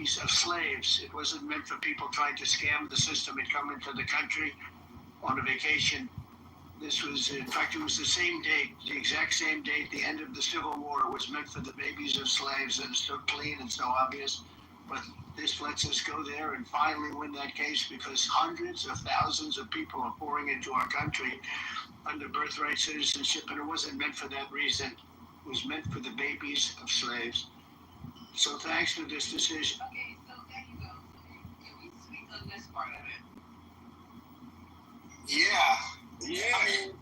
of slaves. It wasn't meant for people trying to scam the system and come into the country on a vacation. This was, in fact, it was the same date, the exact same date, the end of the Civil War. It was meant for the babies of slaves, and it's so clean and so obvious. But this lets us go there and finally win that case because hundreds of thousands of people are pouring into our country under birthright citizenship, and it wasn't meant for that reason. It was meant for the babies of slaves. So thanks for this decision. Okay, so there you go. Can we speak on this part of it? Yeah. I mean,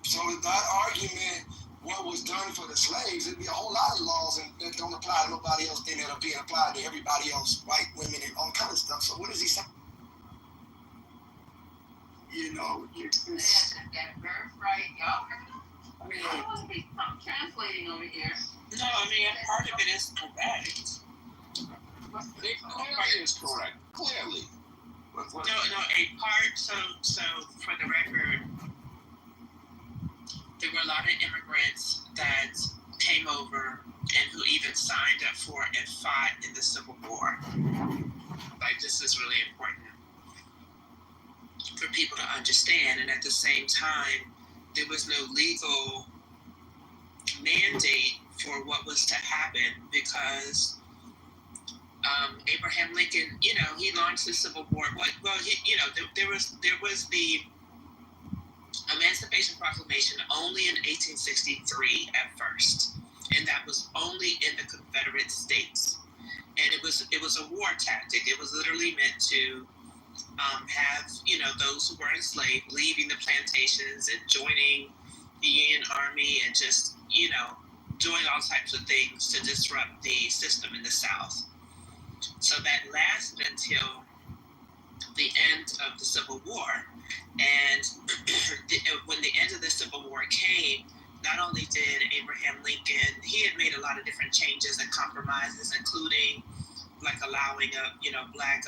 so that argument, what was done for the slaves, it'd be a whole lot of laws that don't apply to nobody else, then that are being applied to everybody else, white women and all kind of stuff. So what is he saying? You know, that birthright, y'all heard him? I mean, I don't want to be translating over here. No, I mean, part of it is correct. It clearly is correct. Clearly. No, a part, so for the record, there were a lot of immigrants that came over and who even signed up for and fought in the Civil War. Like, this is really important for people to understand. And at the same time, there was no legal mandate for what was to happen because Abraham Lincoln, you know, he launched the Civil War. There was the Emancipation Proclamation only in 1863 at first, and that was only in the Confederate States. And it was a war tactic. It was literally meant to have, you know, those who were enslaved leaving the plantations and joining the Union Army and just, you know, doing all types of things to disrupt the system in the South. So that lasted until the end of the Civil War. And when the end of the Civil War came, not only did Abraham Lincoln, he had made a lot of different changes and compromises, including like allowing black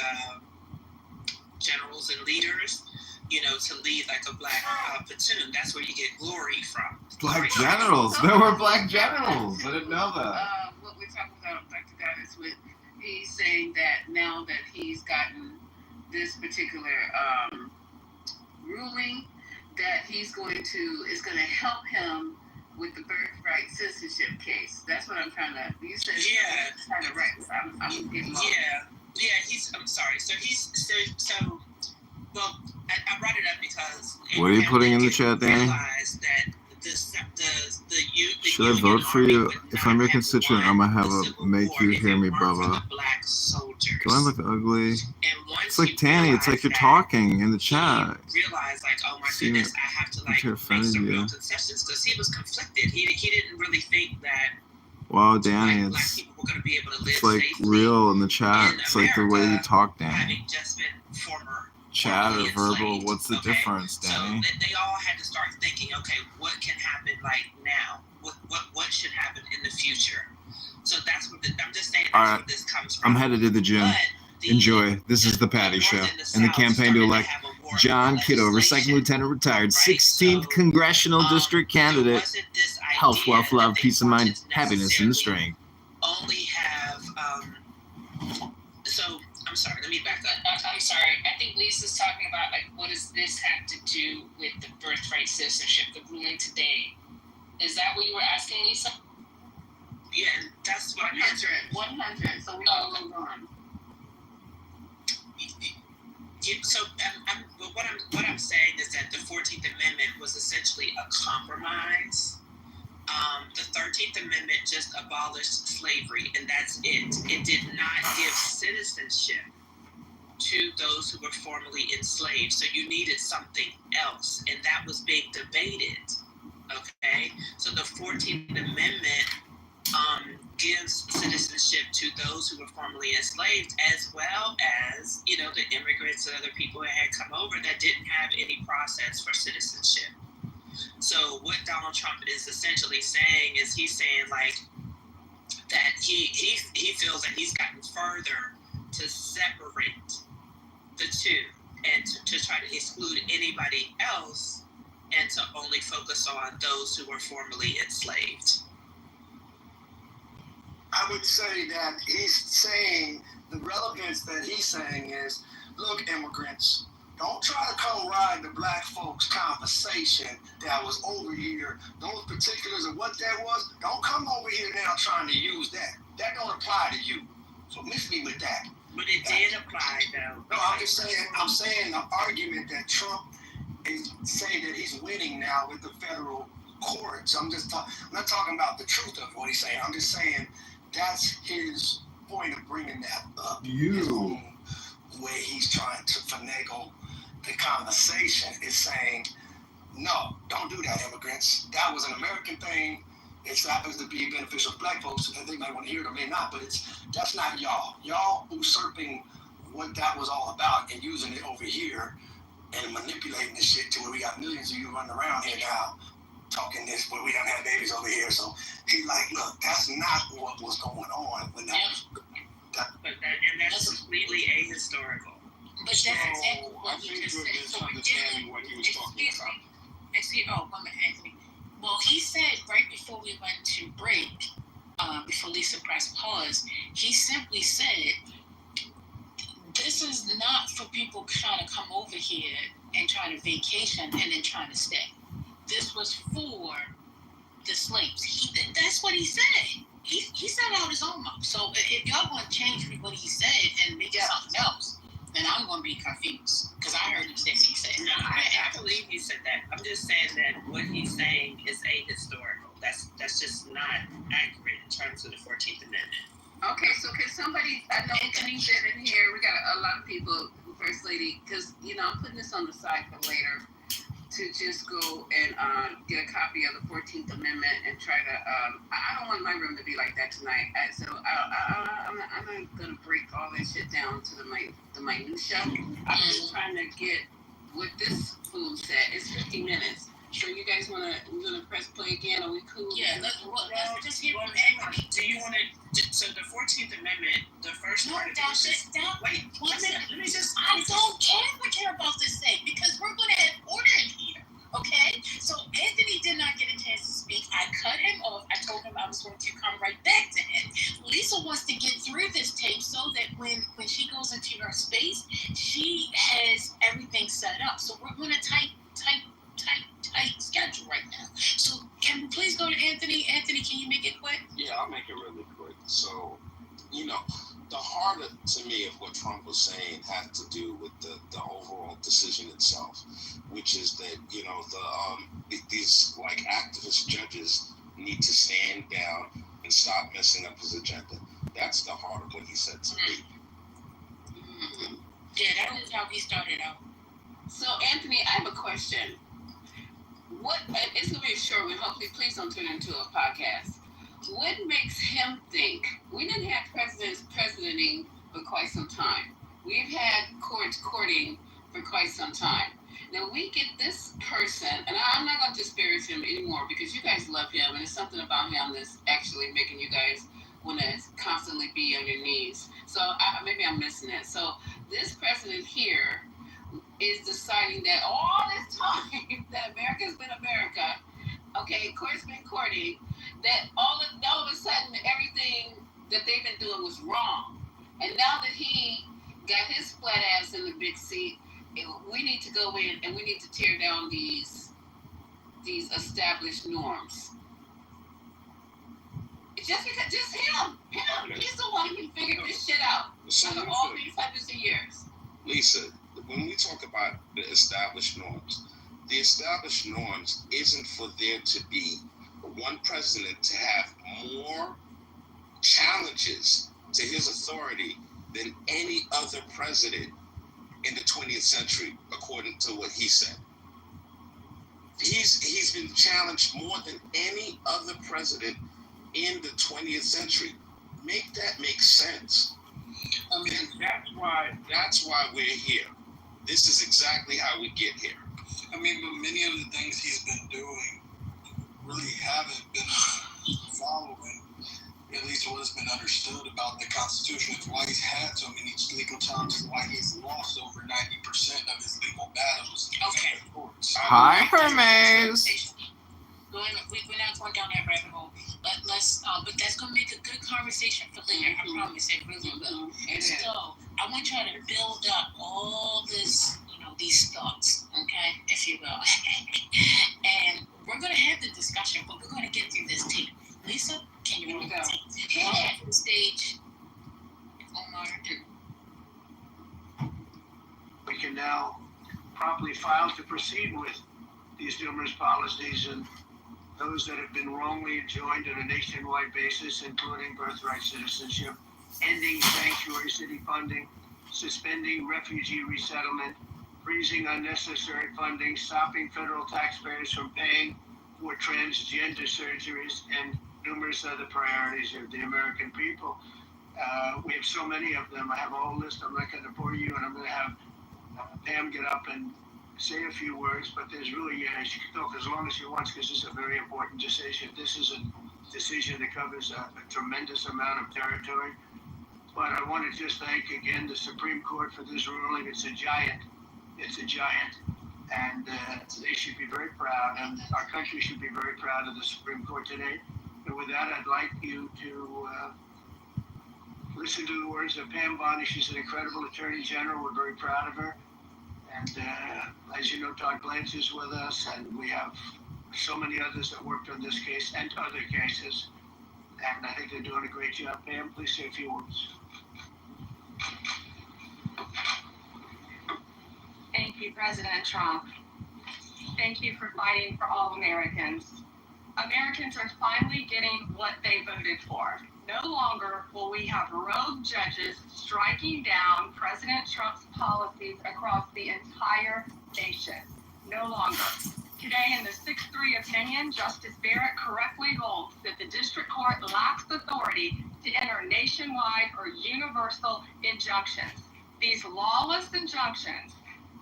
generals and leaders, you know, to lead like a black platoon. That's where you get glory from. Black generals. There were black generals. I didn't know that. What we're talking about, Dr. Goddess, with he's saying that now that he's gotten this particular ruling, that it's going to help him with the birthright citizenship case. That's what I'm trying to. You said kind of right. I'm getting lost. Yeah. I'm sorry. So well, I brought it up because. What are you putting in the chat, Danny? That should I vote for you? If I'm your constituent, I'm gonna have a make you hear me, brother. Do I look ugly? It's like Tanny. It's like you're talking in the chat. Realize, like, oh my goodness, I have to like make some real concessions because he was conflicted. He didn't really think that. Wow, Danny, like, black people were gonna be able to live it's like real in the chat. It's like the way you talk, Danny. Having just been former. Chat or verbal, what's the difference, Danny? So they all had to start thinking, okay, what can happen like now? What should happen in the future? So that's what I'm just saying. That's where this comes from. I'm headed to the gym. Enjoy. This is the Patty Show. In the campaign to elect John Kitover, 2nd Lieutenant retired, 16th Congressional District candidate. Health, wealth, love, peace of mind, happiness, and strength. Only have so. I'm sorry, let me back up. I'm sorry. I think Lisa's talking about, like, what does this have to do with the birthright citizenship, the ruling today? Is that what you were asking, Lisa? Yeah, that's what I'm answering. 100, so we can move on. Yeah, so what I'm saying is that the 14th Amendment was essentially a compromise. The 13th Amendment just abolished slavery, and that's it. It did not give citizenship to those who were formerly enslaved. So you needed something else, and that was being debated. Okay? So the 14th Amendment gives citizenship to those who were formerly enslaved, as well as, you know, the immigrants and other people that had come over that didn't have any process for citizenship. So what Donald Trump is essentially saying is he's saying like that he feels that he's gotten further to separate the two and to try to exclude anybody else and to only focus on those who were formerly enslaved. I would say that he's saying the relevance that he's saying is, look, immigrants, don't try to come ride the black folks' conversation that was over here. Those particulars of what that was, don't come over here now trying to use that. That don't apply to you. So miss me with that. But it did apply, though. No, I'm saying the argument that Trump is saying that he's winning now with the federal courts. I'm not talking about the truth of what he's saying. I'm just saying that's his point of bringing that up. His own way he's trying to finagle the conversation is saying, no, don't do that, immigrants. That was an American thing. It happens to be beneficial to black folks, and they might want to hear it or may not, but that's not y'all. Y'all usurping what that was all about and using it over here and manipulating this shit to where we got millions of you running around here now talking this, but we don't have babies over here. So he's like, look, that's not what was going on when that was. And that's completely ahistorical. But that's exactly what he just said. So understanding what he was talking about. One minute, Anthony. Well, he said right before we went to break, before Lisa pressed pause, he simply said, this is not for people trying to come over here and trying to vacation and then trying to stay. This was for the slaves. That's what he said. He said out his own mouth. So if y'all want to change what he said and make it something else, then I'm going to be confused because I heard him say what he said. No, I believe he said that. I'm just saying that what he's saying is ahistorical. That's just not accurate in terms of the 14th Amendment. Okay, so can somebody, I know Anthony said in here, we got a lot of people, First Lady, because, I'm putting this on the side for later, to just go and get a copy of the 14th Amendment and try to, I don't want my room to be like that tonight, so I'm not going to break all that shit down to the minutia. I'm just trying to get what this fool said. It's 50 minutes. So you guys we're gonna press play again? Are we cool? Yeah, let's just hear from Anthony. Do you want to? So the 14th Amendment, the first part of it. Wait, let me just. I don't care about this thing because we're gonna have order in here. Okay? So Anthony did not get a chance to speak. I cut him off. I told him I was going to come right back to him. Lisa wants to get through this tape so that when she goes into her space, she has everything set up. So we're gonna tight schedule right now. So can we please go to Anthony? Anthony, can you make it quick? Yeah, I'll make it really quick. So, the heart to me of what Trump was saying had to do with the overall decision itself, which is that, these like activist judges need to stand down and stop messing up his agenda. That's the heart of what he said to me. Mm-hmm. Yeah, that was how he started out. So Anthony, I have a question. It's going to be a short one. Hopefully, please don't turn it into a podcast. What makes him think? We didn't have presidents presidenting for quite some time. We've had courts courting for quite some time. Now we get this person, and I'm not going to disparage him anymore because you guys love him, and there's something about him that's actually making you guys want to constantly be on your knees. So maybe I'm missing it. So this president here is deciding that all this time that America's been America, okay, court's been courting, that all of a sudden everything that they've been doing was wrong. And now that he got his flat ass in the big seat, we need to go in and we need to tear down these established norms. It's just him. He's the one who can figure this shit out after all these hundreds of years. Lisa, when we talk about the established norms isn't for there to be one president to have more challenges to his authority than any other president in the 20th century, according to what he said. He's been challenged more than any other president in the 20th century. Make that make sense. I mean, that's why we're here. This is exactly how we get here. I mean, but many of the things he's been doing really haven't been following, at least what has been understood about the Constitution. It's why he's had so many legal challenges, why he's lost over 90% of his legal battles. Okay. Hi, Hermes. We're not going down that rabbit hole. but that's gonna make a good conversation for later. I promise it really will. So I want y'all to build up all this, these thoughts, okay, if you will. And we're gonna have the discussion, but we're gonna get through this tape. Lisa, can you roll the tape? Welcome to the stage, Omar. We can now properly file to proceed with these numerous policies and those that have been wrongly enjoined on a nationwide basis, including birthright citizenship, ending sanctuary city funding, suspending refugee resettlement, freezing unnecessary funding, stopping federal taxpayers from paying for transgender surgeries, and numerous other priorities of the American people. We have so many of them. I have a whole list. I'm not going to bore you, and I'm going to have Pam get up and say a few words, but there's really, she can talk as long as she wants because this is a very important decision. This is a decision that covers a tremendous amount of territory. But I want to just thank again the Supreme Court for this ruling. It's a giant. And they should be very proud, and our country should be very proud of the Supreme Court today. And with that, I'd like you to listen to the words of Pam Bondi. She's an incredible Attorney General. We're very proud of her. And as you know, Todd Blanche is with us, and we have so many others that worked on this case and other cases. And I think they're doing a great job. Pam, please say a few words. Thank you, President Trump. Thank you for fighting for all Americans. Americans are finally getting what they voted for. No longer will we have rogue judges striking down President Trump's policies across the entire nation. No longer. Today, in the 6-3 opinion, Justice Barrett correctly holds that the district court lacks authority to enter nationwide or universal injunctions. These lawless injunctions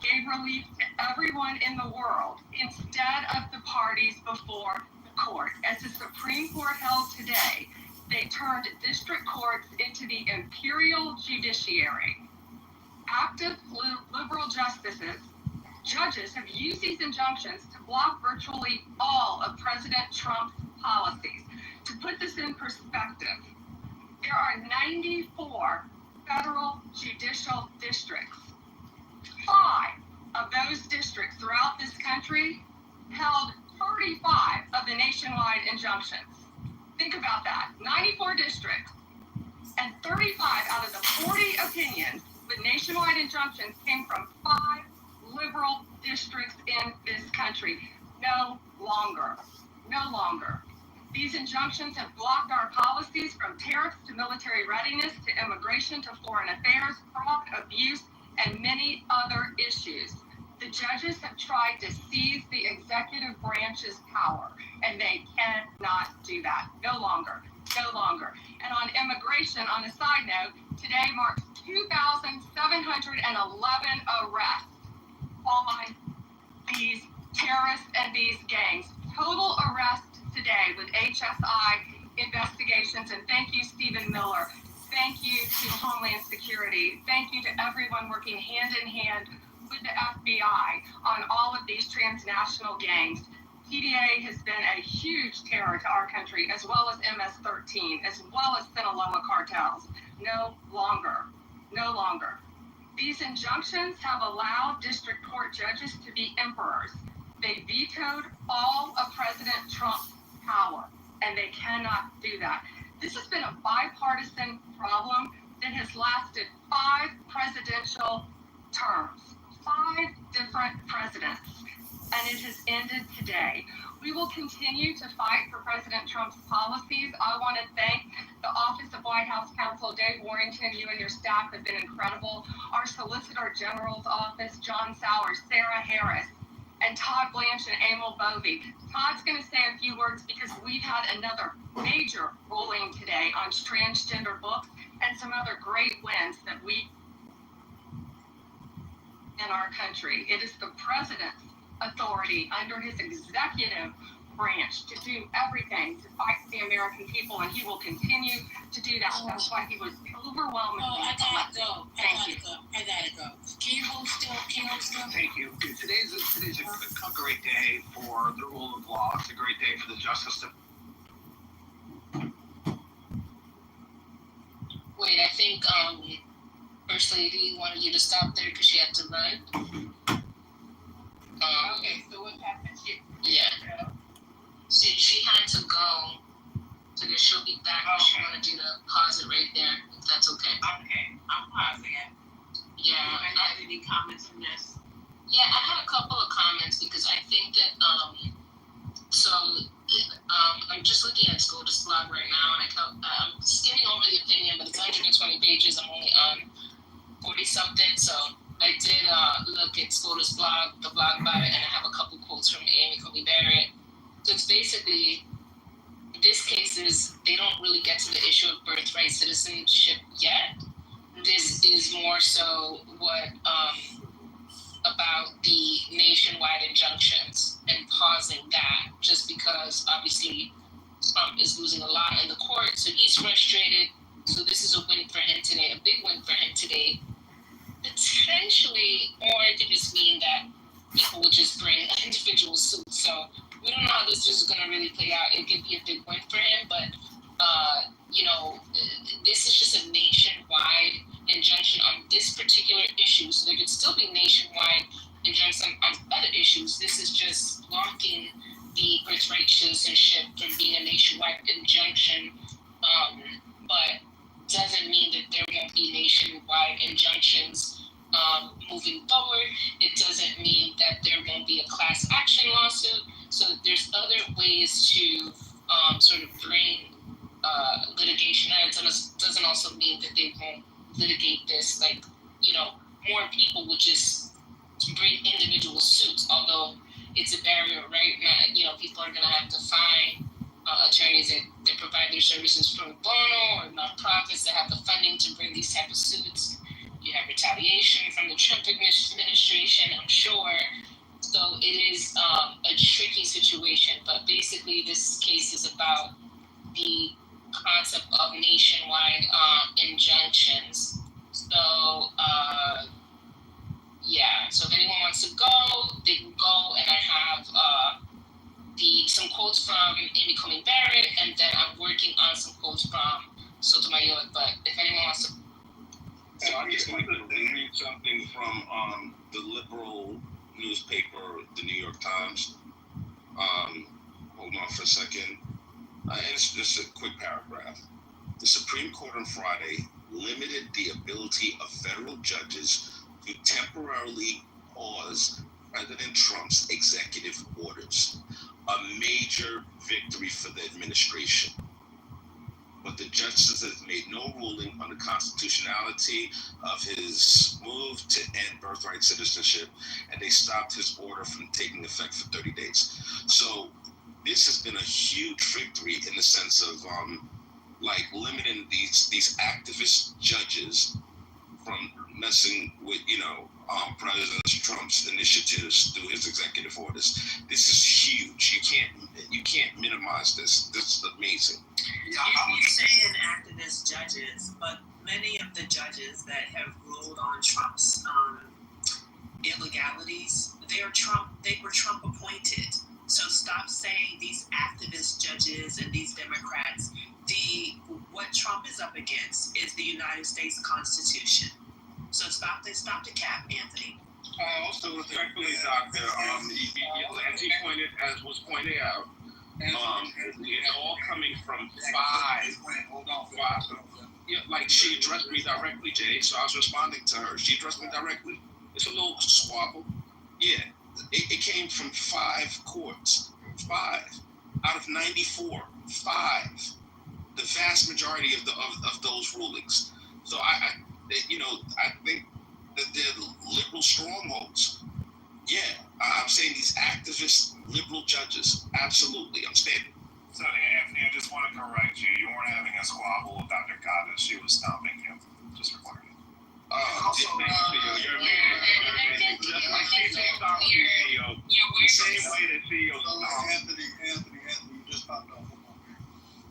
gave relief to everyone in the world instead of the parties before the court. As the Supreme Court held today, they turned district courts into the imperial judiciary. Active liberal judges have used these injunctions to block virtually all of President Trump's policies. To put this in perspective, there are 94 federal judicial districts. 5 of those districts throughout this country held 35 of the nationwide injunctions. Think about that. 94 districts and 35 out of the 40 opinions with nationwide injunctions came from 5 liberal districts in this country. No longer. No longer. These injunctions have blocked our policies from tariffs to military readiness to immigration to foreign affairs, fraud, abuse, and many other issues. The judges have tried to seize the executive branch's power, and they cannot do that. No longer. No longer. And on immigration, on a side note, today marks 2,711 arrests on these terrorists and these gangs. Total arrests today with HSI investigations. And thank you, Stephen Miller. Thank you to Homeland Security. Thank you to everyone working hand in hand with the FBI on all of these transnational gangs. TDA has been a huge terror to our country, as well as MS-13, as well as Sinaloa cartels. No longer. No longer. These injunctions have allowed district court judges to be emperors. They vetoed all of President Trump's power, and they cannot do that. This has been a bipartisan problem that has lasted 5 presidential terms, 5 different presidents, and it has ended today. We will continue to fight for President Trump's policies. I want to thank the Office of White House Counsel, Dave Warrington. You and your staff have been incredible. Our Solicitor General's office, John Sowers, Sarah Harris, and Todd Blanche and Emil Bovey. Todd's going to say a few words because we've had another major ruling today on transgender books and some other great wins that we in our country. It is the president's authority under his executive branch to do everything to fight for the American people, and he will continue to do that. That's why he was overwhelmingly elected. I gotta go. Can you hold still? Thank you. Today's a great day for the rule of law. It's a great day for the justice system. Wait, I think First Lady wanted you to stop there because she had to run. Okay, so what happened? Yeah. She had to go, so that she'll be back. Okay. She wanted you to pause it right there, if that's okay. Okay, I'm pausing it. Yeah. Anybody have any comments on this? Yeah, I had a couple of comments because I think that I'm just looking at SCOTUS blog right now, and I'm skimming over the opinion, but it's 120 pages. I'm only on 40 something, so I did look at SCOTUS blog, the blog about it, and I have a couple quotes from Amy Coney Barrett. So it's basically, this case is, they don't really get to the issue of birthright citizenship yet. This is more so what about the nationwide injunctions and pausing that, just because obviously Trump is losing a lot in the court, so he's frustrated. So this is a win for him today, a big win for him today. Potentially, or it could just mean that people would just bring individual suits. So we don't know how this is going to really play out. It could be a big win for him, but this is just a nationwide injunction on this particular issue. So there could still be nationwide injunctions on other issues. This is just blocking the birthright citizenship from being a nationwide injunction, but doesn't mean that there won't be nationwide injunctions moving forward. It doesn't mean that there won't be a class action lawsuit. So there's other ways to sort of bring litigation. And it doesn't also mean that they won't litigate this. Like, more people would just bring individual suits, although it's a barrier, right? People are going to have to find attorneys that provide their services pro bono, or nonprofits that have the funding to bring these type of suits. You have retaliation from the Trump administration, I'm sure. So it is a tricky situation, but basically this case is about the concept of nationwide injunctions. So so if anyone wants to go, they can go, and I have some quotes from Amy Coney Barrett, and then I'm working on some quotes from Sotomayor. But if anyone wants to, so I just wanted to read something from the liberal newspaper, the New York Times. Hold on for a second. It's just a quick paragraph. The Supreme Court on Friday limited the ability of federal judges to temporarily pause President Trump's executive orders, a major victory for the administration. But the justices have made no ruling on the constitutionality of his move to end birthright citizenship, and they stopped his order from taking effect for 30 days. So this has been a huge victory in the sense of limiting these activist judges from messing with President Trump's initiatives through his executive orders. This is huge. You can't minimize this. This is amazing. You're saying activist judges, but many of the judges that have ruled on Trump's illegalities, they were Trump appointed. So stop saying these activist judges and these Democrats. What Trump is up against is the United States Constitution. So stop the cap, Anthony. Also, respectfully, Doctor, as was pointed out, it's all coming from five. Yeah, like she addressed me directly, Jay, so I was responding to her. She addressed me directly. It's a little squabble. Yeah, it came from 5 courts. 5 out of 94. 5. The vast majority of those rulings. So I think that they're liberal strongholds. Yeah, I'm saying these activist liberal judges. Absolutely, I'm standing. So Anthony, I just want to correct you. You weren't having a squabble with Dr. Cottis. She was stomping him. Just for clarity. Same way that CEO. Anthony, you just popped off.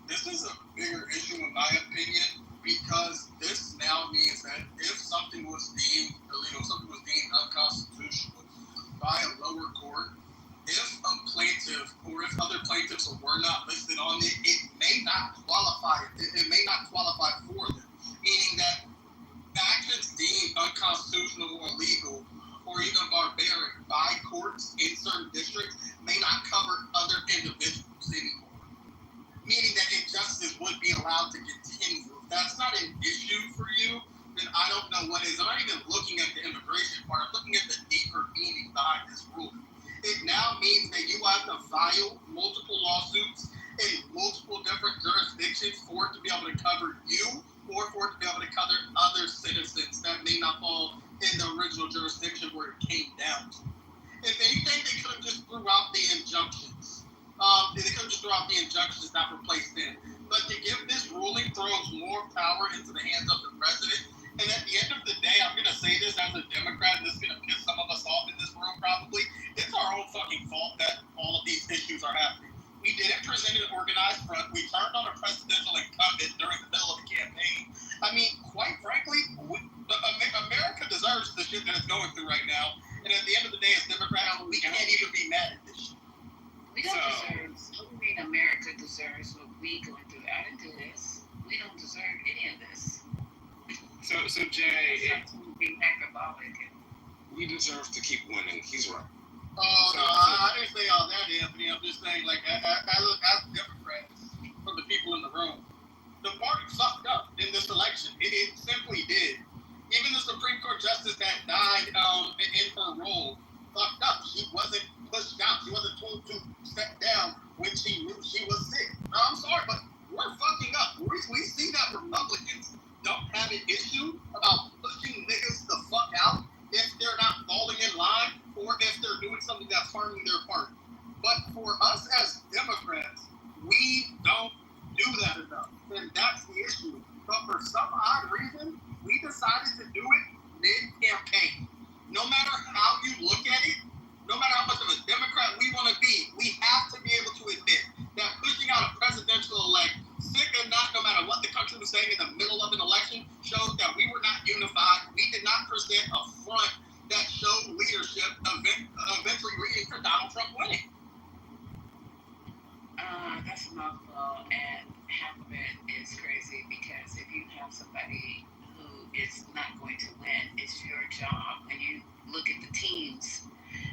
This is a bigger issue in my opinion, because this now means that if something was deemed illegal, something was deemed unconstitutional by a lower court, if a plaintiff or if other plaintiffs were not listed on it, it may not qualify. It may not qualify for them. Meaning know what is. I'm not even looking at the immigration part. I'm looking at the deeper meaning behind this ruling. It now means that you have to file multiple lawsuits in multiple different jurisdictions for it to be able to cover you or for it to be able to cover other citizens that may not fall in the original jurisdiction where it came down to. If anything, they could have just threw out the injunctions. They could have just threw out the injunctions that were placed in. But to give this ruling throws more power into the hands of the president. And at the end of the day, I'm going to say this as a Democrat, and this is going to piss some of us off in this room probably. It's our own fucking fault that all of these issues are happening. We didn't present an organized front. We turned on a presidential incumbent during the middle of the campaign. I mean, quite frankly, America deserves the shit that it's going through right now. And at the end of the day, as Democrats, we can't even be mad at this shit. We don't deserve. What do you mean America deserves what we going through? I didn't do this. We don't deserve any of this. So Jay, Being hyperbolic. we deserve to keep winning. He's right. Oh, no, I didn't say all that, Anthony. I'm just saying, like, as Democrats, from the people in the room, the party fucked up in this election. It simply did. Even the Supreme Court justice that died in her role fucked up. She wasn't pushed out. She wasn't told to step down when she knew she was sick. Now, I'm sorry, but we're fucking up. We see that Republicans don't have an issue about pushing niggas the fuck out if they're not falling in line or if they're doing something that's harming their party. But for us as Democrats, we don't do that enough. And that's the issue. But for some odd reason, we decided to do it mid-campaign. No matter how you look at it, no matter how much of a Democrat we want to be, we have to be able to admit that pushing out a presidential elect, sick or not, no matter what the country was saying in the middle of an election, showed that we were not unified. We did not present a front that showed leadership, eventually leading to Donald Trump winning. That's a mouthful, and half of it is crazy because if you have somebody who is not going to win, it's your job. When you look at the teams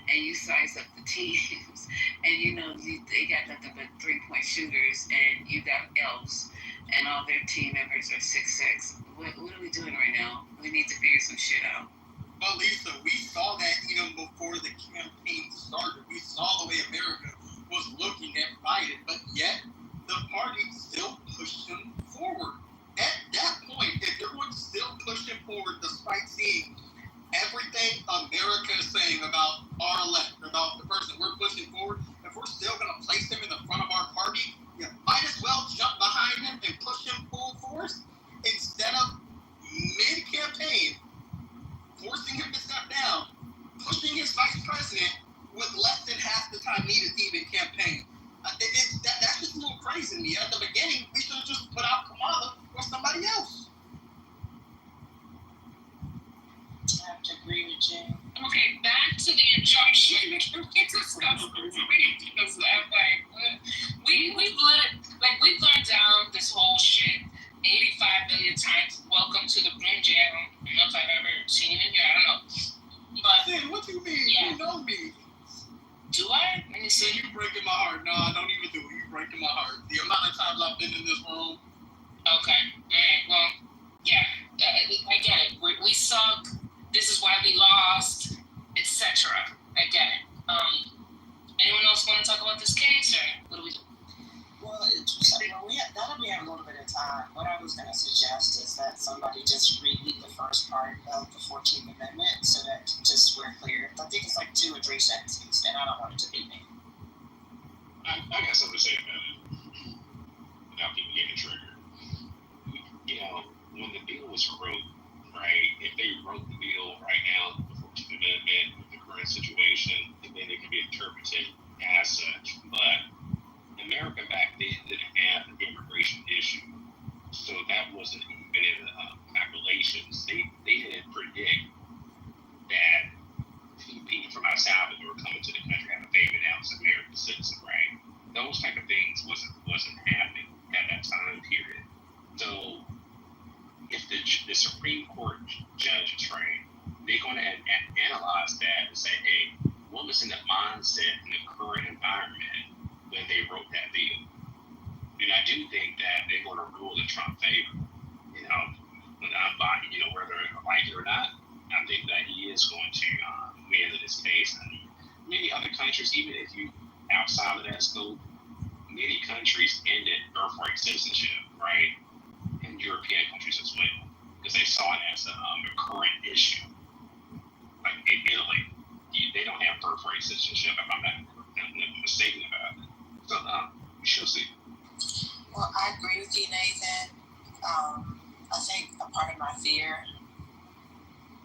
and you size up the teams, and you know they got nothing but 3-point shooters, and you got elves, and all their team members are 6'6". What are we doing right now? We need to figure some shit out. Well, Lisa, we saw that even before the campaign started. We saw the way America was looking at Biden, but yet the party still pushed him forward. At that point, if you're going to still push him forward despite seeing everything America is saying about our elect, about the person we're pushing forward, if we're still going to place him in the front of our party, you might as well jump behind him and push him full force instead of mid-campaign forcing him to step down, pushing his vice president with less than half the time needed to even campaign. That's just a little crazy to me. At the beginning, we should have just put out Kamala or somebody else. I have to agree with you. Okay, back to the injunction. It's ridiculous. We've learned down this whole shit 85 million times. Welcome to the Broom Jam. I don't know if I've ever seen it in here. I don't know. But Sam, what you mean? Yeah. You know me. do I? Let me So see. you breaking my heart. No, I don't even do it. You breaking my heart. The amount of times I've been in this room. Okay. All right. Well, yeah. I get it. We suck. This is why we lost, etc. I get it. Anyone else want to talk about this case, or what do we do? Well, now that we have a little bit of time, what I was going to suggest is that somebody just read the first part of the 14th Amendment so that just we're clear. I think it's like 2 or 3 sentences, and I don't want it to be me. I got something to say about it without people getting triggered. You know, when the bill was wrote, right, if they wrote the bill right now, the 14th Amendment, with the current situation, and then it can be interpreted as such. But America back then didn't have an immigration issue, so that wasn't even in the calculations. They didn't predict that people from El Salvador coming to the country have a baby now as an American citizen, right? Those type of things wasn't happening at that time period. So if the Supreme Court judge is right, is going to win in this case. And many other countries, even if you outside of that scope, many countries ended birthright citizenship, right? In European countries as well, because they saw it as a current issue. Like in Italy, they don't have birthright citizenship, if I'm not mistaken about it. So we shall see. Well, I agree with you, Nathan. I think a part of my fear.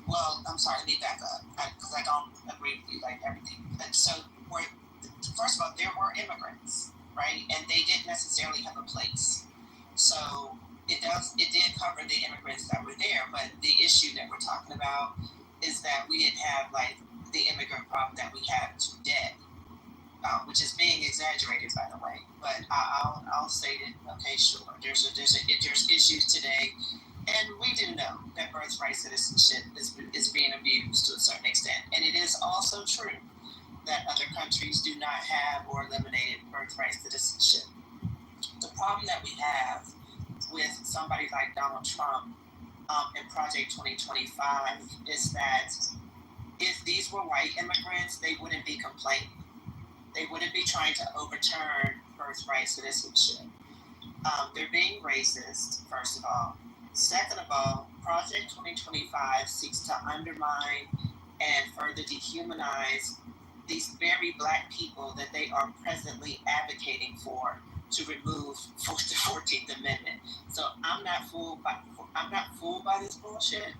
Well, I'm sorry, let me back up because I don't agree with you like everything. And so, first of all, there were immigrants, right, and they didn't necessarily have a place. So it did cover the immigrants that were there, but the issue that we're talking about is that we didn't have like the immigrant problem that we have today. Which is being exaggerated, by the way. But I'll state it. Okay, sure. There's issues today, and we do know that birthright citizenship is being abused to a certain extent. And it is also true that other countries do not have or eliminated birthright citizenship. The problem that we have with somebody like Donald Trump in Project 2025 is that if these were white immigrants, they wouldn't be complaining. They wouldn't be trying to overturn birthright citizenship. They're being racist, first of all. Second of all, Project 2025 seeks to undermine and further dehumanize these very black people that they are presently advocating for to remove the 14th Amendment. So I'm not fooled by this bullshit.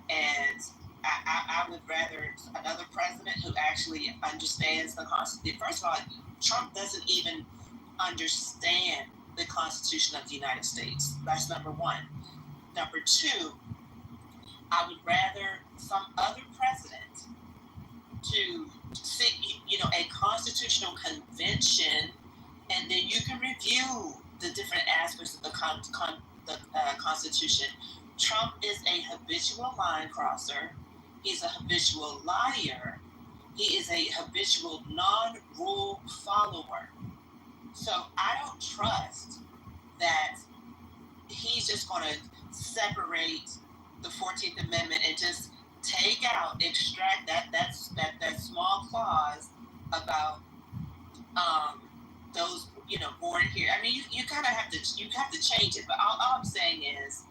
And I would rather another president who actually understands the Constitution. First of all, Trump doesn't even understand the Constitution of the United States. That's number one. Number two, I would rather some other president to sit, a constitutional convention, and then you can review the different aspects of the Constitution. Trump is a habitual line crosser. He's a habitual liar. He is a habitual non-rule follower. So I don't trust that he's just going to separate the 14th Amendment and just extract that small clause about those born here. I mean, you kind of have to change it. But all I'm saying is,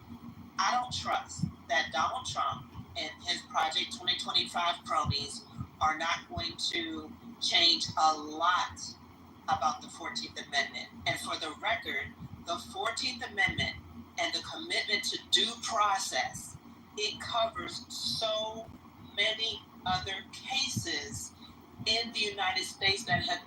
I don't trust that Donald Trump and his Project 2025 cronies are not going to change a lot about the 14th Amendment. And for the record, the 14th Amendment and the commitment to due process, it covers so many other cases in the United States that have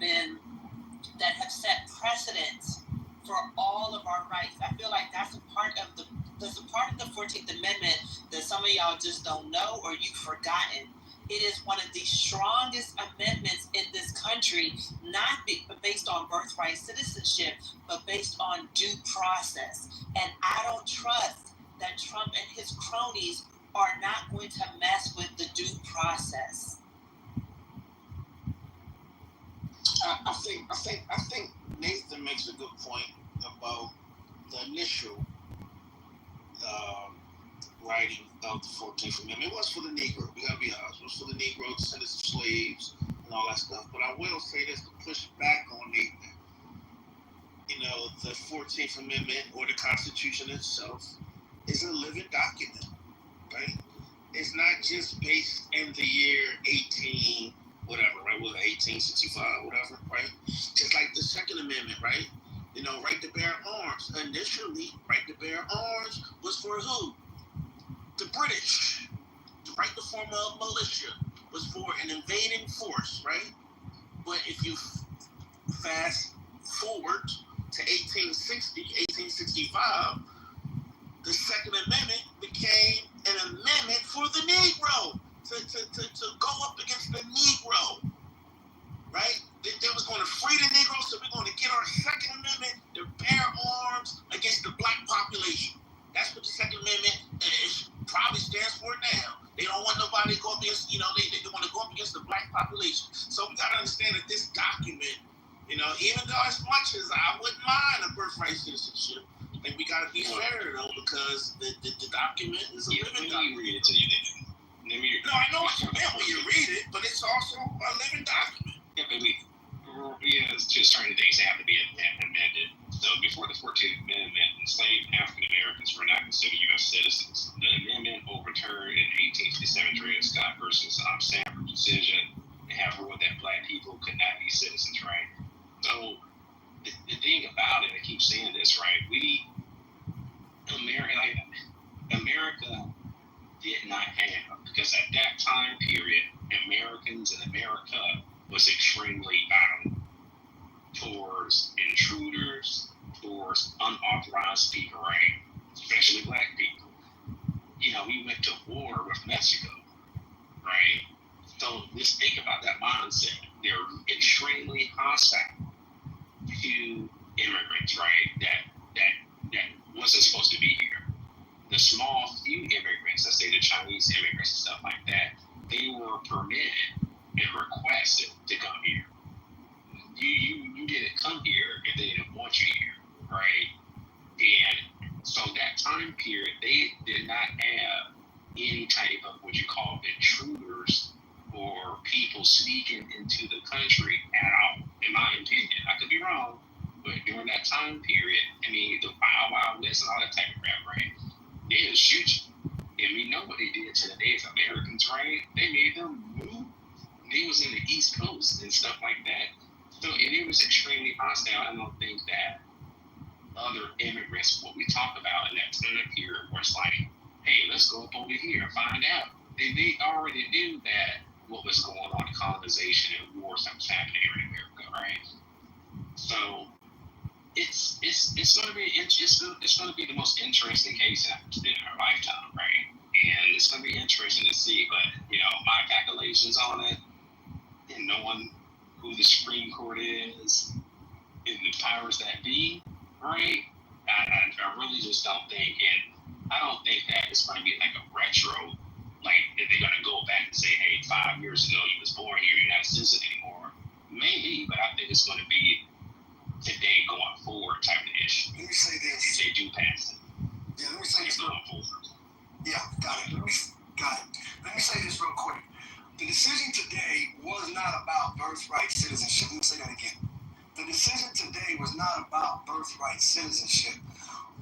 set precedents for all of our rights. I feel like that's a part of the 14th Amendment that some of y'all just don't know or you've forgotten. It is one of the strongest amendments in this country, not based on birthright citizenship, but based on due process. And I don't trust that Trump and his cronies are not going to mess with the due process. I think Nathan makes a good point about the initial writing of the 14th Amendment. It was for the Negro. We gotta be honest. It was for the Negro, descendants of slaves, and all that stuff. But I will say this to push back on Nathan. The 14th Amendment or the Constitution itself is a living document, right? It's not just based in the year 1865, whatever, right? Just like the Second Amendment, right? Right to bear arms. Initially, right to bear arms was for who? The British. The right to form a militia was for an invading force, right? But if you fast forward to 1865, the Second Amendment became an amendment for the Negro to go up against the Negro, right? They was going to free the Negro, so we're going to get our Second Amendment to bear arms against the black population. That's what the Second Amendment probably stands for now. They don't want nobody to go up against, they want to go up against the black population. So we got to understand that this document, even though as much as I wouldn't mind a birthright citizenship, I think we got to be fair though, because the document is a living document. Let me read it to you then. Let me. No, I know what you meant when you read it, but it's also a living document. Yeah, but to certain things have to be amended. So before the 14th Amendment, enslaved African Americans were not considered U.S. citizens. The amendment overturned in 1857 Dred Scott versus Sanford decision have ruled that black people could not be citizens, right? So the thing about it, I keep saying this, right? America did not have, because at that time period, Americans and America was extremely violent towards intruders, towards unauthorized people, right? Especially black people. We went to war with Mexico, right? So let's think about that mindset. They're extremely hostile to immigrants, right? That wasn't supposed to be here. The small few immigrants, let's say the Chinese immigrants and stuff like that, they were permitted and requested to come here. You didn't come here if they didn't want you here, right? And so that time period, they did not have any type of what you call intruders or people sneaking into the country at all, in my opinion. I could be wrong, but during that time period, the Wild Wild West and all that type of crap, right? They'll shoot you. And we know what they did to the Native Americans, right? They made them move. They was in the East Coast and stuff like that. So it was extremely hostile. I don't think that other immigrants, what we talk about in that time period, was like, hey, let's go up over here and find out. They already knew that what was going on, colonization and wars that was happening in America, right? So it's going to be the most interesting case in our lifetime, right? And it's going to be interesting to see. But my calculations on it, and knowing who the Supreme Court is and the powers that be, right? I really just don't think, and I don't think that it's going to be like a retro, like if they're going to go back and say, hey, 5 years ago you was born here, you're not a citizen anymore. Maybe, but I think it's going to be today going forward type of issue. Let me say this. They do pass it. Yeah, let me say this. Going forward. Yeah, got it. Let me say this real quick. The decision today was not about birthright citizenship. Let me say that again. The decision today was not about birthright citizenship.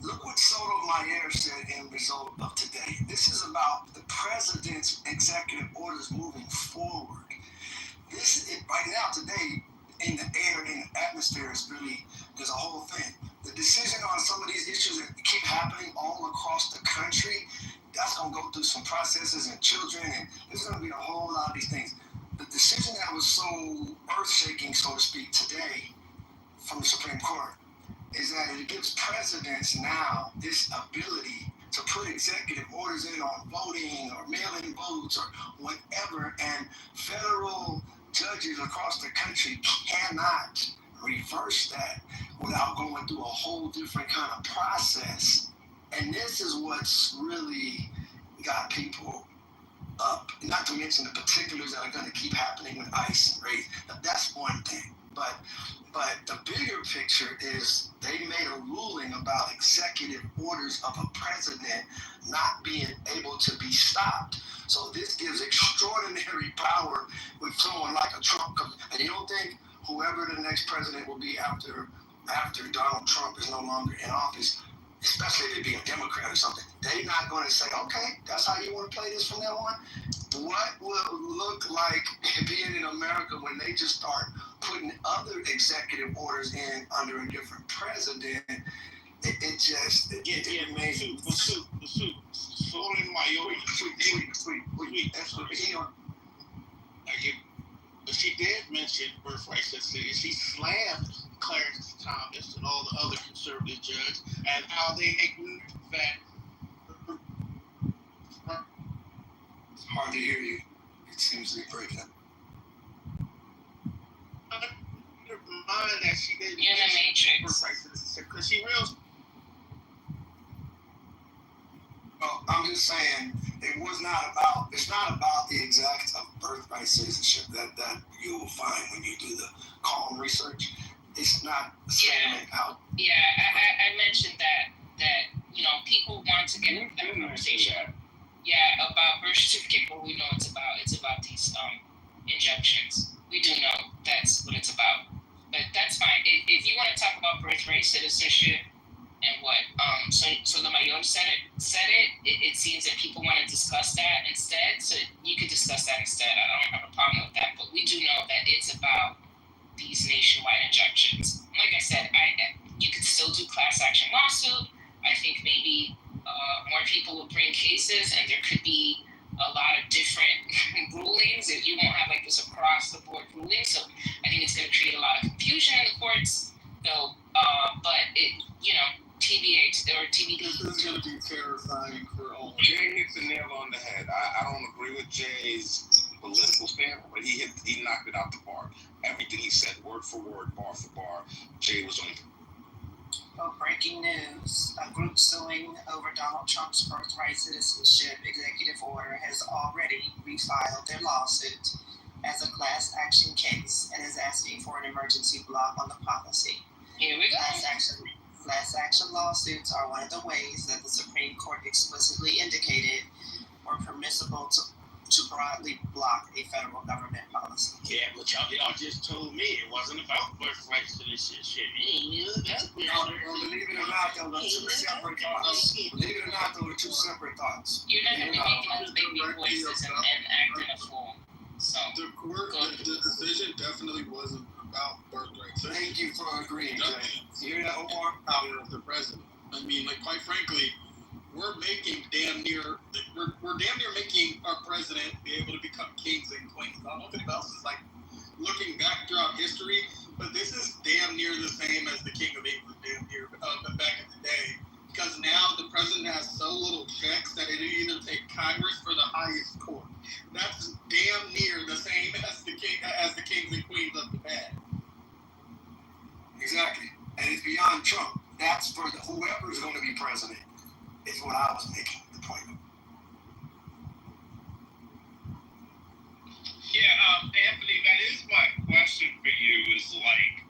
Look what Sotomayor said in result of today. This is about the president's executive orders moving forward. Right now, today, in the air, in the atmosphere, is really, there's a whole thing. The decision on some of these issues that keep happening all across the country, that's going to go through some processes and children, and there's going to be a whole lot of these things. The decision that was so earth-shaking, so to speak, today from the Supreme Court is that it gives presidents now this ability to put executive orders in on voting or mail-in votes or whatever, and federal judges across the country cannot reverse that without going through a whole different kind of process. And this is what's really got people up, not to mention the particulars that are going to keep happening with ICE and race. That's one thing. But the bigger picture is they made a ruling about executive orders of a president not being able to be stopped. So this gives extraordinary power with someone like a Trump. And you don't think whoever the next president will be after Donald Trump is no longer in office, especially if it be a Democrat or something, they're not going to say, okay, that's how you want to play this from now on? What will it look like being in America when they just start putting other executive orders in under a different president? It gets amazing. The suit. Sotomayor, sweet. That's what but she did mention birthright citizenship. She slammed Clarence Thomas and all the other conservative judges and how they ignored the fact. It's hard to hear you. It seems to be breaking up. Mind that she didn't You're in the Matrix. birthright citizenship because she realized. Well, I'm just saying it's not about the exact birthright citizenship that you will find when you do the calm research. It's not saying how. Yeah, I mentioned that people want to get into that conversation. Yeah, about birth certificate, but we birthright citizenship. And what? So the mayor said it. It seems that people want to discuss that instead. So you could discuss that instead. I don't have a problem with that. But we do know that it's about these nationwide injunctions. Like I said, you could still do class action lawsuit. I think maybe more people will bring cases, and there could be a lot of different rulings, and you won't have like this across the board ruling. So I think it's going to create a lot of confusion in the courts. So, but it, TBH or TBD. This is going to be terrifying for all. Jay hits the nail on the head. I don't agree with Jay's political stance, but he knocked it out the park. Everything he said, word for word, bar for bar, Jay was on. Well, breaking news. A group suing over Donald Trump's birthright citizenship executive order has already refiled their lawsuit as a class action case and is asking for an emergency block on the policy. Here we go. Class action lawsuits are one of the ways that the Supreme Court explicitly indicated were permissible to broadly block a federal government policy. Yeah, but y'all just told me it wasn't about birthright citizenship. Believe it or not, those are two separate thoughts. Believe it or not, those are two separate thoughts. You're not going to be making those baby voices and acting a fool. So the court, the decision definitely wasn't about birthright. Thank you for agreeing, Jay. You hear that, Omar? Power of the president. I mean, like, quite frankly, we're damn near making our president be able to become kings and queens. I don't know if anybody else is like looking back throughout history, but this is damn near the same as the King of England, damn near back in the day. Because now the president has so little checks that it either take Congress for the highest court. That's damn near the same as the kings and queens of the bad. Exactly, and it's beyond Trump. That's for whoever is going to be president. Is what I was making the point of. Yeah, Anthony, that is my question for you. Is like,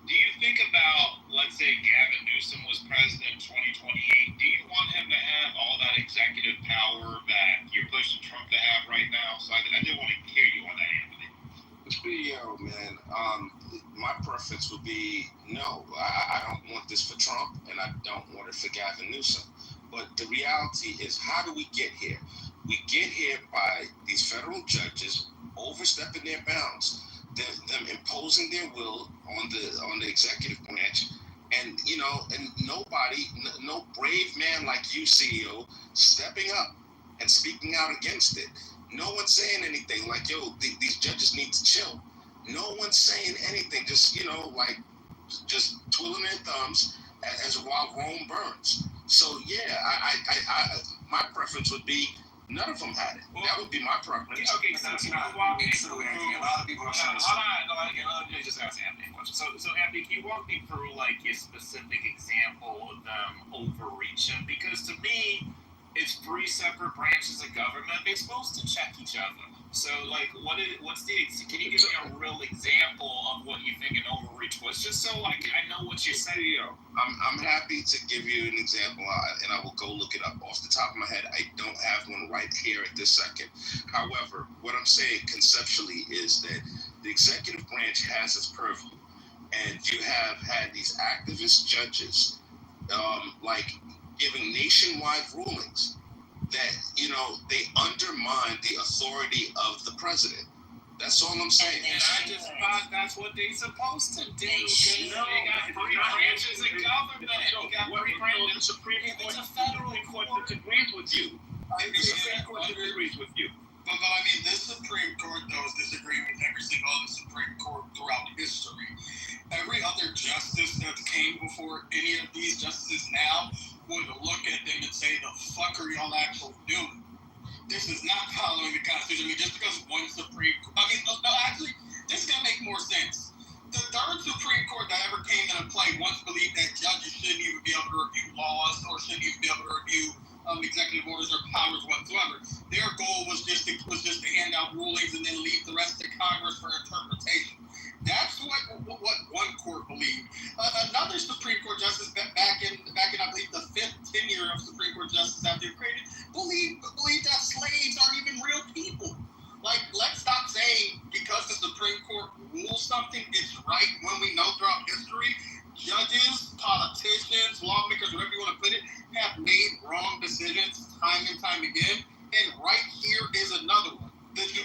do you think about, let's say Gavin Newsom was president in 2028, do you want him to have all that executive power that you're pushing Trump to have right now? So I did want to hear you on that, Anthony. Man, my preference would be no. I don't want this for Trump, and I don't want it for Gavin Newsom. But the reality is, how do we get here? We get here by these federal judges overstepping their bounds, them imposing their will on the executive branch, and nobody, no brave man like you, CEO, stepping up and speaking out against it. No one's saying anything like, yo, these judges need to chill. No one's saying anything, just twiddling their thumbs as while Rome burns. So yeah, I my preference would be none of them had it. That would be my preference. Okay, so can you walk me through? A lot of people are saying. Hold on, just ask Anthony a question. So Anthony, can you walk me through like your specific example of them overreaching? Because to me, it's three separate branches of government. They're supposed to check each other. So, like, can you give me a real example of what you think an overreach was? Just so, like, I know what you're saying. I'm happy to give you an example, and I will go look it up. Off the top of my head, I don't have one right here at this second. However, what I'm saying conceptually is that the executive branch has its purview, and you have had these activist judges, giving nationwide rulings that, they undermine the authority of the president. That's all I'm saying. And I just thought that's what they're supposed to do. They got three branches of government. The Supreme Court, it's a federal court disagrees with you. The Supreme Court disagrees with you. But I mean, this Supreme Court, though, is disagreeing with every single other Supreme Court throughout history. Every other justice that came before any of these justices now would look at them and say, the fuck are y'all actually doing? This is not following the Constitution. I mean, just because one Supreme Court... actually, this is going to make more sense. The third Supreme Court that ever came into play once believed that judges shouldn't even be able to review laws or shouldn't even be able to review executive orders or powers whatsoever. Their goal was just to hand out rulings and then leave the rest to Congress for interpretation. That's what one court believed. Another Supreme Court justice back in I believe the fifth tenure of Supreme Court justice after they were created believed that slaves aren't even real people. Like, let's stop saying because the Supreme Court rules something, it's right, when we know throughout history, judges,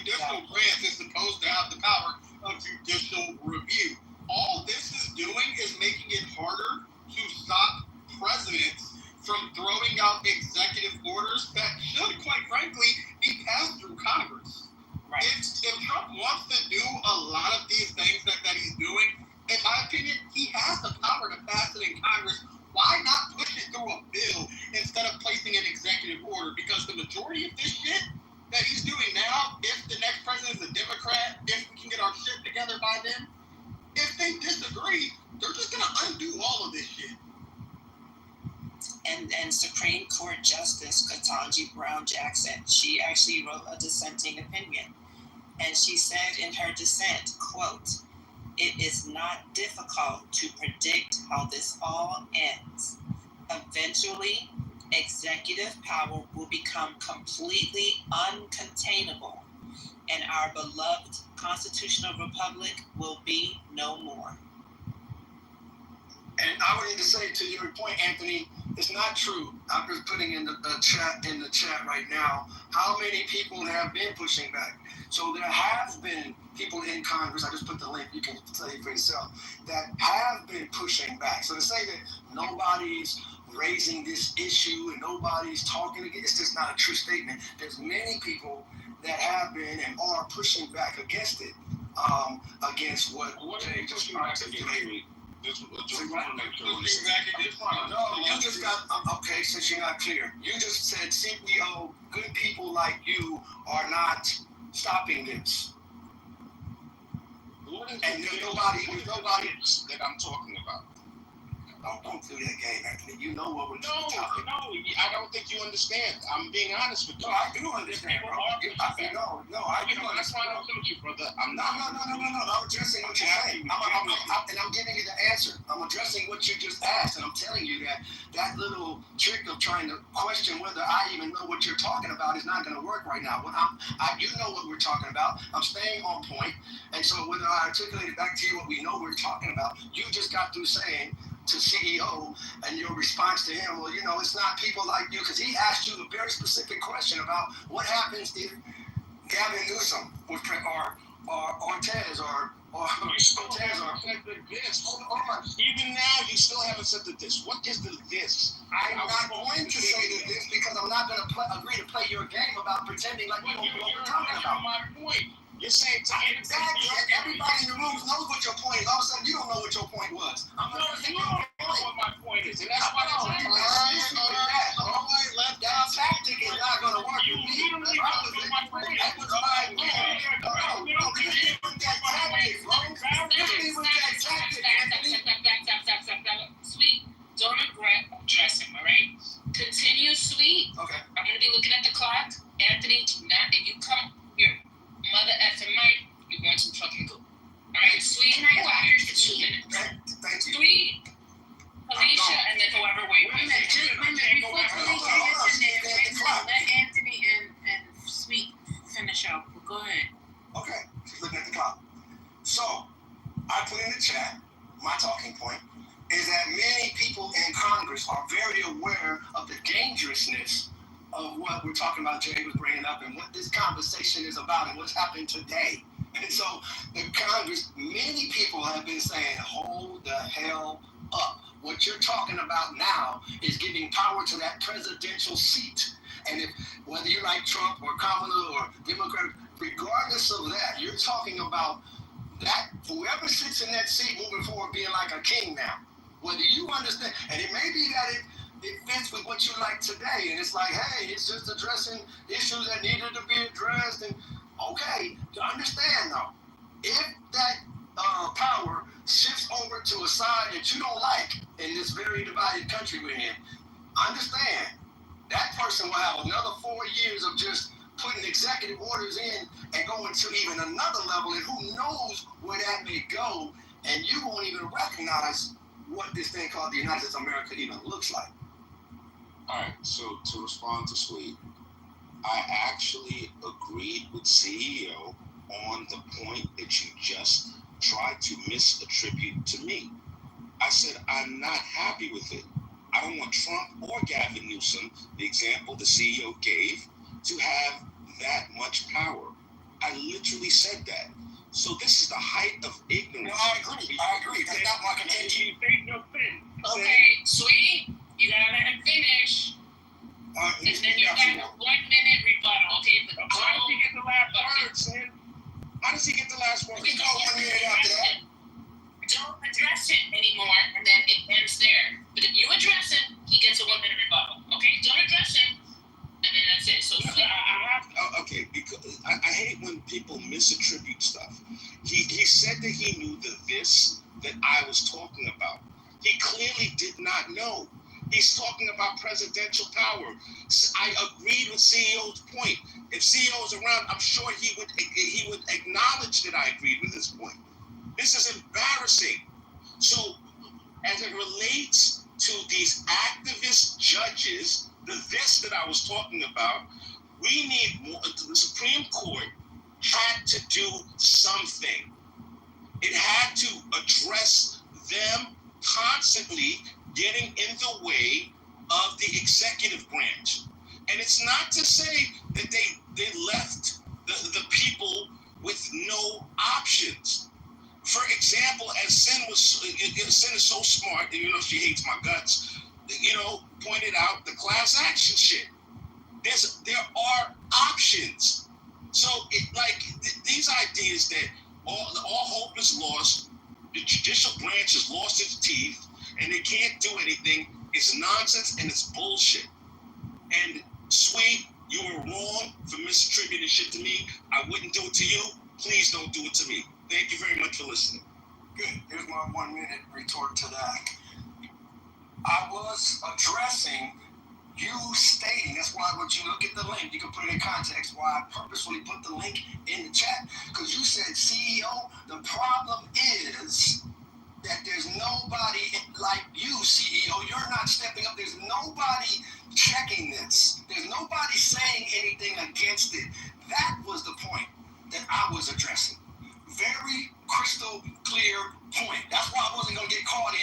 judicial branch is supposed to have the power of judicial review. All this is doing is making it harder to stop presidents from throwing out executive orders that should, quite frankly, be passed through Congress. Right. If Trump wants to do a lot of these things that he's doing, in my opinion, he has the power to pass it in Congress. Why not push it through a bill instead of placing an executive order? Because the majority of this shit that he's doing now, if the next president is a Democrat, if we can get our shit together by then, if they disagree, they're just going to undo all of this shit. And Supreme Court Justice Ketanji Brown Jackson, she actually wrote a dissenting opinion. And she said in her dissent, quote, "It is not difficult to predict how this all ends. Eventually, executive power will become completely uncontainable, and our beloved constitutional republic will be no more." And I would need to say to your point, Anthony, it's not true. I'm just putting in the chat right now how many people have been pushing back. So there have been people in Congress, I just put the link, you can study for yourself, that have been pushing back. So to say that nobody's raising this issue and nobody's talking again, it's just not a true statement. There's many people that have been and are pushing back against it, against what Jay just articulated. You just got, okay, since you're not clear, you just said CEO, good people like you are not stopping this. And there's nobody that I'm talking about. Don't do that game, Anthony. You know what we're talking about. No, I don't think you understand. I'm being honest with you. No, I do understand, bro. I do understand. That's why I don't know you, brother. No. I'm addressing what you're saying. And I'm giving you the answer. I'm addressing what you just asked, and I'm telling you that little trick of trying to question whether I even know what you're talking about is not going to work right now. You know what we're talking about. I'm staying on point, and so whether I articulated back to you what we know we're talking about, you just got through saying to CEO and your response to him, well, it's not people like you, because he asked you a very specific question about what happens if Gavin Newsom or Ortez or Ortez or this. Hold on. Even now, you still haven't said the this. What is the this? I'm not going to say the this because I'm not going to agree to play your game about pretending like we don't know what we're talking about. My point. You're saying exactly. Everybody in the room knows what your point is. All of a sudden, you don't know what your point was. I'm not you don't know what my point is, and that's why I'm saying that tactic is not going to work with me. That was my point. No, hit me with that tactic, bro. Hit me with that tactic, Anthony. Sweet, don't address him, all right? Continue, Sweet. Okay. I'm going to be looking at the clock. Anthony, if you come here, mother effing Mike, you're going to fucking go. Alright, Sweet, can I go after 2 minutes? Thank you. Sweet, Alicia, and then whoever wait. Wait a minute, before Alicia gets in there, let Anthony and Sweet finish up. Go ahead. Okay, she's looking at the clock. So, I put in the chat, my talking point, is that many people in Congress are very aware of the dangerousness of what we're talking about, Jay was bringing up, and what this conversation is about and what's happening today. And so the Congress, many people have been saying, hold the hell up. What you're talking about now is giving power to that presidential seat. And whether you like Trump or Kamala or Democrat, regardless of that, you're talking about that whoever sits in that seat moving forward being like a king now. Whether you understand, and it may be that it fits with what you like today, and it's like, hey, it's just addressing issues that needed to be addressed, and okay, to understand though, if that power shifts over to a side that you don't like in this very divided country we're in, understand that person will have another 4 years of just putting executive orders in and going to even another level, and who knows where that may go, and you won't even recognize what this thing called the United States of America even looks like. All right, so to respond to Sweet, I actually agreed with CEO on the point that you just tried to misattribute to me. I said I'm not happy with it. I don't want Trump or Gavin Newsom, the example the CEO gave, to have that much power. I said that. So this is the height of ignorance. No, I agree. That's not my contention. Okay, sweet. You gotta let him finish. And then you got a 1 minute rebuttal, okay? But how does he get the last word, Sin? How does he get the last word? We go 1 minute after that. Don't address him anymore, and then it ends there. But if you address him, he gets a 1 minute rebuttal. Okay? Don't address him, and then that's it. So okay, because I hate when people misattribute stuff. He said that he knew the this that I was talking about. He clearly did not know. He's talking about presidential power. I agreed with CEO's point. If CEO is around, I'm sure he would acknowledge that I agreed with his point. This is embarrassing. So, as it relates to these activist judges, this that I was talking about, we need more. The Supreme Court had to do something. It had to address them constantly getting in the way of the executive branch. And it's not to say that they left the people with no options. For example, as Sin is so smart, and she hates my guts, pointed out the class action shit. There are options. So these ideas that all hope is lost, the judicial branch has lost its teeth, and they can't do anything, it's nonsense and it's bullshit. And Sweet, you were wrong for misattributing shit to me. I wouldn't do it to you. Please don't do it to me. Thank you very much for listening. Good. Here's my 1 minute retort to that. I was addressing you stating, that's why when you look at the link, you can put it in context, why I purposefully put the link in the chat. Because you said, CEO, the problem is that there's nobody like you, CEO. You're not stepping up. There's nobody checking this. There's nobody saying anything against it. That was the point that I was addressing. Very crystal clear point. That's why I wasn't going to get caught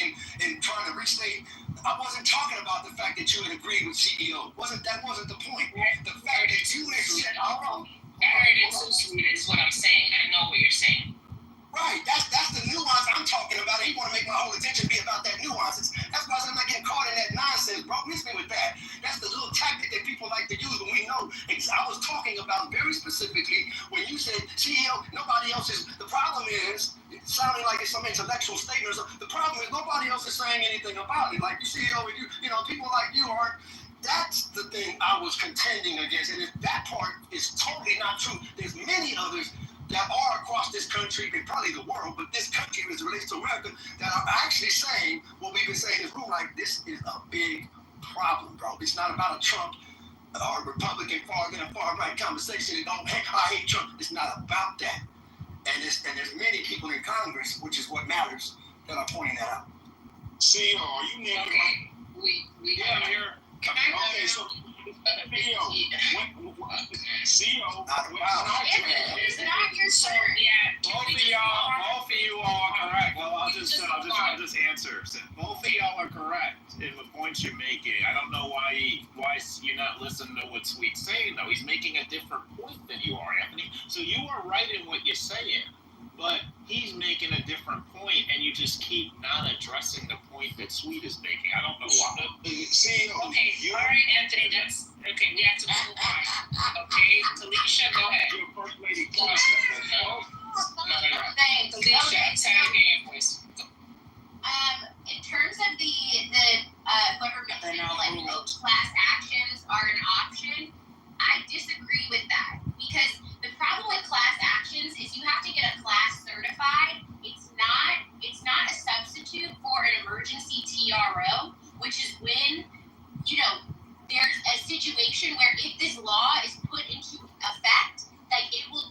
in trying to restate. I wasn't talking about the fact that you had agreed with CEO. That wasn't the point. The fact that you had said, is what I'm saying. I know what you're saying. Right, that's the nuance I'm talking about. He want to make my whole attention be about that nuance. That's why I'm not getting caught in that nonsense, bro. Miss me with that. That's the little tactic that people like to use when we know. I was talking about very specifically when you said, CEO, nobody else is. The problem is, it's sounding like it's some intellectual statement. The problem is nobody else is saying anything about it. Like you, CEO, and people like you aren't. That's the thing I was contending against. And if that part is totally not true, there's many others that are across this country and probably the world, but this country as it relates to America, that are actually saying what we've been saying in this room, like this is a big problem, bro. It's not about a Trump or Republican far right conversation. I hate Trump. It's not about that. And there's many people in Congress, which is what matters, that are pointing that out. CEO, are you naming? Okay, we I'm here. Okay, so CEO, it's not your turn. Yeah. Both of you all are correct. Well, I'll just answer. Both of y'all are correct in the points you're making. I don't know why you're not listening to what Sweet's saying, though. He's making a different point than you are, Anthony. So you are right in what you're saying, but he's making a different point, and you just keep not addressing the point that Sweet is making. I don't know why. CEO, okay, all right, Anthony, that's okay. We have to move on. Okay, Talisha, go ahead. You're First Lady. Thanks. Talisha, say it again, please. In terms of the whoever mentioned class actions are an option, I disagree with that because the problem with class actions is you have to get a class certified. It's not a substitute for an emergency TRO, which is when there's a situation where if this law is put into effect, like it will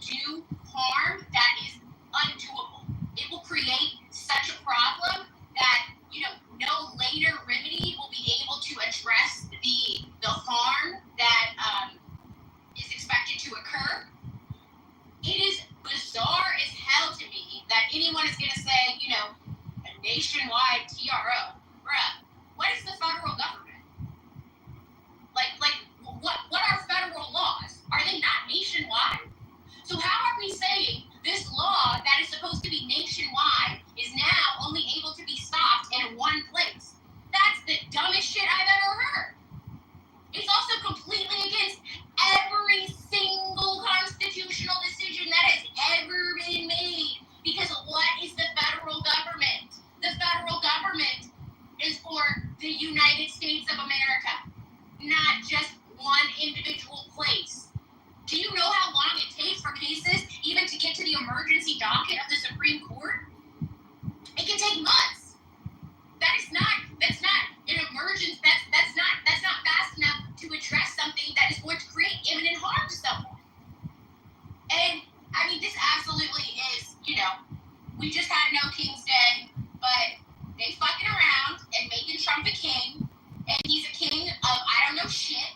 We just had No King's Day, but they fucking around and making Trump a king, and he's a king of I don't know shit,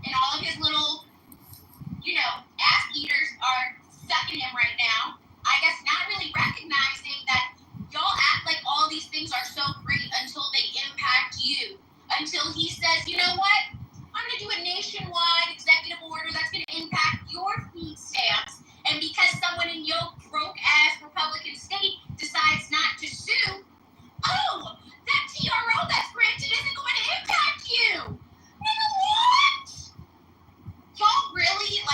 and all of his little, ass eaters are sucking him right now. I guess not really recognizing that y'all act like all these things are so great until they impact you. Until he says, you know what? I'm going to do a nationwide executive order that's going to impact your food stamps. And because someone in your broke-ass Republican state decides not to sue, oh, that TRO that's granted isn't going to impact you. Nigga, what? Y'all really,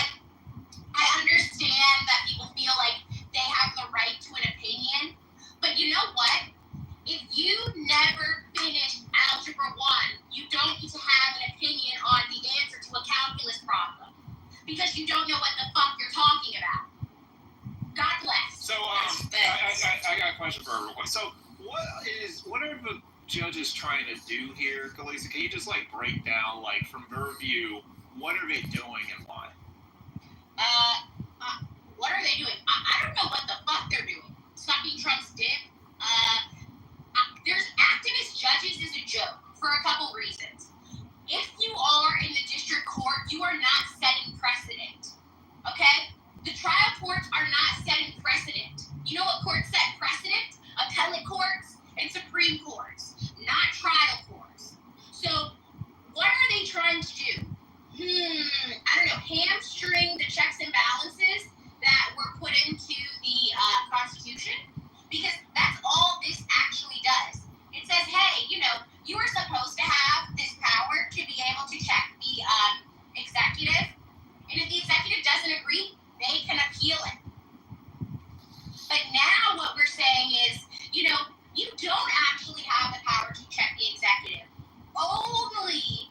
I understand that people feel like they have the right to an opinion, but you know what? If you never finish Algebra 1, you don't need to have an opinion on the answer to a calculus problem because you don't know what the fuck you're talking about. God bless. So, I got a question for everyone. So, what are the judges trying to do here, Kalisa? Can you just break down, from their view, what are they doing and why? What are they doing? I don't know what the fuck they're doing. Sucking Trump's dick. There's activist judges is a joke for a couple reasons. If you are in the district court, you are not setting precedent. Okay? The trial courts are not setting precedent. You know what courts set precedent? Appellate courts and Supreme Courts, not trial courts. So, what are they trying to do? I don't know, hamstring the checks and balances that were put into the Constitution? Because that's all this actually does. It says, hey, you are supposed to have this power to be able to check the executive. And if the executive doesn't agree, they can appeal it. But now what we're saying is, you don't actually have the power to check the executive. Only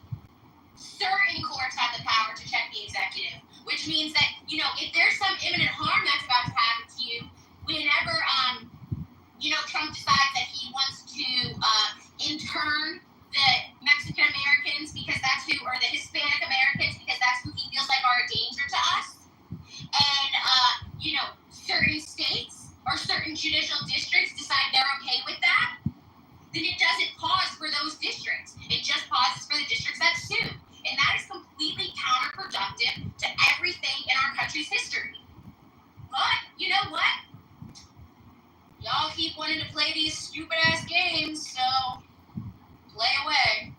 certain courts have the power to check the executive, which means that, if there's some imminent harm that's about to happen to you, whenever, Trump decides that he wants to intern the Mexican Americans because that's who, or the Hispanic Americans because that's who he feels like are a danger to us, and, certain states or certain judicial districts decide they're okay with that, then it doesn't pause for those districts. It just pauses for the districts that sue. And that is completely counterproductive to everything in our country's history. But, you know what? Y'all keep wanting to play these stupid-ass games, so play away.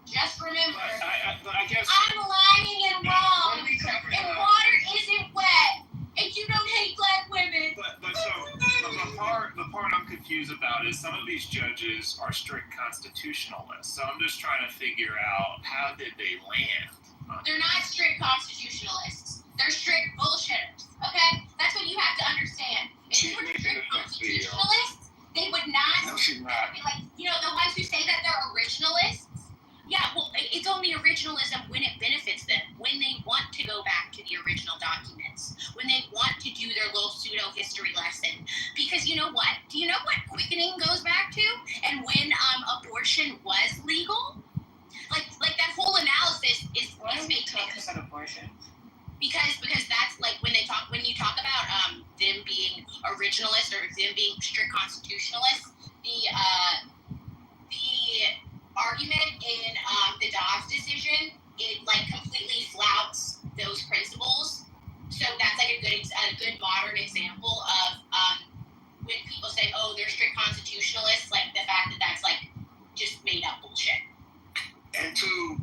Just remember, I guess I'm lying and wrong, and water isn't wet, and you don't hate black women. But the part I'm confused about is some of these judges are strict constitutionalists. So I'm just trying to figure out how did they land. They're not strict constitutionalists. They're strict bullshitters. Okay, that's what you have to understand. If you were strict constitutionalists, they would not. No, she's not. The ones who say that they're originalists. Yeah, well, it's only originalism when it benefits them, when they want to go back to the original documents, when they want to do their little pseudo-history lesson. Because you know what? Do you know what quickening goes back to? And when abortion was legal? Like that whole analysis is fake news. About abortion? Because that's when you talk about them being originalists or them being strict constitutionalists, the argument in the Dobbs decision, it completely flouts those principles. So that's a good modern example of when people say, oh, they're strict constitutionalists, the fact that that's just made up bullshit. And to you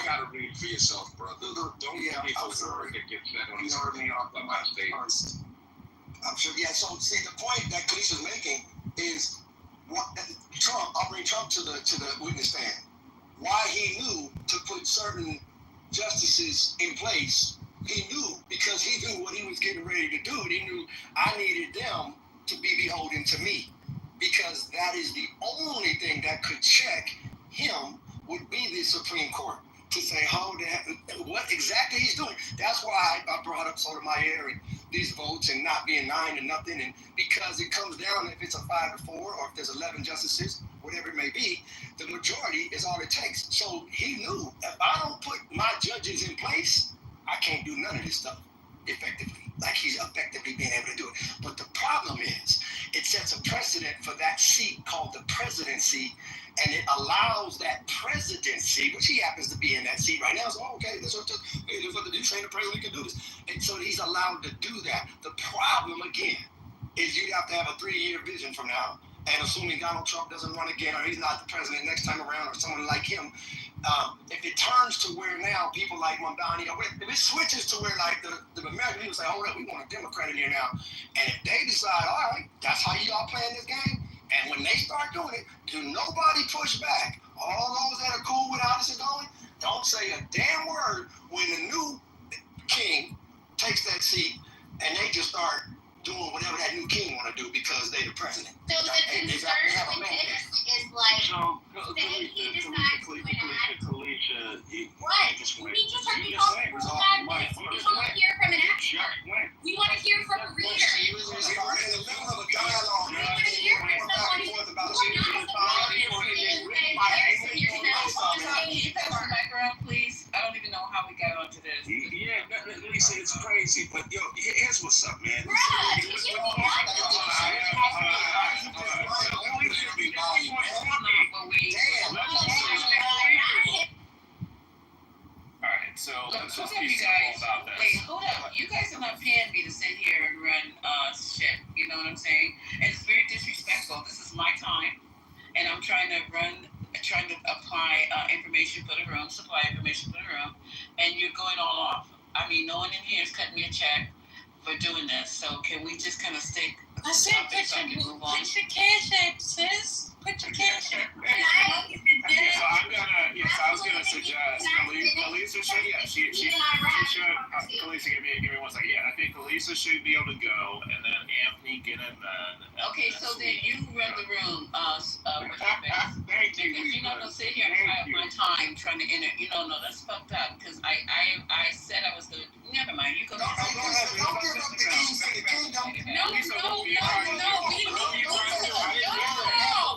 gotta read for yourself, brother. Don't get people that get set on this by my statements. I'm sure. Yeah. So see, the point that Kalisa's making is Trump. I'll bring Trump to the witness stand. Why he knew to put certain justices in place. He knew because he knew what he was getting ready to do. He knew I needed them to be beholden to me because that is the only thing that could check him would be the Supreme Court to say what exactly he's doing. That's why I brought up Sotomayor and these votes and not being 9 to nothing, and because it comes down if it's a 5-4 or if there's 11 justices, whatever it may be, the majority is all it takes. So he knew if I don't put my judges in place, I can't do none of this stuff effectively, like he's effectively being able to do it. But the problem is sets a precedent for that seat called the presidency, and it allows that presidency, which he happens to be in that seat right now. So, okay, that's what the new train the president can do this. And so he's allowed to do that. The problem, again, is you have to have a 3-year vision from now. And assuming Donald Trump doesn't run again, or he's not the president next time around, or someone like him, if it turns to where now people like Mondani, if it switches to where like the American people say, hold up, we want a Democrat in here now. And if they decide, all right, that's how y'all playing this game, and when they start doing it, do nobody push back. All those that are cool with how this is going, don't say a damn word when the new king takes that seat and they just start doing whatever that new king want to do because they the president. So the concern with this is like, say he decides to enact. Kalisha, What? We just heard you talk for 5 minutes. We want to hear from an expert. We want to hear from a reader. We were in the middle of a dialogue. We want to hear from somebody who Background, please. I don't even know how we got onto this. Yeah, Lisa, it's crazy. But yo, here's what's up, man. Alright, so let's just be you simple guys. about this. Wait, hold up. You guys are not paying me to sit here and run shit. You know what I'm saying? And it's very disrespectful. This is my time, and I'm trying to apply information for the room, supply information for the room, and you're going all off. I mean, no one in here is cutting me a check for doing this. So can we just kind of stick? I said, put your cash app, sis. Put your cash app. So I was gonna suggest Kalisha should, she should, Kalisha, give me 1 second. Yeah, I think Kalisha should be able to go, and then Anthony get in then. Okay, so then you run the room, Thank you. If you're not gonna sit here and tie up my time trying to enter, no, that's fucked up. Because I said I was gonna. Never mind. You go. Don't give up the keys to the kingdom. No.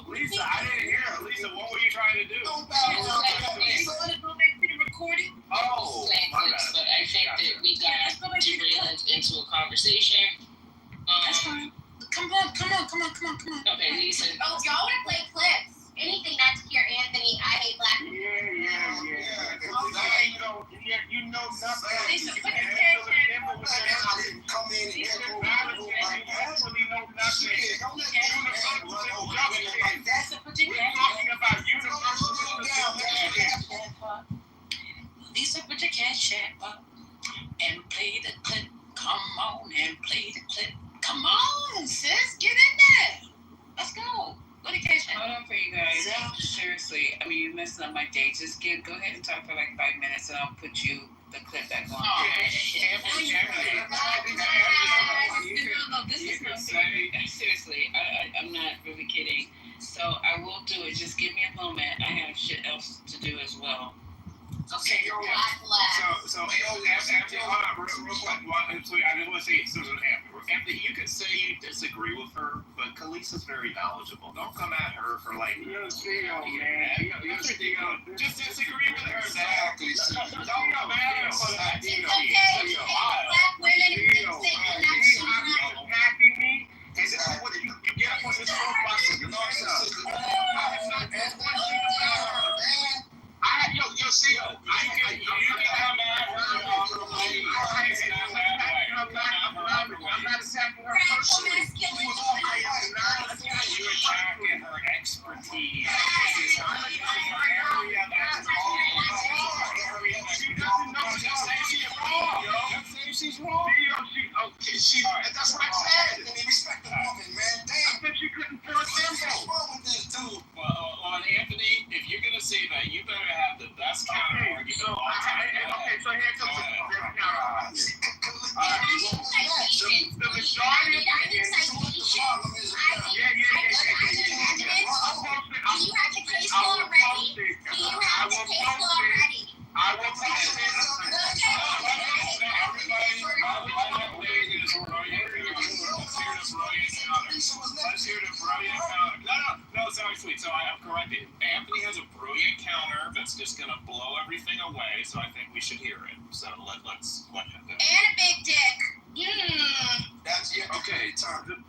Lisa, I didn't hear her. Lisa, what were you trying to do? Want to go back to the recording? Oh, my bad. But I think that we got derailed into a conversation. That's fine. Come on. Okay, Lisa. Oh, y'all want to play clips? Anything not to hear Anthony, I hate black people. Yeah. You know nothing. Lisa, put your I didn't come in and get over You actually know nothing. Don't let the run over women like that. We're talking about universal Lisa, put your cash app up and play the clip. Come on and play the clip. Come on, sis, get in there. Let's go. What the cash app? Hold on for you guys. Seriously, I mean, you're messing up my day. Just go ahead and talk for like 5 minutes, and I'll put the clip back on. No, this is not seriously. I'm not really kidding. So I will do it. Just give me a moment. I have shit else to do as well. Okay, you're black. So, Anthony, hold on, real quick. I just want to say, Anthony, you can say you disagree with her, but Kalisa's very knowledgeable. Don't come at her for like, just disagree with her. Exactly. Don't come at her for that. It's okay. Black women and things Attacking me? Is this what you get up on this whole process? You know you see, you can come at her. I'm not attacking her personally. You're attacking her expertise. This is her area. That's all. She doesn't know. Just say she's wrong. Just say she's wrong. That's what I said. Respect the woman, man. Damn. I bet you couldn't force them. What's wrong with this dude? Well, on Anthony, if you're gonna say that, you better have the best counter argument. Okay, so here comes the counter argument. The majority of opinions. I will post it. Let's hear the brilliant counter. No, sorry, sweet. So I have corrected. Anthony has a brilliant counter that's just going to blow everything away, so I think we should hear it. So let's let him do it. And a big dick. That's it. Okay, time.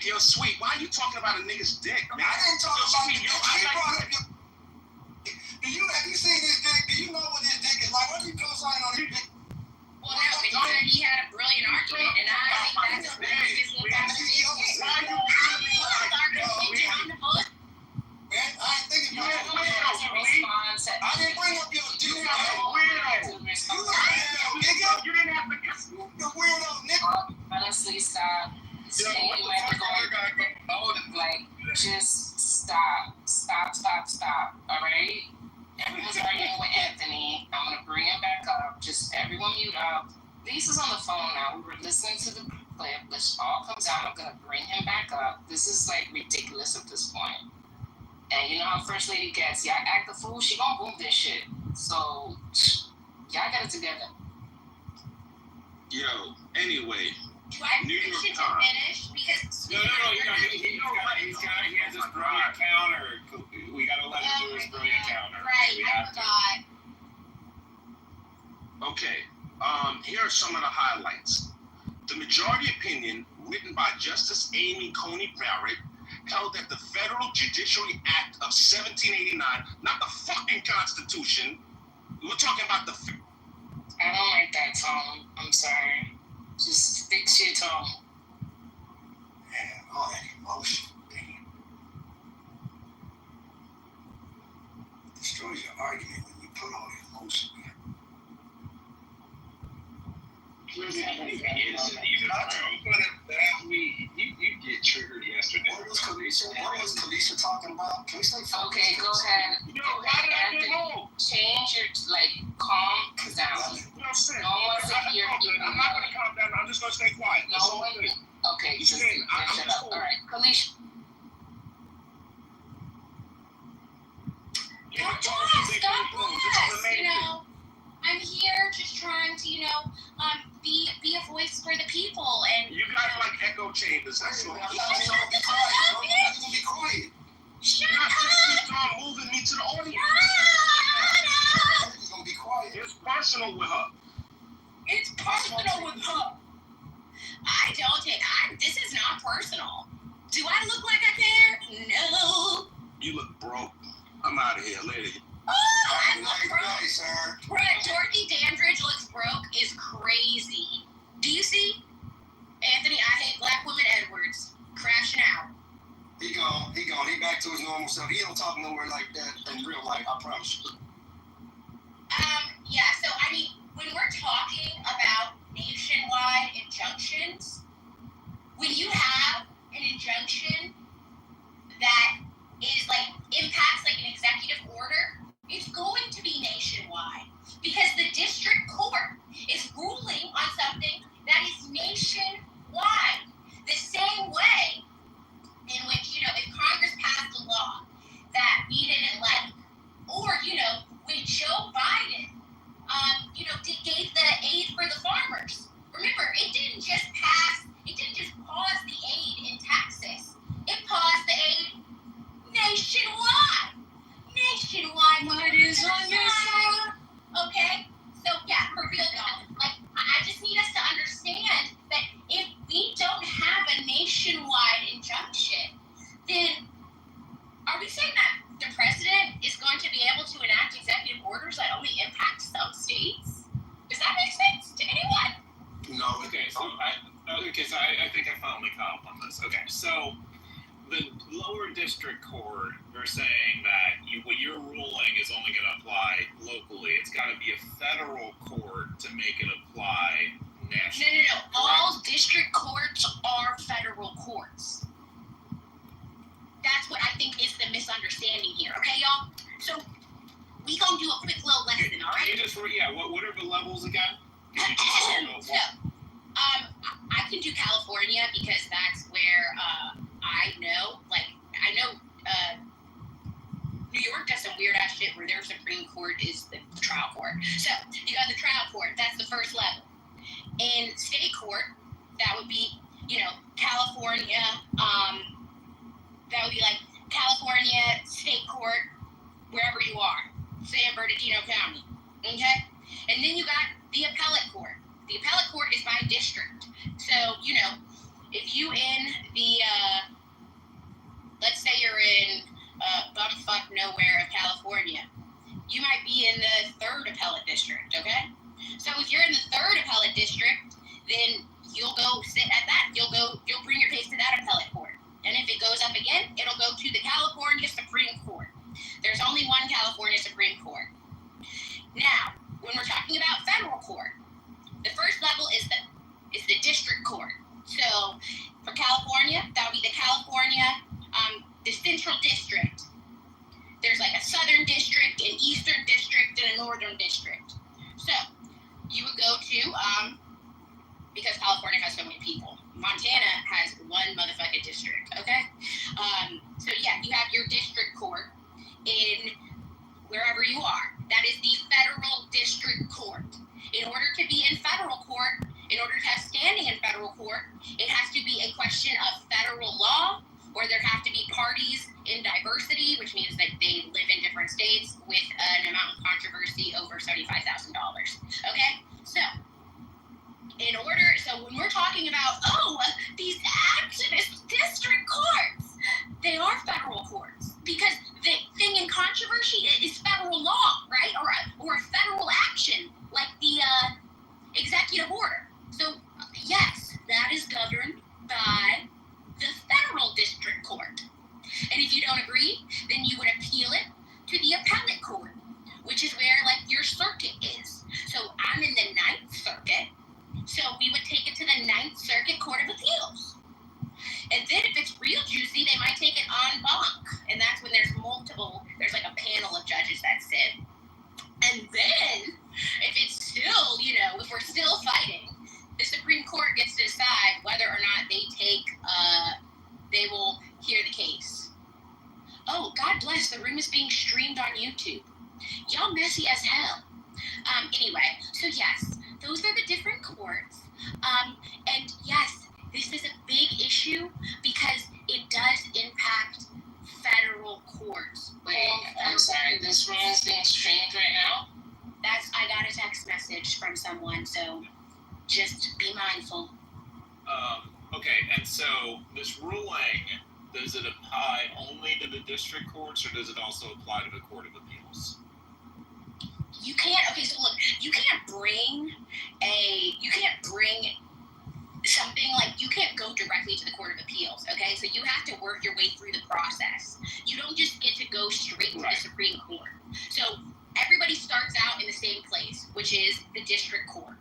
Yo, Yo, Sweet, why are you talking about a nigga's dick, man? I didn't talk about Sweet, the dick. He brought up your... Have you seen his dick? Do you know what his dick is like? What are you co-signing on his dick? Well, no, but you said he had a brilliant argument, and I think that's a his little conversation. Man, I ain't thinking about it. I didn't bring up your dick. You're a weirdo. You didn't have to... You're a weirdo, nigga. Honestly, stop. Like, just stop. All right? Everyone's arguing with Anthony. I'm gonna bring him back up. Just everyone mute up. Lisa's on the phone now. We were listening to the clip. This all comes out. I'm gonna bring him back up. This is like ridiculous at this point. And you know how First Lady gets. Y'all act the fool, she gonna boom this shit. So y'all got it together. Yo, anyway. Do I have permission to finish? Because No, he has his brilliant counter. We gotta let him do his brilliant counter. Right, I forgot. Okay, here are some of the highlights. The majority opinion, written by Justice Amy Coney Barrett, held that the Federal Judiciary Act of 1789, not the fucking Constitution, we're talking about the... I don't like that tone. I'm sorry. Just fix your tone. Man, all that emotion, damn. Destroys your argument when you put all the emotion in. You get triggered yesterday. What was Kalisha talking about? Can we say Okay, go ahead. Anthony, change your, calm down. No one wants to hear you. I'm not going to calm down. I'm just going to stay quiet. No one. Okay, just shut up. All right, Kalisha. Stop. I'm here just trying to, be a voice for the people. And you guys are like echo chambers. That's all. Be quiet. Shut up. Start moving me to the audience. You're gonna be quiet. It's personal with her. It's personal with her. This is not personal. Do I look like I care? No. You look broke. I'm out of here later. Oh, I look broke. Sir. Dorothy Dandridge looks broke is crazy. Do you see? Anthony, I hate Black women Edwards crashing out. He gone. He back to his normal self. He don't talk nowhere like that in real life, I promise you. Yeah, so when we're talking about nationwide injunctions, when you have an injunction that is impacts an executive order, it's going to be nationwide because the district court is ruling on something that is nationwide. The same way in which, if Congress passed a law that we didn't like, or, when Joe Biden, gave the aid for the farmers. Remember, it didn't just pause the aid in Texas. It paused the aid nationwide. What is on your side? Okay? So, yeah, for real, y'all. I just need us to understand that if we don't have a nationwide injunction, then are we saying that the president is going to be able to enact executive orders that only impact some states? Does that make sense to anyone? No. Okay, so I think I finally caught up on this. Okay, so the lower district court are saying that what you're ruling is only going to apply locally. It's got to be a federal court to make it apply nationally. No. All district courts are federal courts. That's what I think is the misunderstanding here. Okay, y'all? So we gonna do a quick little lesson, all right? Can you just, what are the levels again? I can do California because that's where I know New York does some weird ass shit where their Supreme Court is the trial court. So you got the trial court, that's the first level. In state court, that would be, California, that would be California State Court, wherever you are, San Bernardino County, okay? And then you got the appellate court. The appellate court is by district. So, if you in the appellate district, then you'll go sit at that. You'll bring your case to that appellate court. And if it goes up again, it'll go to the California Supreme Court. There's only one California Supreme Court. Now, when we're talking about federal court, the first level is the district court. So for California, that would be the California, the Central District. There's like a Southern District, an Eastern District, and a Northern District. So you would go to, because California has so many people, Montana has one motherfucking district, okay? So yeah, you have your district court in wherever you are. That is the federal district court. In order to be in federal court, in order to have standing in federal court, it has to be a question of federal law, or there have to be parties in diversity, which means that they live in different states with an amount of controversy over $75,000. Okay? So when we're talking about, these activist district courts, they are federal courts because the thing in controversy is federal law, right? Or a federal action, like the executive order. So yes, that is governed by the federal district court. And if you don't agree, then you would appeal it to the appellate court, which is where like your circuit is. So I'm in the 9th Circuit, so we would take it to the 9th Circuit Court of Appeals. And then if it's real juicy, they might take it en banc. And that's when there's like a panel of judges that sit. And then if it's still, if we're still fighting, the Supreme Court gets to decide whether or not they will hear the case. Oh, God bless, the room is being streamed on YouTube. Y'all messy as hell. Anyway, so yes, those are the different courts. And yes, this is a big issue because it does impact federal courts. Wait, I'm sorry, this room is being streamed right now? I got a text message from someone, so just be mindful. Okay, and so this ruling, does it apply only to the district courts, or does it also apply to the Court of Appeals? You can't bring something like, you can't go directly to the Court of Appeals, okay? So you have to work your way through the process. You don't just get to go straight to the Supreme Court. So everybody starts out in the same place, which is the district court,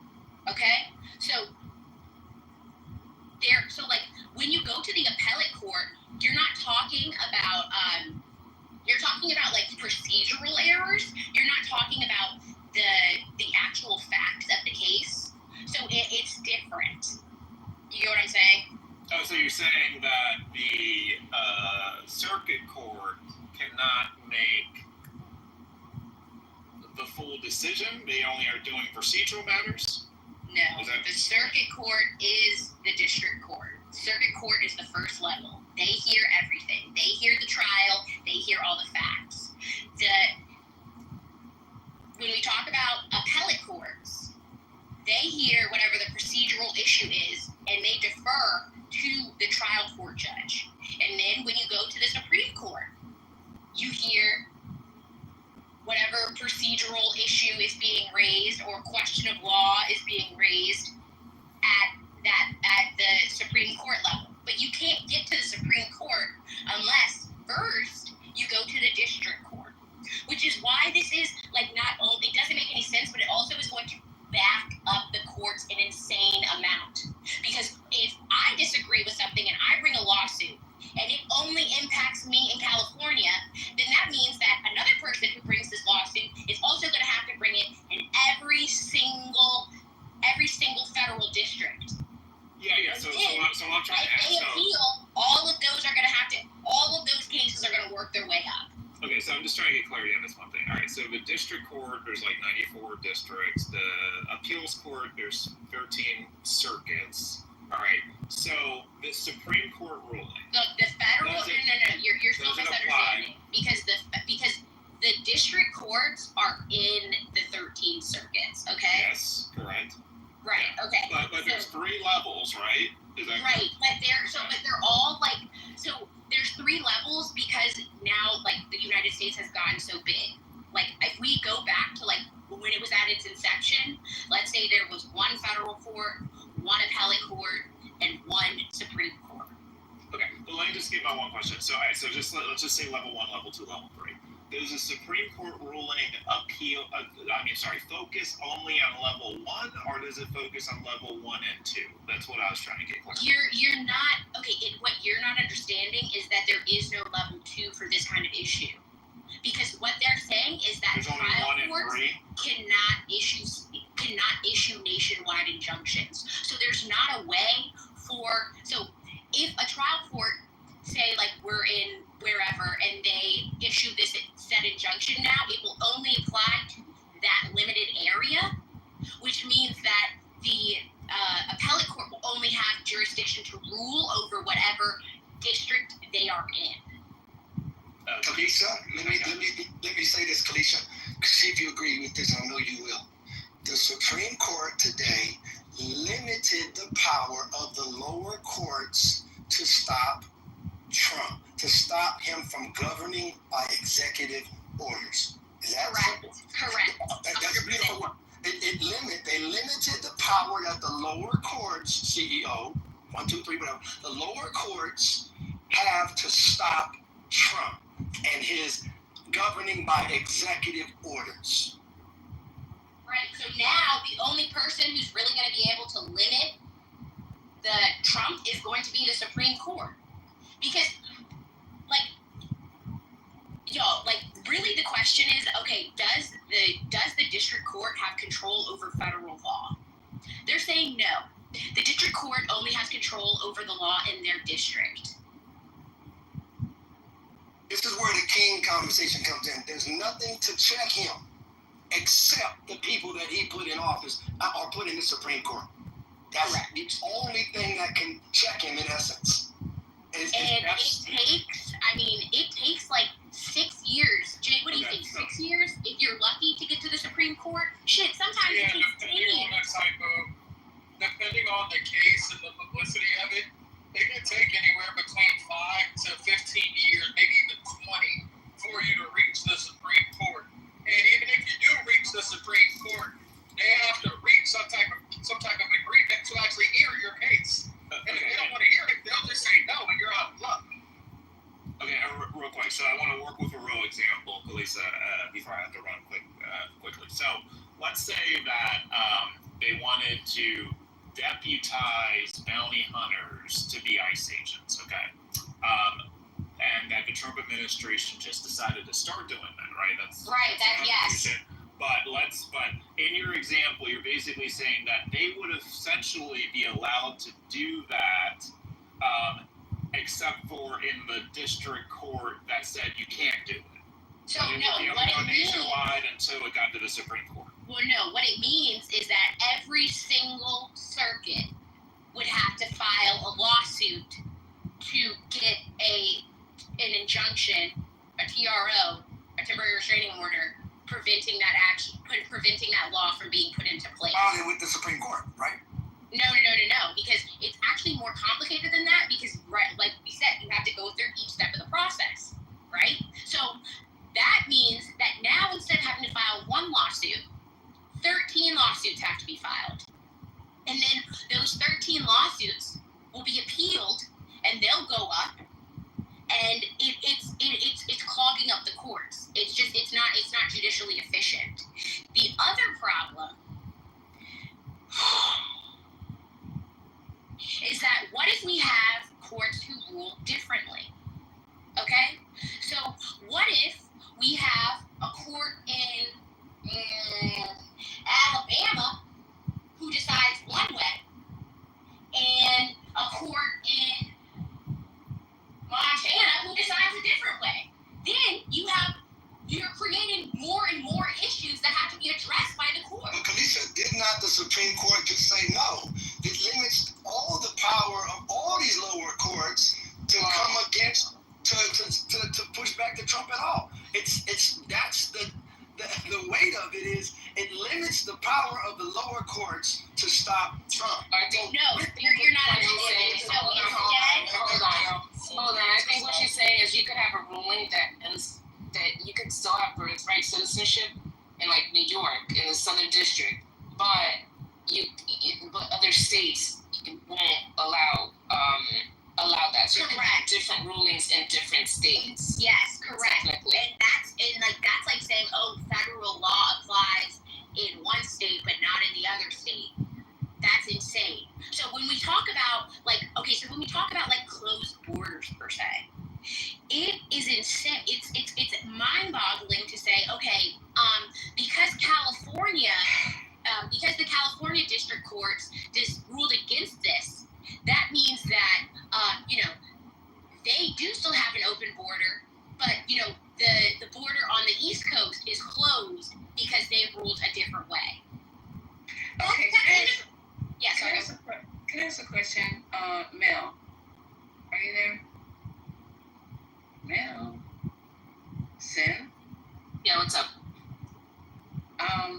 okay? So when you go to the appellate court, you're not talking about like procedural errors. You're not talking about the actual facts of the case. So it's different. You get what I'm saying? Oh, so you're saying that the circuit court cannot make the full decision? They only are doing procedural matters? No, the circuit court is the district court. Circuit court is the first level. They hear everything. They hear the trial. They hear all the facts. When we talk about appellate courts, they hear whatever the procedural issue is, and they defer to the trial court judge. And then when you go to the Supreme Court, you hear whatever procedural issue is being raised or question of law is being raised at the Supreme Court level. But you can't get to the Supreme Court unless first you go to the district court, which is why this is like not only, it doesn't make any sense, but it also is going to back up the courts an insane amount. Because if I disagree with something and I bring a lawsuit and it only impacts me in California, then that means that another person who brings this lawsuit is also going to have to bring it in every single federal district. Yeah. So I'm trying to ask. If they appeal, all of those cases are going to work their way up. Okay, so I'm just trying to get clarity on this one thing. All right, so the district court, there's like 94 districts. The appeals court, there's 13 circuits. All right, so the Supreme Court ruling. Look, the federal, no, you're still misunderstanding because the district courts are in the 13 circuits. Okay. Yes, correct. Right. Okay. But there's 3 levels, right? Is that right? But they're all like so. There's 3 levels because now like the United States has gotten so big. Like if we go back to like when it was at its inception, let's let's say there was one federal court, one appellate court, and one Supreme Court. Okay, well, let me just give my one question. So, let's just say level 1, level 2, level 3. Does the Supreme Court ruling focus only on level 1, or does it focus on level 1 and 2? That's what I was trying to get clear. You're not what you're not understanding is that there is no level 2 for this kind of issue, because what they're saying is that trial courts cannot issue nationwide injunctions. So there's not a way so if a trial court, say like we're in wherever, and they issue this set injunction now, it will only apply to that limited area, which means that the appellate court will only have jurisdiction to rule over whatever district they are in. Kalisha, let me say this, Kalisha. See if you agree with this, and I know you will. The Supreme Court today limited the power of the lower courts to stop Trump, to stop him from governing by executive orders. Is that right? Correct. That's a beautiful one. They limited the power that the lower courts, CEO, 1, 2, 3, whatever, the lower courts have to stop Trump and his governing by executive orders. Right. So now the only person who's really going to be able to limit the Trump is going to be the Supreme Court. Because, really the question is, okay, does the district court have control over federal law? They're saying no. The district court only has control over the law in their district. This is where the king conversation comes in. There's nothing to check him except the people that he put in office or put in the Supreme Court. That's the only thing that can check him in essence. It takes like 6 years. Jay, what do you think? 6 years? If you're lucky to get to the Supreme Court? Shit, sometimes it takes 10 years. Depending on the case and the publicity of it, it can take anywhere between 5 to 15 years, maybe even 20, for you to reach the Supreme Court. And even if you do reach the Supreme Court, they have to reach some type of agreement to actually hear your case. And if they don't want to hear it, they'll just say no, and you're out of luck. Okay, real quick. So I want to work with a real example, Kalisa, before I have to run quickly. So let's say that they wanted to deputize bounty hunters to be ICE agents, okay? And that the Trump administration just decided to start doing that, right? Yes. But in your example, you're basically saying that they would essentially be allowed to do that, except for in the district court that said you can't do it. So it no, would be what it means nationwide until it got to the Supreme Court. Well, no, what it means is that every single circuit would have to file a lawsuit to get an injunction, a TRO, a temporary restraining order, preventing that law from being put into place. Filing with the Supreme Court, right? No, because it's actually more complicated than that, because, right, like we said, you have to go through each step of the process, right? So that means that now, instead of having to file one lawsuit, 13 lawsuits have to be filed. And then those 13 lawsuits will be appealed, and they'll go up, and it's clogging up the courts. It's not judicially efficient. The other problem is that what if we have courts who rule differently? Okay? So what if we have a court in Alabama who decides one way, and a court in Montana who decides a different way? Then you're creating more and more issues that have to be addressed by the court. But Kalisha, did not the Supreme Court just say no? It limits all the power of all these lower courts to come against, to push back to Trump at all. That's the weight of it is it limits the power of the lower courts to stop Trump. No, you're not understanding. states. Yes, correct. Technically. And that's like saying, oh, federal law applies in one state but not in the other state. That's insane. So when we talk about like closed borders per se, it is insane. It's mind-boggling to say, okay, because the California district courts just ruled against this, that means that they do still have an open border, but the border on the East Coast is closed because they ruled a different way. Okay. Yes. Can I ask a question? Mel, are you there? Mel? Sin? Yeah, what's up? Are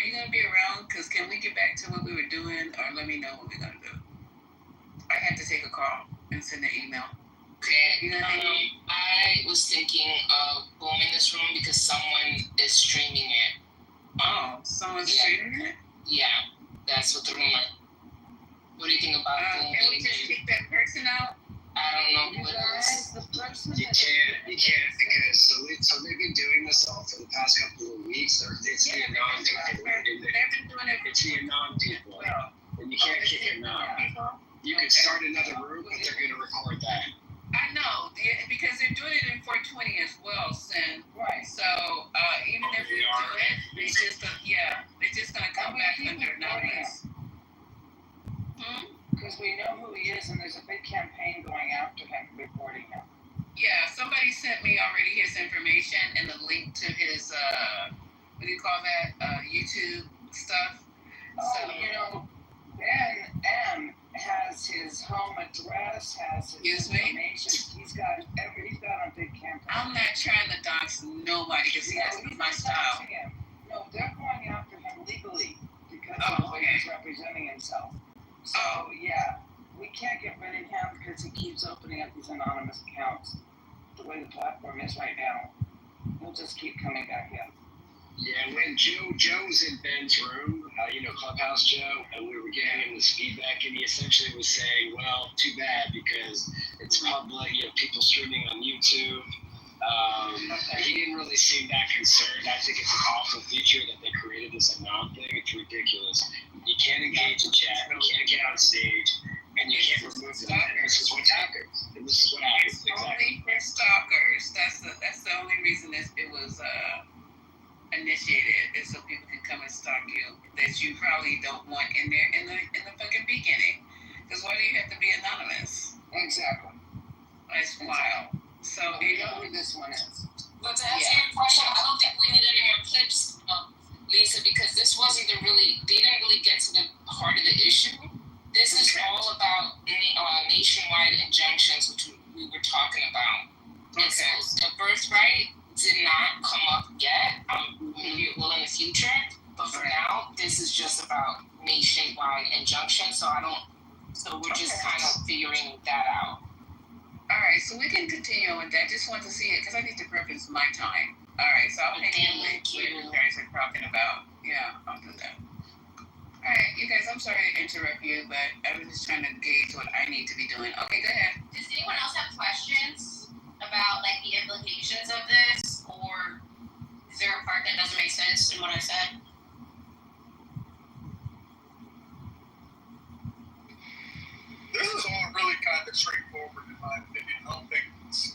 you gonna be around? Cause can we get back to what we were doing, or let me know what we're gonna do? I had to take a call and send an email. Okay. I was thinking of going in this room because someone is streaming it. Oh, someone's streaming it? Yeah, that's what the rumor. What do you think about can we just kick that person out? I don't know who it is. You can't because so they've been doing this all for the past couple of weeks. It's the anon people. It's the anon people, and you can't kick them out. You could start another room, but they're going to record that. I know, because they're doing it in 420 as well, Sin. Right. So even if we do it, they're just gonna come back under anonymous. Because we know who he is, and there's a big campaign going after him, reporting him. Yeah, somebody sent me already his information and the link to his what do you call that? YouTube stuff. Oh, Ben M has his home address, has his information. He's got a big campaign. I'm not trying to dox nobody because that's my style. No, they're going after him legally because of the way he's representing himself. So we can't get rid of him because he keeps opening up these anonymous accounts. The way the platform is right now, he'll just keep coming back in. Yeah, when Joe was in Ben's room, Clubhouse Joe, and we were giving him this feedback, and he essentially was saying, well, too bad because it's public, people streaming on YouTube. He didn't really seem that concerned. I think it's an awful feature that they created this anon thing. It's ridiculous. You can't engage in chat, you can't get on stage, and you can't remove them. And this is what happens. Exactly. Only for stalkers. That's the only reason it was initiated, is so people can come and stalk you that you probably don't want in there in the fucking beginning. Because why do you have to be anonymous? Exactly. That's wild. So we know who this one is. But to answer your question, I don't think we need any more clips, Lisa, because they didn't really get to the heart of the issue. This is all about nationwide injunctions, which we were talking about. And so the birthright did not come up yet. Maybe it will in the future, but for now, this is just about nationwide injunction. So we're just kind of figuring that out. All right, so we can continue with that. Just want to see it because I need to preference my time. All right, so I'll hang in with what you guys are talking about. Yeah, I'll do that. All right, you guys, I'm sorry to interrupt you, but I was just trying to gauge what I need to be doing. Okay, go ahead. Does anyone else have questions about the implications of this, or is there a part that doesn't make sense in what I said? This is all really kind of straightforward in my opinion. I don't think it's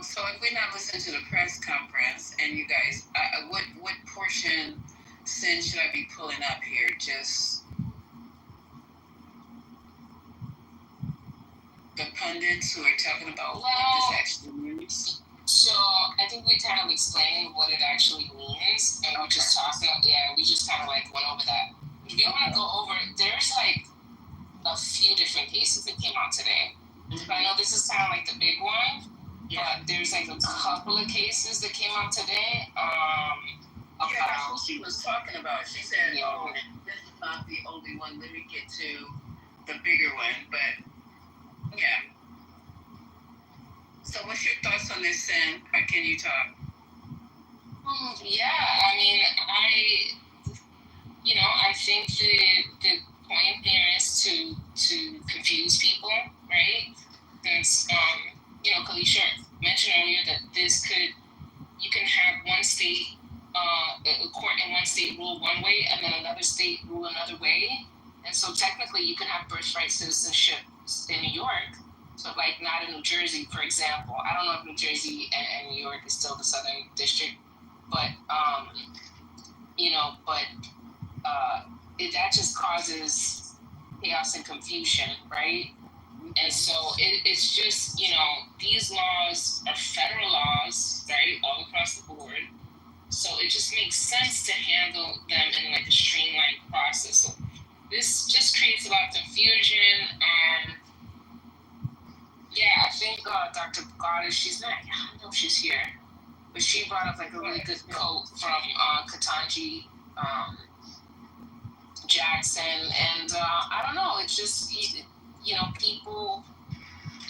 So if we're not listening to the press conference, and you guys, what portion should I be pulling up here? Just the pundits who are talking about what this actually means. So I think we kind of explained what it actually means, and we just kind of went over that. If you want to go over, there's a few different cases that came out today. Mm-hmm. I know this is kind of the big one. Yeah, there's a couple of cases that came out today. That's what she was talking about. She said, this is not the only one. Let me get to the bigger one. But, yeah. So what's your thoughts on this, Sin? Or can you talk? Yeah, I mean, I think that state rule one way and then another state rule another way. And so technically you can have birthright citizenship in New York, but like not in New Jersey, for example. I don't know if New Jersey and New York is still the Southern District, but that just causes chaos and confusion, right? And so it's just, these laws are federal laws, right, all across the board. So it just makes sense to handle them in like a streamlined process. So this just creates a lot of confusion. I think Dr. Bogata, she's not, I don't know if she's here, but she brought up like a really good quote from Ketanji Jackson. And I don't know, it's just, people,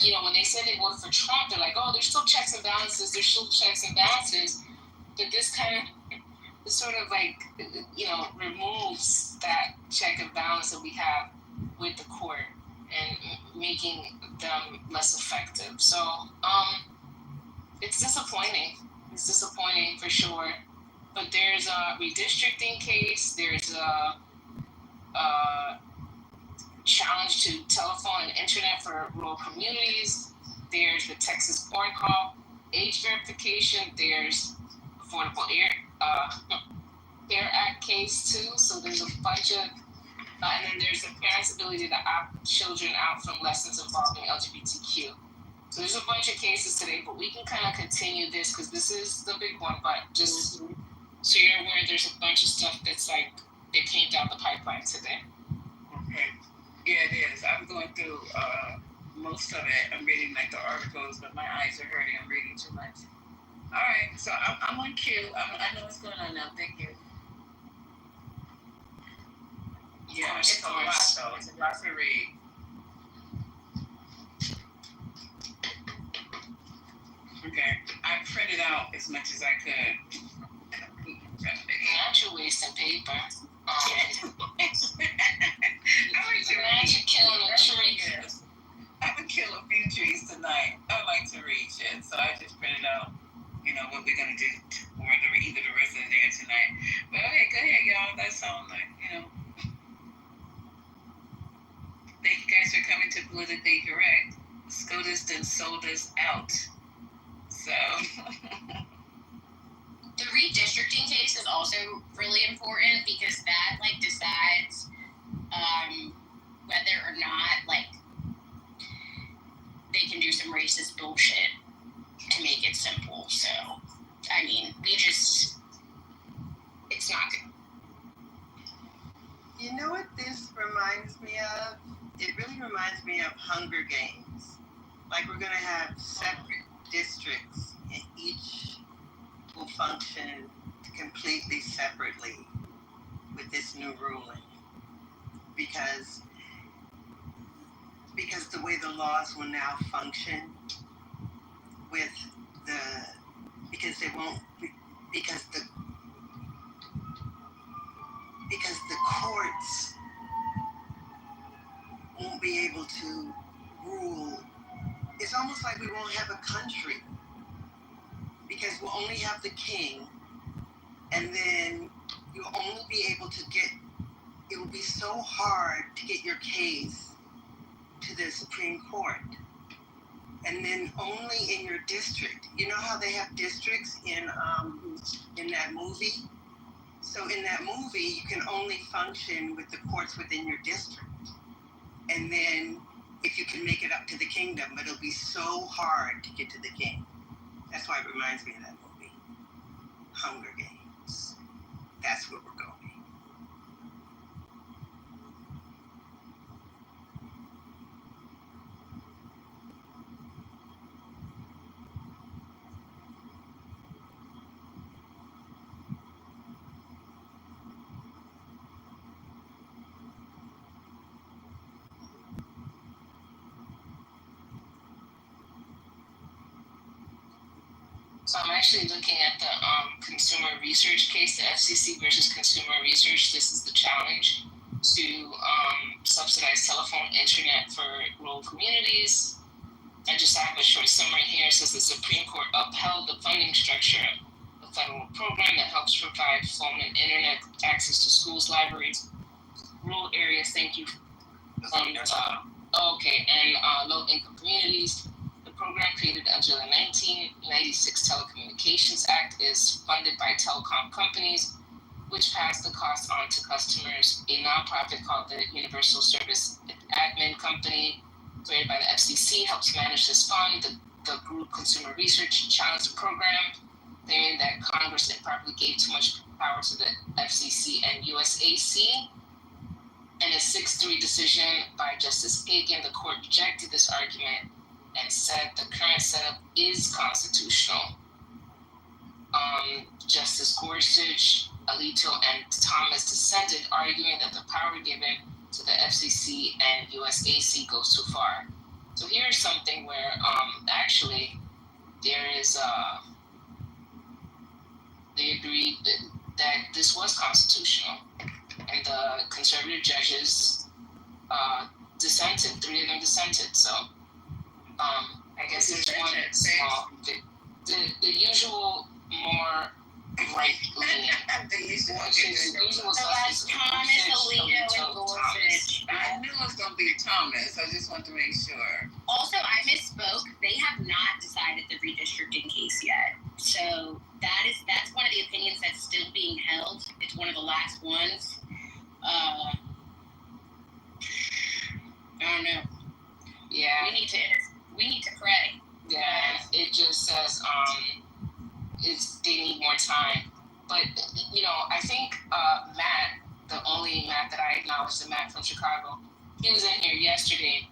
when they say they voted for Trump, they're like, oh, there's still checks and balances. But this sort of like, removes that check and balance that we have with the court and making them less effective. So it's disappointing. It's disappointing for sure. But there's a redistricting case. There's a challenge to telephone and internet for rural communities. There's the Texas Porn Call age verification. There's Affordable Care Act case too. So there's a bunch of, and then there's the parents' ability to opt children out from lessons involving LGBTQ. So there's a bunch of cases today, but we can kind of continue this because this is the big one. But just so you're aware, there's a bunch of stuff that's like, it came down the pipeline today. Okay. Yeah, it is. I'm going through most of it. I'm reading like the articles, but my eyes are hurting. I'm reading too much. All right, so I'm on cue. I know what's going on now. Thank you. Yeah, it's a lot though. It's a lot to read. Okay, I printed out as much as I could. Not your wasting paper. I would kill a few trees tonight. I like to read shit, so I just printed out, what we're gonna do for either the rest of the day or tonight. But okay, go ahead, y'all. That sounds like, Thank you guys for coming to Politically Correct. SCOTUS then sold us out. So. The redistricting case is also really important because that decides whether or not they can do some racist bullshit to make it simple. So I mean, it's not good. You know what this reminds me of? It really reminds me of Hunger Games. Like, we're going to have separate districts, and each will function completely separately with this new ruling. Because the way the laws will now function with because the courts won't be able to rule. It's almost like we won't have a country because we'll only have the king, and then you'll only be able to it will be so hard to get your case to the Supreme Court. And then only in your district. You know how they have districts in that movie? So in that movie, you can only function with the courts within your district. And then if you can make it up to the kingdom, but it'll be so hard to get to the king. That's why it reminds me of that movie, Hunger Games. That's where we're going. So I'm actually looking at the consumer research case, the FCC versus consumer research. This is the challenge to subsidize telephone internet for rural communities. I just have a short summary here. It says the Supreme Court upheld the funding structure of federal program that helps provide phone and internet access to schools, libraries, rural areas. Thank you. And low-income communities. The program, created under the 1996 Telecommunications Act, is funded by telecom companies, which pass the cost on to customers. A nonprofit called the Universal Service Admin Company, created by the FCC, helps manage this fund. The group Consumer Research challenged the program, claiming that Congress improperly gave too much power to the FCC and USAC. In a 6-3 decision by Justice Kagan, the court rejected this argument and said the current setup is constitutional. Justice Gorsuch, Alito, and Thomas dissented, arguing that the power given to the FCC and USAC goes too far. So here's something where actually there is they agreed that this was constitutional, and the conservative judges dissented. 3 of them dissented. So I guess there's one small, the usual more right-leaning. The usual stuff is Thomas, Alito, and Gorsuch. I knew it was going to be Thomas. I just want to make sure. Also, I misspoke. They have not decided the redistricting case yet. So that's one of the opinions that's still being held. It's one of the last ones. I don't know. Yeah. We need to pray. Yeah. It just says they need more time. But I think Matt, the only Matt that I acknowledged, the Matt from Chicago, he was in here yesterday,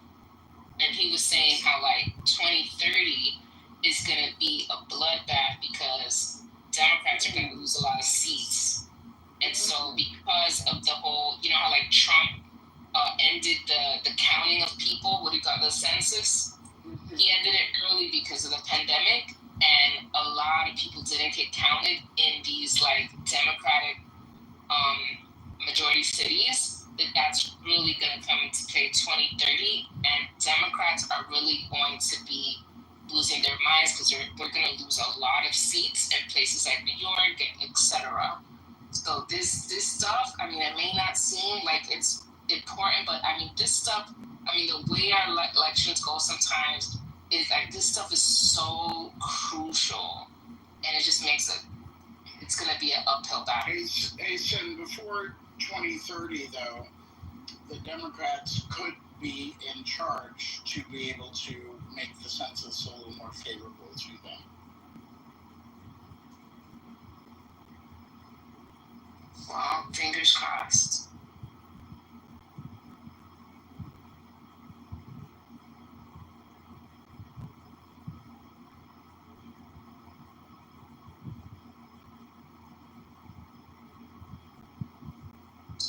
and he was saying how 2030 is going to be a bloodbath because Democrats are going to lose a lot of seats. And so because of the whole, how Trump ended the counting of people, what do you call the census? He ended it early because of the pandemic, and a lot of people didn't get counted in these Democratic majority cities. That's really going to come into play 2030, and Democrats are really going to be losing their minds because we're going to lose a lot of seats in places like New York, etc. So this stuff, it may not seem like it's important, but this stuff, the way our elections go sometimes is this stuff is so crucial, and it just makes it's going to be an uphill battle. Hey, Sin, before 2030, though, the Democrats could be in charge to be able to make the census a little more favorable to them. Well, fingers crossed.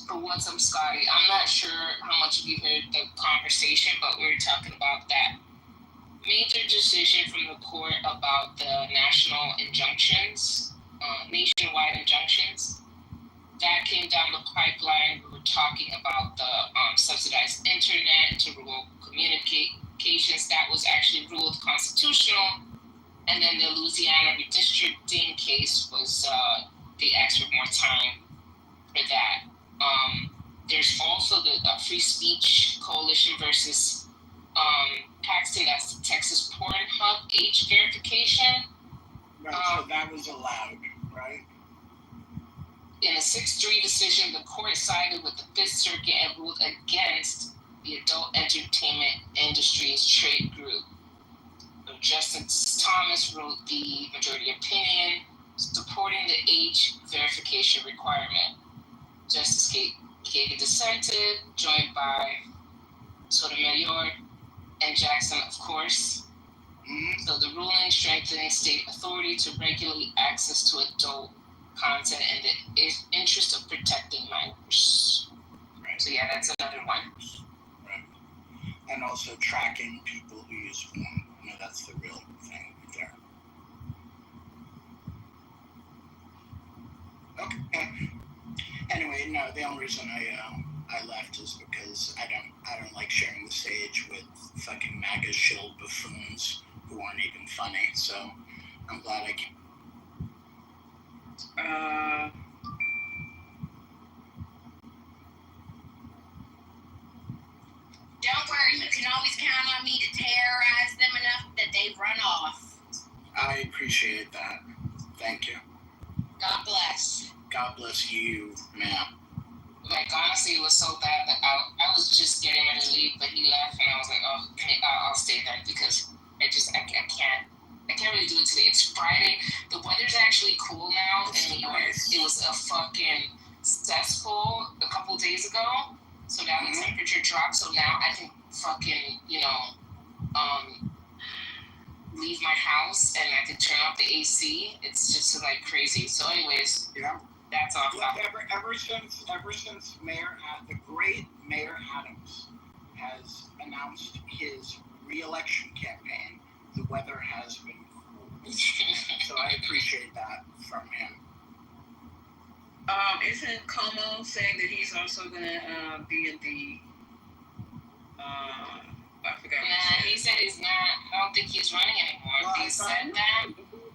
For what's up, Scotty? I'm not sure how much of you heard the conversation, but we were talking about that major decision from the court about the national injunctions, nationwide injunctions. That came down the pipeline. We were talking about the subsidized internet to rural communications. That was actually ruled constitutional. And then the Louisiana redistricting case was, they asked for more time for that. There's also the Free Speech Coalition versus Paxton, that's the Texas Pornhub age verification. Right, so that was allowed, right? In a 6-3 decision, the court sided with the Fifth Circuit and ruled against the adult entertainment industry's trade group. Justice Thomas wrote the majority opinion supporting the age verification requirement. Justice Kagan dissented, joined by Sotomayor and Jackson, of course. So the ruling strengthening state authority to regulate access to adult content in the interest of protecting minors. Right. So yeah, that's another one. Right. And also tracking people who use porn. That's the real thing there. Okay. Anyway, no, the only reason I left is because I don't like sharing the stage with fucking MAGA shill buffoons who aren't even funny. So I'm glad I can. Don't worry, you can always count on me to terrorize them enough that they run off. I appreciate that. Thank you. God bless. God bless you, ma'am. Like, honestly, it was so bad that I was just getting ready to leave, but he left, and I was like, oh, okay, I'll stay there because I can't really do it today. It's Friday. The weather's actually cool now in New York. It was a fucking cesspool a couple days ago, so now the temperature dropped, so now I can fucking, leave my house and I can turn off the AC. It's just like crazy. So anyways, Yeah. that's off. Ever since the great Mayor Adams has announced his re-election campaign, the weather has been cool. So I appreciate that from him. Isn't Como saying that he's also gonna be in the I forgot. Nah, he said he's not. I don't think he's running anymore. Well, he said that.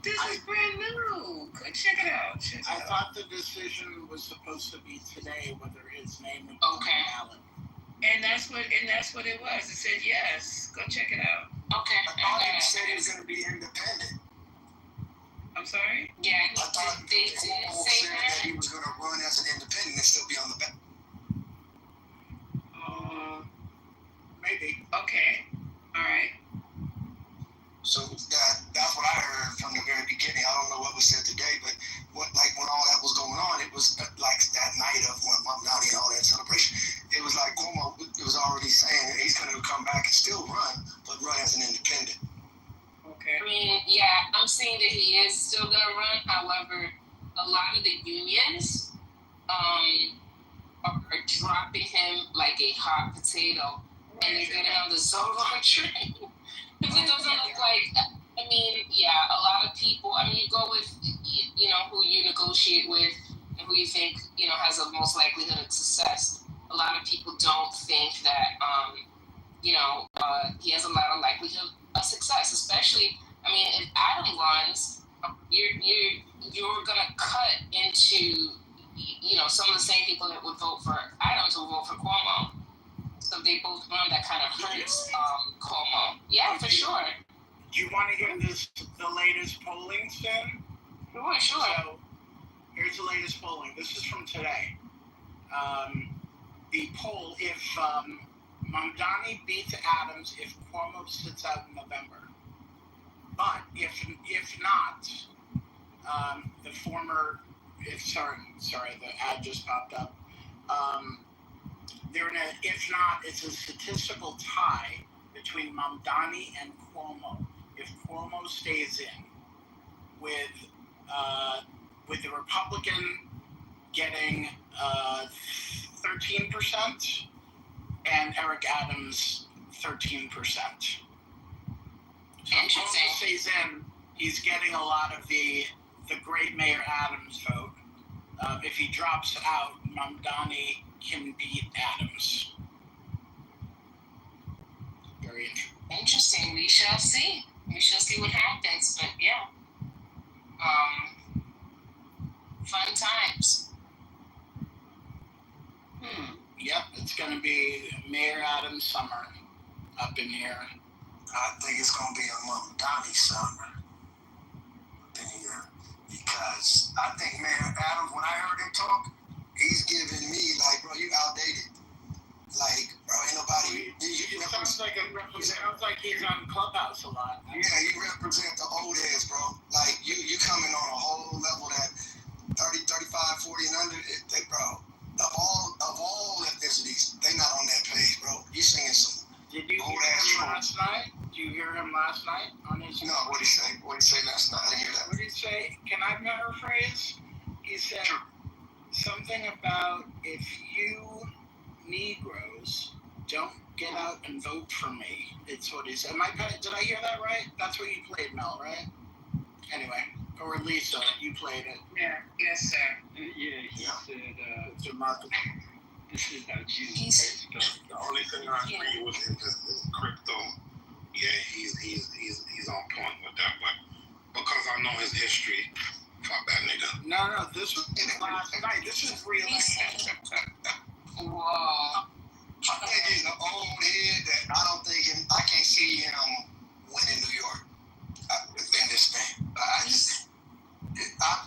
This is brand new. Go check it out. I thought the decision was supposed to be today whether his name would be Okay. on the ballot. And that's what it was. It said yes. Go check it out. Okay. I thought he said he was going to be independent. I'm sorry? Yeah, I thought they did Cuomo say said that he was going to run as an independent and still be on the ballot. Maybe. Okay. All right. So that's what I heard from the very beginning. I don't know what was said today, but when all that was going on, it was like that night of Mom Naughty and all that celebration. It was like Cuomo was already saying that he's going to come back and still run, but run as an independent. Okay. I mean, yeah, I'm seeing that he is still gonna run. However, a lot of the unions are dropping him like a hot potato, and they're getting on the Zorro train. Because it doesn't look like. I mean, yeah, a lot of people. I mean, you go with who you negotiate with and who you think has the most likelihood of success. A lot of people don't think that he has a lot of likelihood of success, especially. I mean, if Adam runs, you're gonna cut into some of the same people that would vote for Adams will vote for Cuomo. So they both run. That kind of hurts Cuomo. Yeah, for sure. Do you want to hear the latest polling, Sim? Sure. So here's the latest polling. This is from today. The poll: if Mamdani beats Adams, if Cuomo sits out in November. But if not, the former, the ad just popped up. If not, it's a statistical tie between Mamdani and Cuomo. If Cuomo stays in, with the Republican getting 13% and Eric Adams 13%. So if Cuomo stays in, he's getting a lot of the great Mayor Adams vote. If he drops out, Mamdani can beat Adams. Very interesting. We shall see. We shall see what happens. But yeah, fun times. Yep, it's going to be Mayor Adams summer up in here. I think it's going to be a Mamdani summer up in here because I think Mayor Adams, when I heard him talk, he's giving me like, bro, you outdated. Like, bro, ain't nobody. It sounds like he's on Clubhouse a lot. Yeah, you represent the old heads, bro. Like, you coming on a whole level that 30, 35, 40 and under, bro. Of all ethnicities, they not on that page, bro. You singing some Did you old hear ass him tunes. last night? Did you hear him last night on his? No, what'd he say? What'd he say last night? I didn't hear that. What did he say? Can I paraphrase? He said something about if you Negroes don't get out and vote for me. It's what he said. Did I hear that right? That's what you played, Mel, right? Anyway, or Lisa, you played it. Yeah. Yes, sir. Yeah, he said, It's remarkable. this is how Jesus Christ The only thing I agree with him is crypto. Yeah, he's on point with that, but because I know his history, Fuck that nigga. No, this was last night. This is real. Wow. I think he's an old head that I can't see him winning New York in this thing. I'm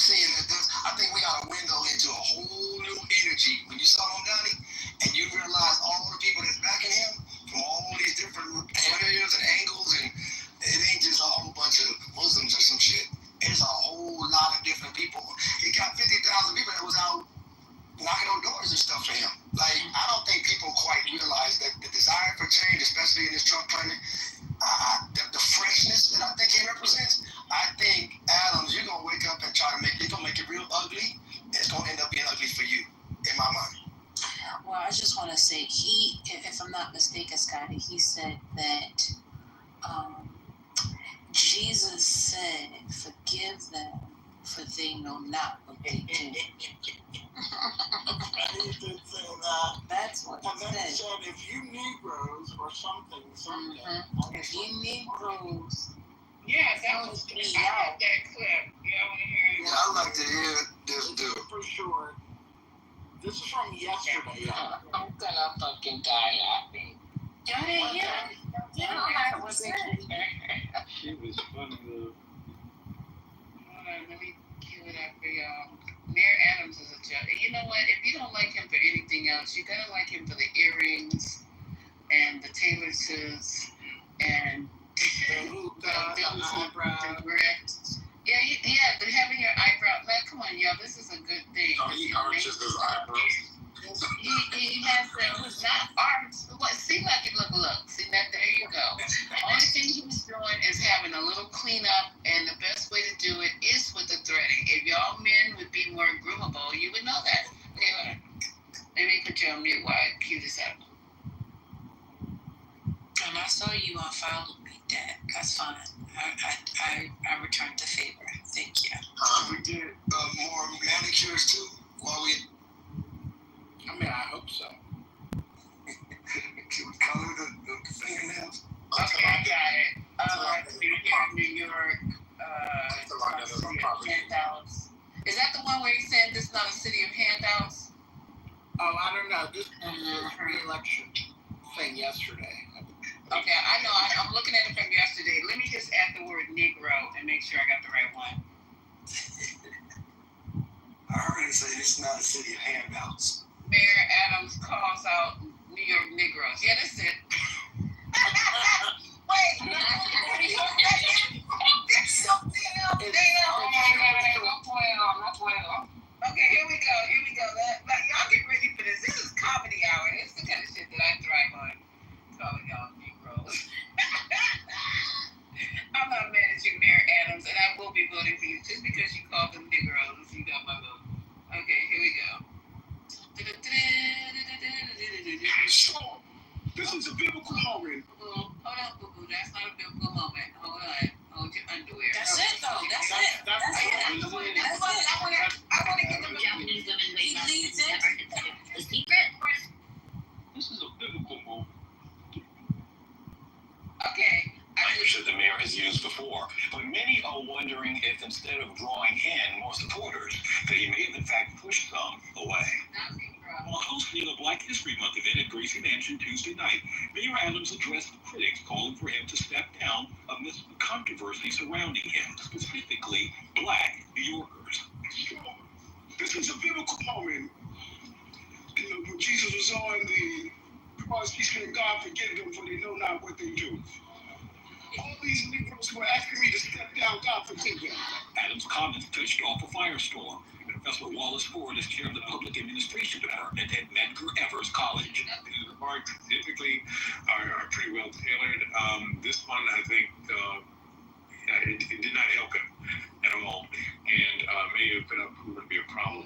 seeing that I think we got a window into a whole new energy. When you saw him, Donnie, and you realize all the people that's backing him from all these different areas and angles, and it ain't just a whole bunch of Muslims or some shit. It's a whole lot of different people. He got 50,000 people that was out knocking on doors and stuff for him. Like, I don't think people quite realize that the desire for change, especially in this Trump climate, the freshness that I think he represents. I think Adams, you're gonna wake up and try to make it real ugly, and it's gonna end up being ugly for you, in my mind. Well, I just want to say if I'm not mistaken, Scotty, he said that Jesus said, "Forgive them, for they know not what they do." He did say that. That's what And he then he said. said, if you Negroes or something. If you Negroes, Yes, that was I heard that clip. Yeah, I want to hear it. Yeah, I'd like to hear this dude. For sure. This is from yesterday. I'm gonna fucking die laughing. Got it? Yeah. What's that? She was funny though. Hold on, let me cue it up for y'all. Mayor Adams is a judge. You know what? If you don't like him for anything else, you gotta like him for the earrings and the tailored suits and the eyebrows. Yeah, but having your eyebrow, like, come on, y'all, this is a good thing. Oh, he arches his eyebrows. He has that. It was not art. What? See, like it look. See that? There you go. The only thing he's doing is having a little cleanup, and the best way to do it is with the threading. If y'all men would be more groomable, you would know that. Okay, let me put you on mute while I cue this up. And I saw you unfollowed me, Dad. That's fine. I returned the favor. Thank you. We did more manicures too while we. I mean, I hope so. Can we color the fingernails? Okay, I got it. Here in New York, handouts. Is that the one where he said this is not a city of handouts? Oh, I don't know. This was re-election thing yesterday. Okay, I know. I'm looking at it from yesterday. Let me just add the word Negro and make sure I got the right one. I heard him say this is not a city of handouts. Mayor Adams calls out New York Negroes. Yeah, that's it. Wait, that's something else. Okay, here we go. Y'all get ready for this. This is comedy hour. This is the kind of shit that I thrive on. Calling y'all Negroes. I'm not mad at you, Mayor Adams, and I will be voting for you just because you called them Negroes. You got my vote. Okay, here we go. Sure. This is a biblical moment. Hold on, boo-boo. That's not a biblical moment. Hold on. Hold your underwear. That's it, though. That's it. I want to get them. Japanese women he leads it. The secret? This is a biblical moment. Okay. Language that the mayor has used before, but many are wondering if instead of drawing in more supporters, that he may have in fact pushed some away. While hosting a Black History Month event at Gracie Mansion Tuesday night, Mayor Adams addressed the critics, calling for him to step down amidst the controversy surrounding him, specifically Black New Yorkers. Sure. This is a biblical moment. You know, when Jesus was on the cross, he said, God forgive them, for they know not what they do. All these Negroes who are asking me to step down, God forgive them. Adams' comments touched off a firestorm. Professor Wallace Ford is chair of the Public Administration Department at Medgar Evers College. The remarks typically are pretty well tailored. This one, I think, it did not help him at all, and may have proven to be a problem.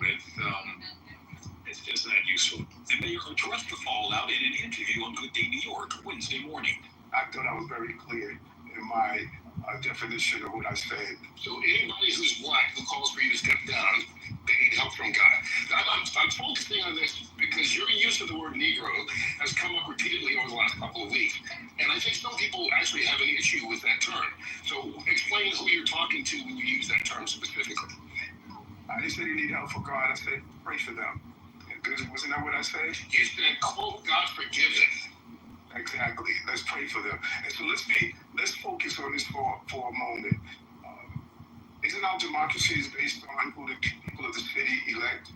It's just not useful. The mayor addressed the fallout in an interview on Good Day New York Wednesday morning. I thought I was very clear in my definition of what I said. So anybody who's Black who calls for you to step down, they need help from God. I'm focusing on this because your use of the word Negro has come up repeatedly over the last couple of weeks. And I think some people actually have an issue with that term. So explain who you're talking to when you use that term specifically. I didn't say they need help for God. I said pray for them. Wasn't that what I said? You said, quote, God forgiveth. Exactly. Let's pray for them. And so let's focus on this for a moment. Isn't our democracy is based on who the people of the city elect?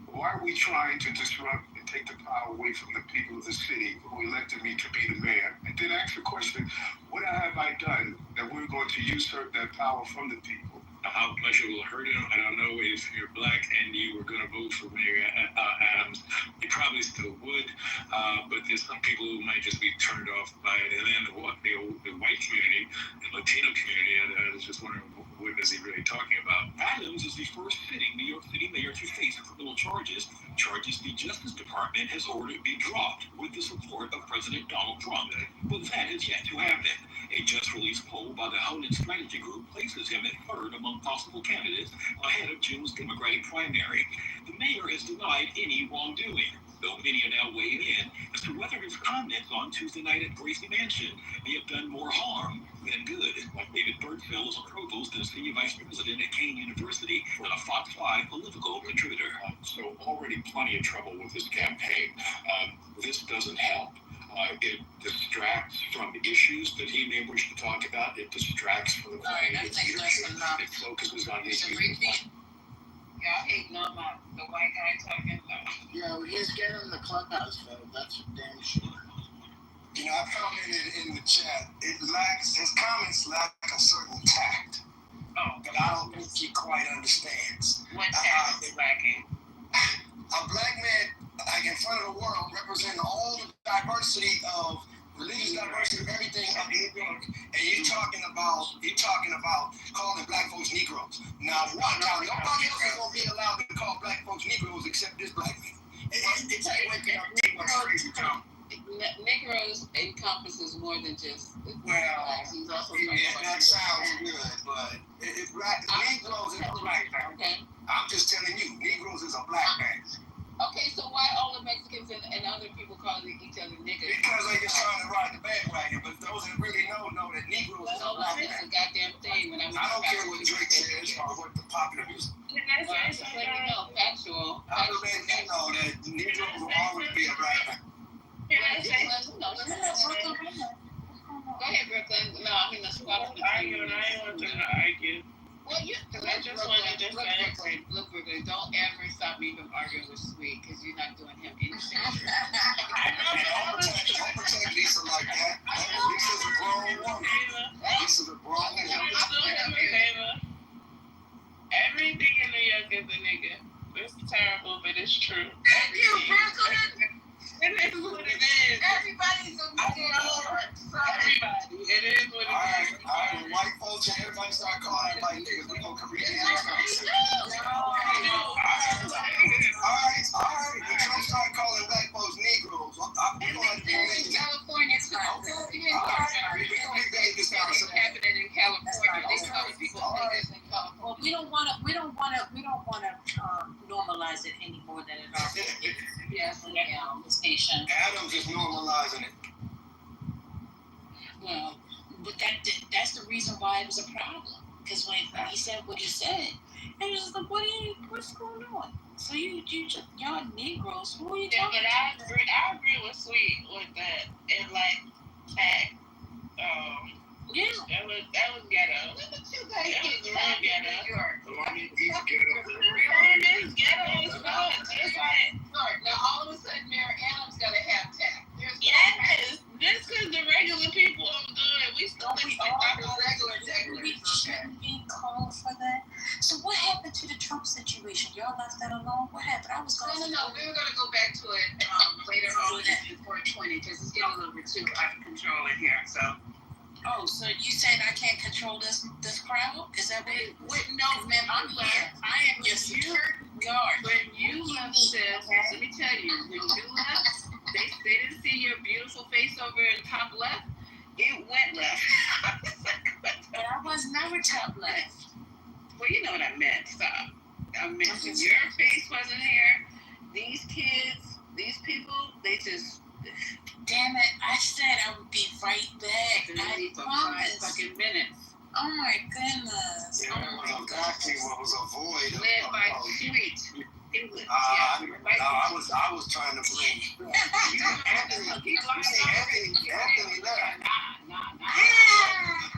Why are we trying to disrupt and take the power away from the people of the city who elected me to be the mayor? And then ask the question, what have I done that we're going to usurp that power from the people? How much it will hurt him, I don't know. If you're black and you were going to vote for Mayor Adams, you probably still would. But there's some people who might just be turned off by it. And then the white community, the Latino community, I was just wondering, what is he really talking about? Adams is the first sitting New York City mayor to face criminal charges the Justice Department has ordered be dropped with the support of President Donald Trump. But that is yet to happen. A just-released poll by the Howland Strategy Group places him at third among possible candidates ahead of June's Democratic primary. The mayor has denied any wrongdoing, though many are now weighing in as to whether his comments on Tuesday night at Gracie Mansion may have done more harm than good, like David Birdfell is a provost and a senior vice president at Kane University and a Fox 5 political contributor. So already plenty of trouble with this campaign. This doesn't help. It distracts from the issues that he may wish to talk about. It distracts from the candidate's leadership. It focuses on his Y'all hating on the white guy talking about. Yeah, well, he's getting the clubhouse vote. That's for damn sure. You know, I commented in the chat. His comments lack a certain tact. Oh, but I don't think he quite understands. What tact is lacking? A black man, like in front of the world, representing all the diversity of religious diversity of everything of New York, and you're talking about calling black folks Negroes. Now, nobody else is gonna be allowed to call black folks Negroes except this black man. It's waking up Negroes crazy town. Negroes encompasses more than just blacks. He's also that sounds good, but it's black. Negroes is a black man. Okay. I'm just telling you, Negroes is a black man. Okay, so why all the Mexicans and other people calling each other niggas? Because they just trying to ride the bandwagon, but those that really know that Negroes is a black man. That's a goddamn thing. When I don't care what Drake says or what the popular music. Factual. I know that Negroes will always be a black man. Go ahead, Brooklyn. No, I mean, that's what I ain't want to argue. Well, I just wanted to say, look, Brooklyn, don't ever stop me from arguing with Sweet, because you're not doing him any favors. Don't protect Lisa like that. Lisa's a grown woman. Lisa's a grown woman. Everything in New York is a nigga. It's terrible, but it's true. Thank you, Brooklyn. It is what it is. Everybody's a nigga. Everybody. It is what it is. All right. When white folks and everybody start calling everybody niggas, we're going to come read All right. When Trump start calling black folks Negroes, we're going to have to in California, it's happening in California. They call people niggas in California. Well, we don't want to normalize it any more than it already is. Yes, this nation. Adams is normalizing it. Well, but that's the reason why it was a problem. Because when he said what he said, it was just like, what's going on? So you just, y'all Negroes, who are you talking about? I agree with Sweet with that. And like, yeah, that was ghetto. Look at you guys getting real ghetto. It's ghetto as fuck. It's like, now all of a sudden, Mayor Adams got a half tap. Yes, just because the regular people are good, we still think we shouldn't be called for that. So what happened to the Trump situation? Y'all left that alone? What happened? I was going to. No, we were going to go back to it later on in 420 because it's getting a little bit too out of control in here. So. Oh, so you saying I can't control this crowd? Is that what? No, ma'am, I'm here. I am your security guard. When you left this, let me tell you, when you left, they didn't see your beautiful face over in top left. It went left. But I was never top left. Well, you know what I meant. Stop. I meant when your face wasn't here. These kids, these people, they just. Damn it, I said I would be right back. I promised. 5 fucking minutes. Oh my goodness. Yeah, exactly what was a void. Led by I was trying to bring. Anthony left.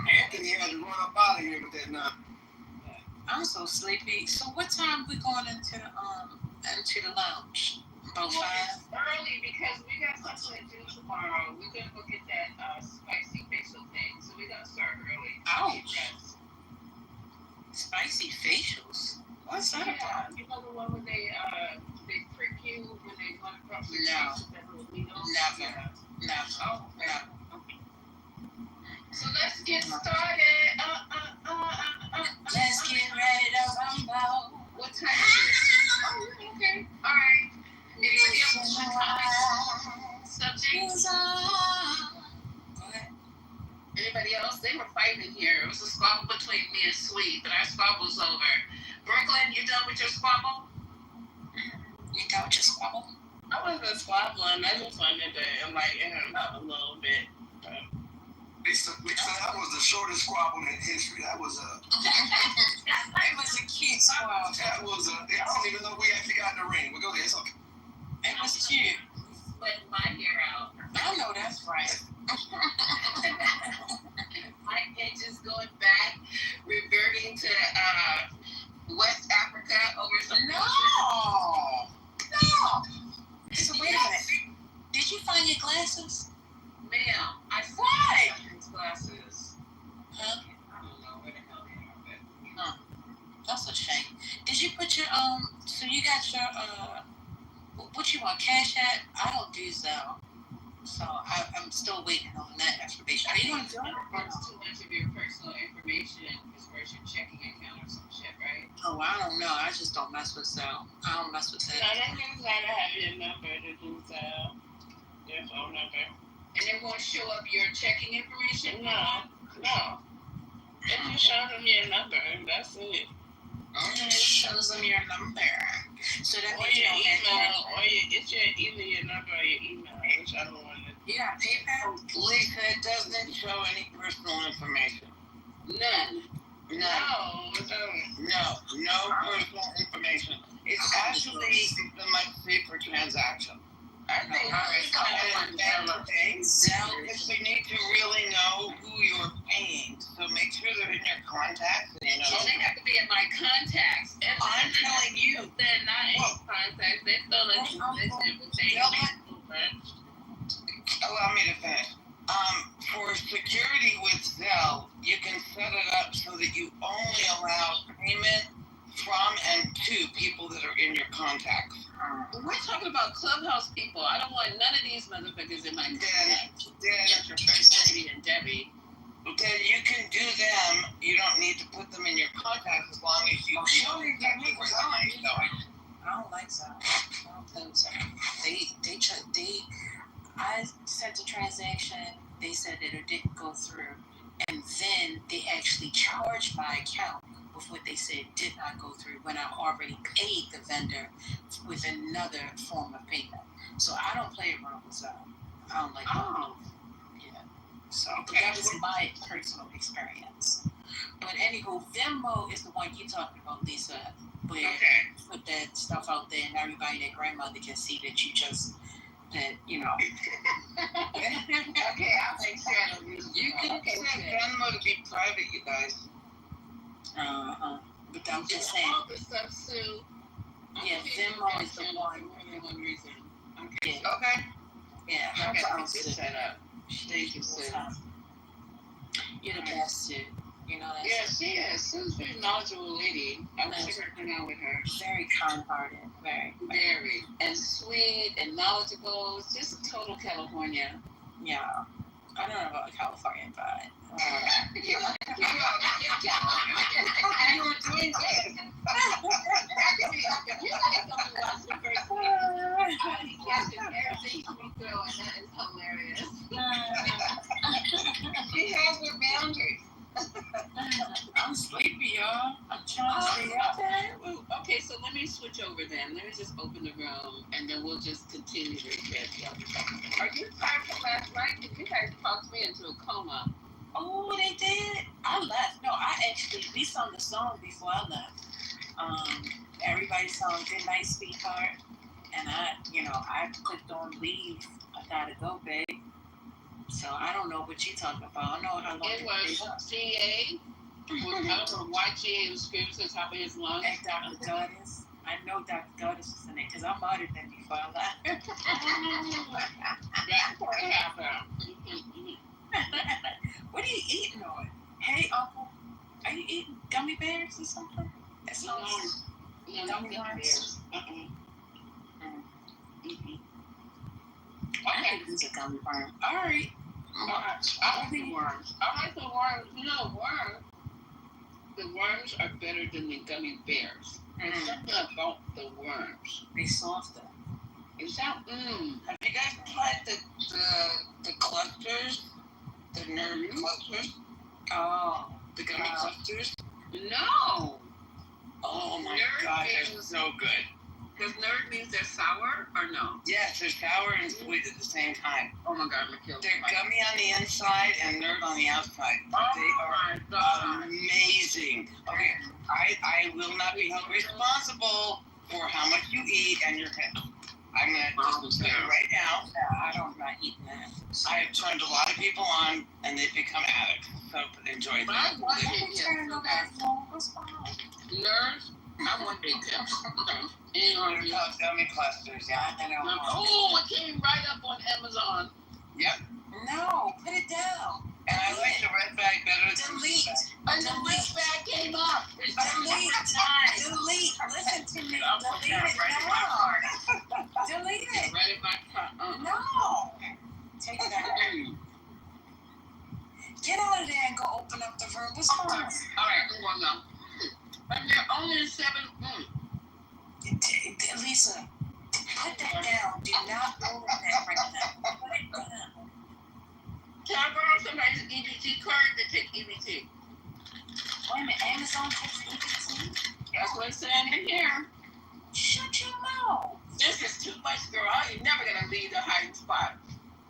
Anthony had to run up out of here with that now. I'm so sleepy. So what time we going into the lounge? About 5? Early because we got something to do tomorrow. We're gonna go get that spicy facial thing, so we gotta start early. Ouch! Spicy facials. What's that about? You know the one where they prick you when they run across the Never. Oh, okay. So let's get started. Let's get ready to rumble. What time is it? Oh, okay. All right. Anybody else want to comment? Subjects? Go ahead. Anybody else? They were fighting here. It was a squabble between me and Sweet, but our squabble's over. Brooklyn, you done with your squabble? You done with your squabble? I wasn't squabbling. I just wanted to enlighten him out a little bit. Lisa, that was the shortest squabble in history. That was a. It was a cute squabble. That was a. I don't even know if we actually got in the ring. But go ahead, it's okay. It was cute. Letting my hair out. I know that's right. My edges going back, reverting to West Africa over some. No. So wait a minute. Did you find your glasses? Ma'am, I Why? his glasses. Huh? I don't know where the hell they are, but. That's a shame. Did you put your so you got your what you want, Cash App? I don't do Zelle. So I'm still waiting on that information. Are you gonna do it? That's too much of your personal information as far as your checking account or some shit, right? Oh, I don't know. I just don't mess with Zelle. I don't mess with that. No, that means I gotta have your number to do Zelle. Your phone number. And it won't show up your checking information? No. If you show them your number, that's it. It shows them your number. So that means your you don't email, it's either your number or your email, whichever one. You got PayPal? Lisa, it doesn't show any personal information. None. No personal information. It's actually a much safer transaction. I think because we need to really know who you're paying. So make sure they're in your contacts. And you know. they have to be in my contacts. I'm telling you. They're not in contacts. They're still in Allow me to finish. For security with Zelle, you can set it up so that you only allow payment from and to people that are in your contacts. We're talking about Clubhouse people. I don't want none of these motherfuckers in my contacts. Your First Lady and Debbie. Then you can do them. You don't need to put them in your contacts as long as you know exactly where the money's going. I don't like Zelle. I don't play with Zelle. I sent a transaction. They said that it didn't go through, and then they actually charged my account with what they said did not go through when I already paid the vendor with another form of payment. So I don't play around with Zelle. I don't like that. Yeah. So that was my personal experience. But anywho, Venmo is the one you're talking about, Lisa, where you put that stuff out there and everybody, that grandmother can see that you just. That you know. Okay, I'll make sure I don't use You can set Venmo to be private, you guys. But I'm just saying. All the stuff, Sue. Yeah, Venmo is the one. One reason. Okay. Yeah, Okay, that's it's set up. Thank you, Sue. You're the best, Sue. You know that. Yeah, she is. Sue's a very knowledgeable lady. I wish I could hang out with her. Very kind-hearted. Very. And sweet and knowledgeable. It's just total California. Yeah. I don't know about California, but. You were doing good. Everything we throw, and that is hilarious. She has her boundaries. I'm sleepy, y'all. I'm trying to stay up. Okay, so let me switch over then. Let me just open the room, and then we'll just continue to get the other stuff. Are you tired from last night? Because you guys talked me into a coma. Oh, they did? I left. No, we sung the song before I left. Everybody sung Good Night, Sweetheart. And I I clicked on leave. I gotta go, babe. So I don't know what you're talking about. I know how long It was CA. YGA was screaming to the top of his lungs. And Dr. Goddess. I know Dr. Goddess was in it because I modded them before I left. That's what happened. What are you eating on? Hey, Uncle, are you eating gummy bears or something? That sounds gummy bears. Okay. These are gummy worms. All right. I like the worms. I like the worms. You know, worms. The worms are better than the gummy bears. There's something about the worms. They softer. Is that? Have you guys tried the clusters? The nerd clusters? Oh. The gummy clusters? No. Oh my Nerd god, they're means- so good. Does nerd means they're sour or no? Yes, they're sour and sweet at the same time. Oh my god, I'm gonna kill They're gummy on the inside and nerd on the outside. They are amazing. Okay, I will not be held responsible for how much you eat and your health. I'm gonna just say it right now. I'm not eating that. I have turned a lot of people on and they've become addicts. So enjoy But I them. want nerds. I want big tips. They're called gummy clusters, yeah. Oh, it came right up on Amazon. Yep. No, put it down. And I like the red bag better than the Delete. And the red bag came up. Delete. Delete. Listen to me. Delete it now. Delete it. Right in my car. No. Take that out. Get out of there and go open up the room. What's going on? All right, I'm going now. And they're only 7. Lisa, put that down. Do not open that right now. Put it down. Can I borrow somebody's EBT card to take EBT? Wait a minute, Amazon takes EBT? That's what it's saying in here. Shut your mouth. This is too much, girl. I ain't never gonna leave the hiding spot.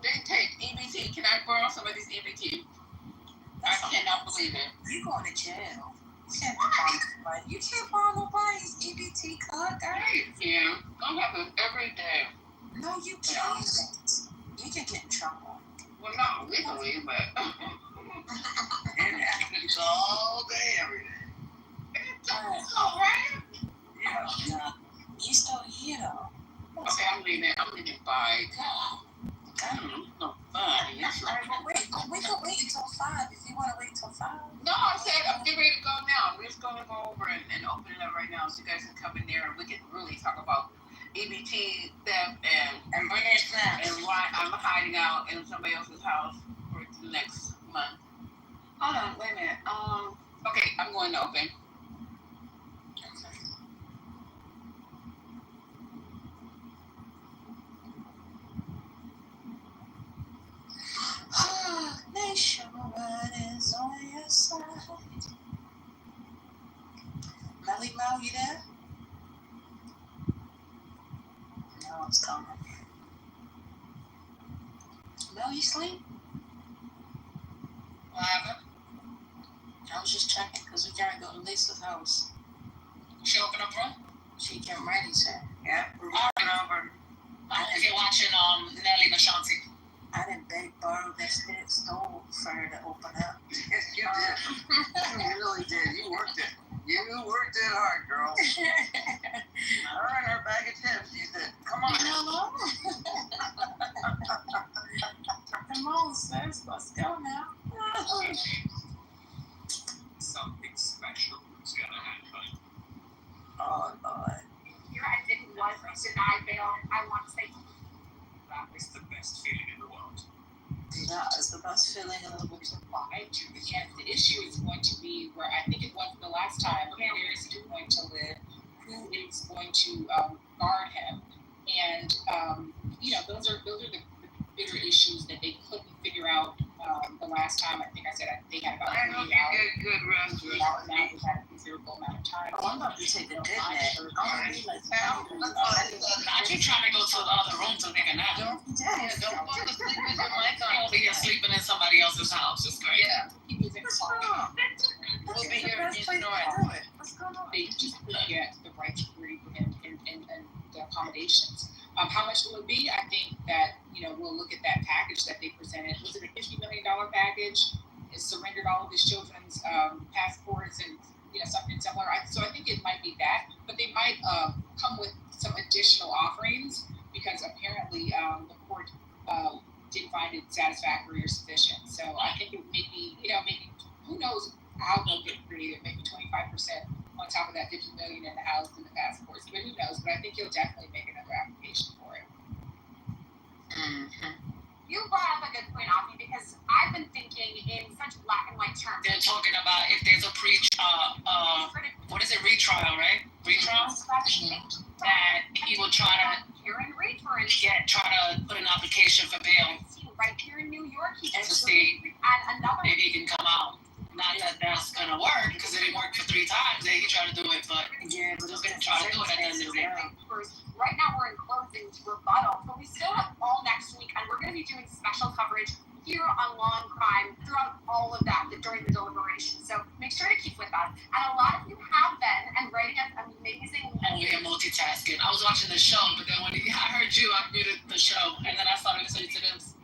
They take EBT. Can I borrow somebody's EBT? I cannot believe it. You going to jail. You can't borrow nobody's EBT card, guys. Yeah, I have it every day. No, you can't. You can get in trouble. Well, not legally, but it happens all day, every day. It's all right. Yeah. You still here though. Okay, I'm leaving. I'm leaving by. No, fine. We can wait until 5 if you want to wait until 5. No, I said I'm getting ready to go now. We're just going to go over and open it up right now so you guys can come in there and we can really talk about EBT theft and bring your snacks and why I'm hiding out in somebody else's house for the next month. Hold on, wait a minute. Okay, I'm going to open. Nationwide is on your side. Melly Mel, you there? No, it's coming. Mel, you sleep? What happened? I was just checking because we gotta go to Lisa's house. She opened up room? She getting ready to. Yeah, we're going over. If you're watching Nelly Nashanti. I didn't beg, borrow that stove for her to open up. Yes, you did. You really did. You worked it. You worked it hard, girl. Her and her bag of chips. You did. Come on. Hello. Come on, sis. Let's go now. Something special is gonna happen. Oh, Lord. You're right, it was denied bail. I want to say That is the best feeling in the world. That is the best feeling in the world. Yes, the issue is going to be where I think it was the last time where is he going to live, who is going to guard him, and those are the bigger issues that they couldn't figure out the last time. I think I said they had about 3 hours. Get good rest. Now we've had a considerable amount of time. Oh, I'm about to take a good nap. I'm gonna be like, I keep trying to go to the other room to take a nap. Don't fall asleep with your mic on. I'll be here sleeping in somebody else's house. It's great. Yeah. what's wrong? We'll be here if you snore. Do it. What's going on? They just couldn't get the right degree and the accommodations. How much will it be? I think that, we'll look at that package that they presented. Was it a $50 million package? It surrendered all of his children's passports and, something similar. So I think it might be that, but they might come with some additional offerings because apparently the court didn't find it satisfactory or sufficient. So I think it may be, maybe, who knows how they'll get creative, maybe 25% on top of that $50 million in the house and the passports, but who knows? But I think he'll definitely make another application for it. Mm-hmm. You brought up a good point, Afi, because I've been thinking in such black and white terms. They're talking about if there's a what is it, retrial, right? Retrial? That he will try to try to put an application for bail. Right here in New York, to see if he can come out. Not that that's gonna work, because it didn't work for 3 times. He tried to do it, but he's gonna try to do it at the end of the day. Right now we're in closing to rebuttal, but we still have all next week, and we're going to be doing special coverage here on Law and Crime throughout all of that during the deliberation. So make sure to keep with us. And a lot of you have been and writing us amazing. And we are multitasking. I was watching the show, but then when I heard you, I muted the show, and then I started listening to this.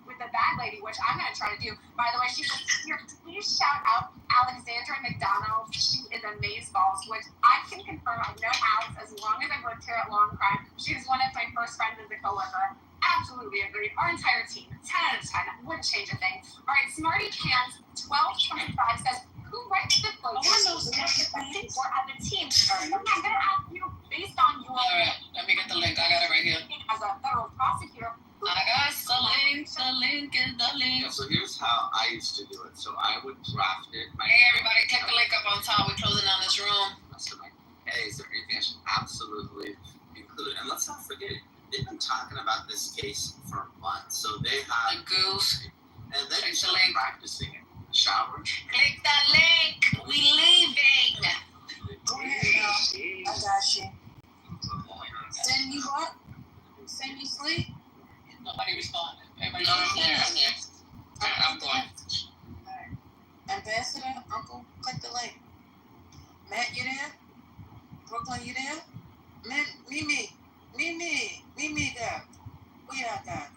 With the bag lady, which I'm going to try to do. By the way, she says, here, please shout out Alexandra McDonald. She is amazeballs, which I can confirm. I've known Alex as long as I've worked here at Law and Crime. She was one of my first friends as a coworker. Absolutely agreed. Our entire team, 10 out of 10. Wouldn't change a thing. All right, Smarty Cans 1225 says, who writes the quote? Or as a team. I'm going to ask you, based on your... All right, let me get the link. I got it right here. As a federal prosecutor, I got the link is the link. Yeah, so here's how I used to do it. So I would draft it. Hey, everybody, click the link up on top. We're closing down this room. So like, hey, is there anything I should absolutely include? And let's not forget, they've been talking about this case for months. So they have... The goose. And then you start practicing it. Shower. Click the link. We leaving. Go ahead, now. I got you. Send you what? Send you sleep? Nobody responded. Everybody I'm here. I'm going. Ambassador, Uncle, click the link. Matt, you there? Brooklyn, you there? Man, Mimi there. We are there.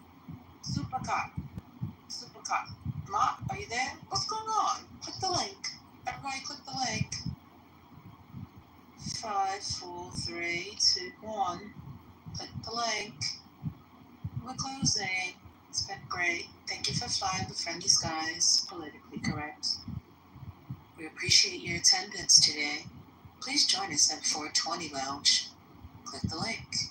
Super cop. Ma, are you there? What's going on? Click the link. Everybody click the link. 5, 4, 3, 2, 1. Click the link. We're closing. It's been great. Thank you for flying the friendly skies. Politically correct. We appreciate your attendance today. Please join us at 420 Lounge. Click the link.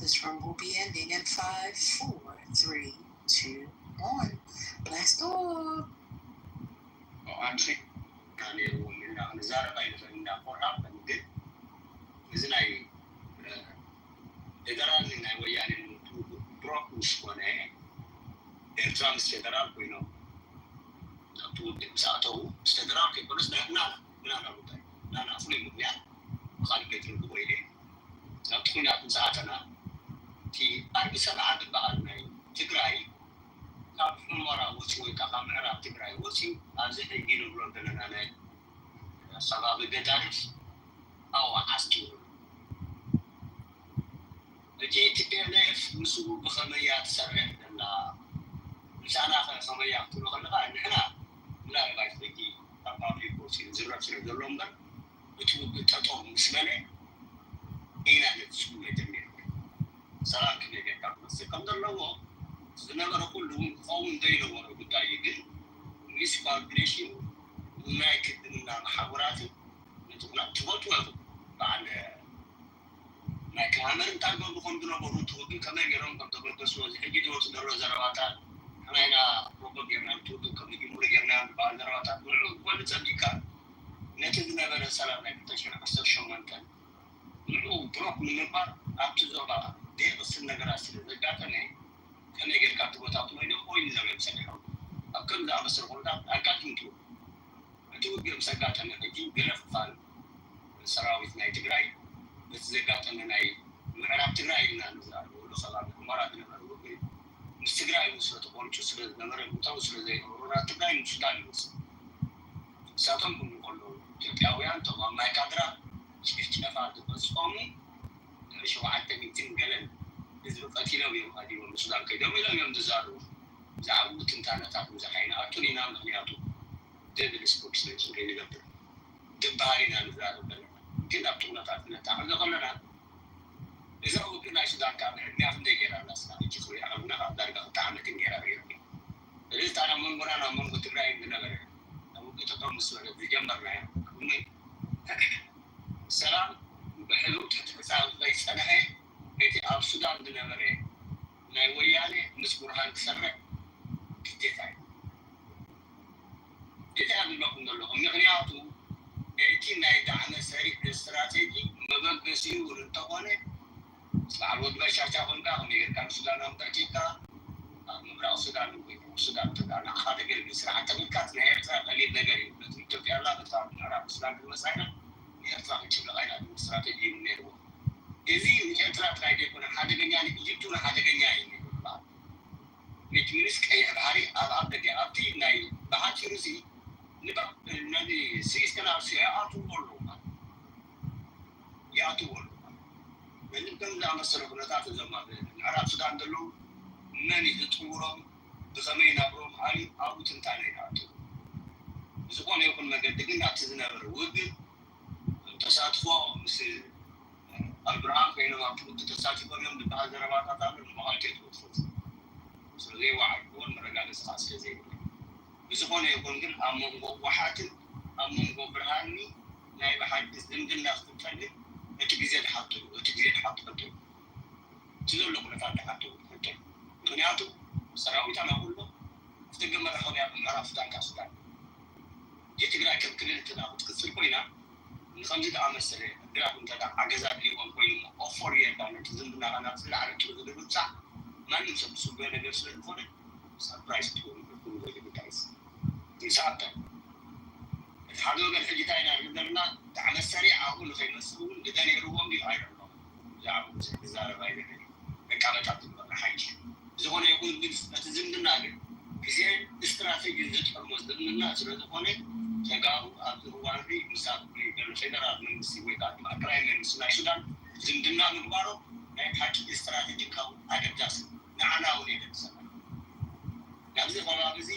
This room will be ending in 5, 4, 3, 2, 1. Blast door. I'm saying, ኢሎም እዮም ኣዲቦም ሱዳን ከይዶም ኢሎም እዮም ዝዛረቡ ብዛዕባ ትንታነታት ምዛሓይና ኣቱኒና ምክንያቱ ደብል ስፖክስሜን ከይንገብር ድባሃሪና ንዛረብ ዘለና ግን ኣብቲ ኩነታት ነታዕዘ ከለና እዛ ውግእ ናይ ሱዳን ካብ ዕድሚያ ክንደይ ገይራ ላስና እጅ ክሪኣ ኣብና ካብ ዳርጋ ክልተ ዓመትን ገይራ ነይራ እዚ ታና መንጎና ናብ መንጎ ትግራይ ዝነበረ ኣብ ውግእ ተቶም ምስ በለ ዝጀመርናዮ ሰላም ብሕሉው ትሕቲ ሕሳብ ዘይፀንሐ እቲ ኣብ ሱዳን ዝነበረ ናይ ወያነ ምስ ቡርሃን ክሰርሕ ግዴታ እዩ ግዴታ ዝብለኩም ዘለኹም ምክንያቱ እቲ ናይ ዳዕነ ሰሪዕ ስትራቴጂ መበገሲኡ እንተኾነ በዓል ወዲ በሻሻ ኮንካ ከመይ ጌርካ ንሱዳን ኣምጠርቂካ ኣብ ምብራቅ ሱዳን ወይ ሱዳን ትጋር ንዓኻ ተገልግል ስራሕቲ ተብልካት ናይ ኤርትራ ቀሊል ነገር እዩ ነቲ ኢትዮጵያ ላ ነታ ምዕራብ ሱዳን ክንመሳኢና ንኤርትራ ክንችለቃ ኢና ስትራቴጂ እዩ ነይርዎ እዚ ንኤርትራ ጥራይ ዘይኮነ ሓደገኛ ንኢጅፕት እውን ሓደገኛ እዩ ነይሩ በዓል ነቲ ሚኒስ ቀይሕ ባሕሪ ኣብ ደገ ኣብቲ ናይ ብሓፂሩ ሲ ነዚ ስዊስ ከናል ይኣትውዎ ኣለዉ ይኣትውዎ ኣለዉ ምንም ከም ዝኣመሰለ ኩነታት እዞም ኣብ ምዕራብ ሱዳን ዘለዉ መን እዩ ዝጥውሮም ብኸመይ ናብሮም ኣሊ ኣብኡ ትንታነ ይንኣትዉ ዝኾነ ይኹን መገዲ ግን ናብቲ ዝነበረ ውግእ ተሳትፎ ምስ ኣብርሃም ኮይኖም ኣብቲ ውግእ ተሳቲፎም እዮም ዝበሃል ዘረባታት ኣሎ ንመቐልቲ ትወትፉት ስለዘይወዓልዎን መረጋገፅካ ስለዘይብሉ ብዝኾነ ይኹን ግን ኣብ መንጎ ዋሓትን ኣብ መንጎ ብርሃኒ ናይ ባሓቂ ዝምድና ክትፈልግ እቲ ግዜ ድሓቱ እቲ ግዜ ድሓቱ ክልተ እቲ ዘሎ ኩነታት ድሓቱ ክልተ ምክንያቱ ሰራዊትና ኩሎ ዝተገመረ ኸብያ ብምዕራብ ሱዳን ካብ ሱዳን የትግራይ ከም ክልል እንተዳ ክትቅፅል ኮይና ንከምዚ ዝኣመሰለ ግራት እንተዳ ሓገዛ ድልዎም ኮይኑ ኦፎር ጌርካ ነቲ ዝምድና ናብ ዝለዓለ ትሉ ዝድብፃዕ ማንም ሰብ ዝስጉዮ ነገር ስለ ዝኾነ ሰርፕራይዝ ትኾኑ ጉዳይስ ይስዓብታ እቲ ሓደ ወገን ሕጂ እንታይ ኢና ንብል ዘለና ዳዕመ ሰሪዕ ኣብኡ ንኸይመስል እውን ዝደነይርዎም እዩ ኣይደሎ ብዛዕባ ዝዛረባ ኣይደለ መቃበታት ዝግበርና ሓይሽ ዝኾነ ይኹን ግን እቲ ዝምድና ግን ግዜ እስትራቴጂ ዝጠቅሞ ዝምድና ስለ ዝኾነ ተጋሩ ኣብዚ እዋን እዚ ምሳብ ፌደራል መንግስቲ ወይ ከዓ ማእከላዊ መንግስቲ ናይ ሱዳን ዝምድና ምግባሮም ናይ ሓቂ እስትራቴጂካዊ ኣገዳሲ ንዓና እውን የደግሰና ናብዚ ከባቢ እዚ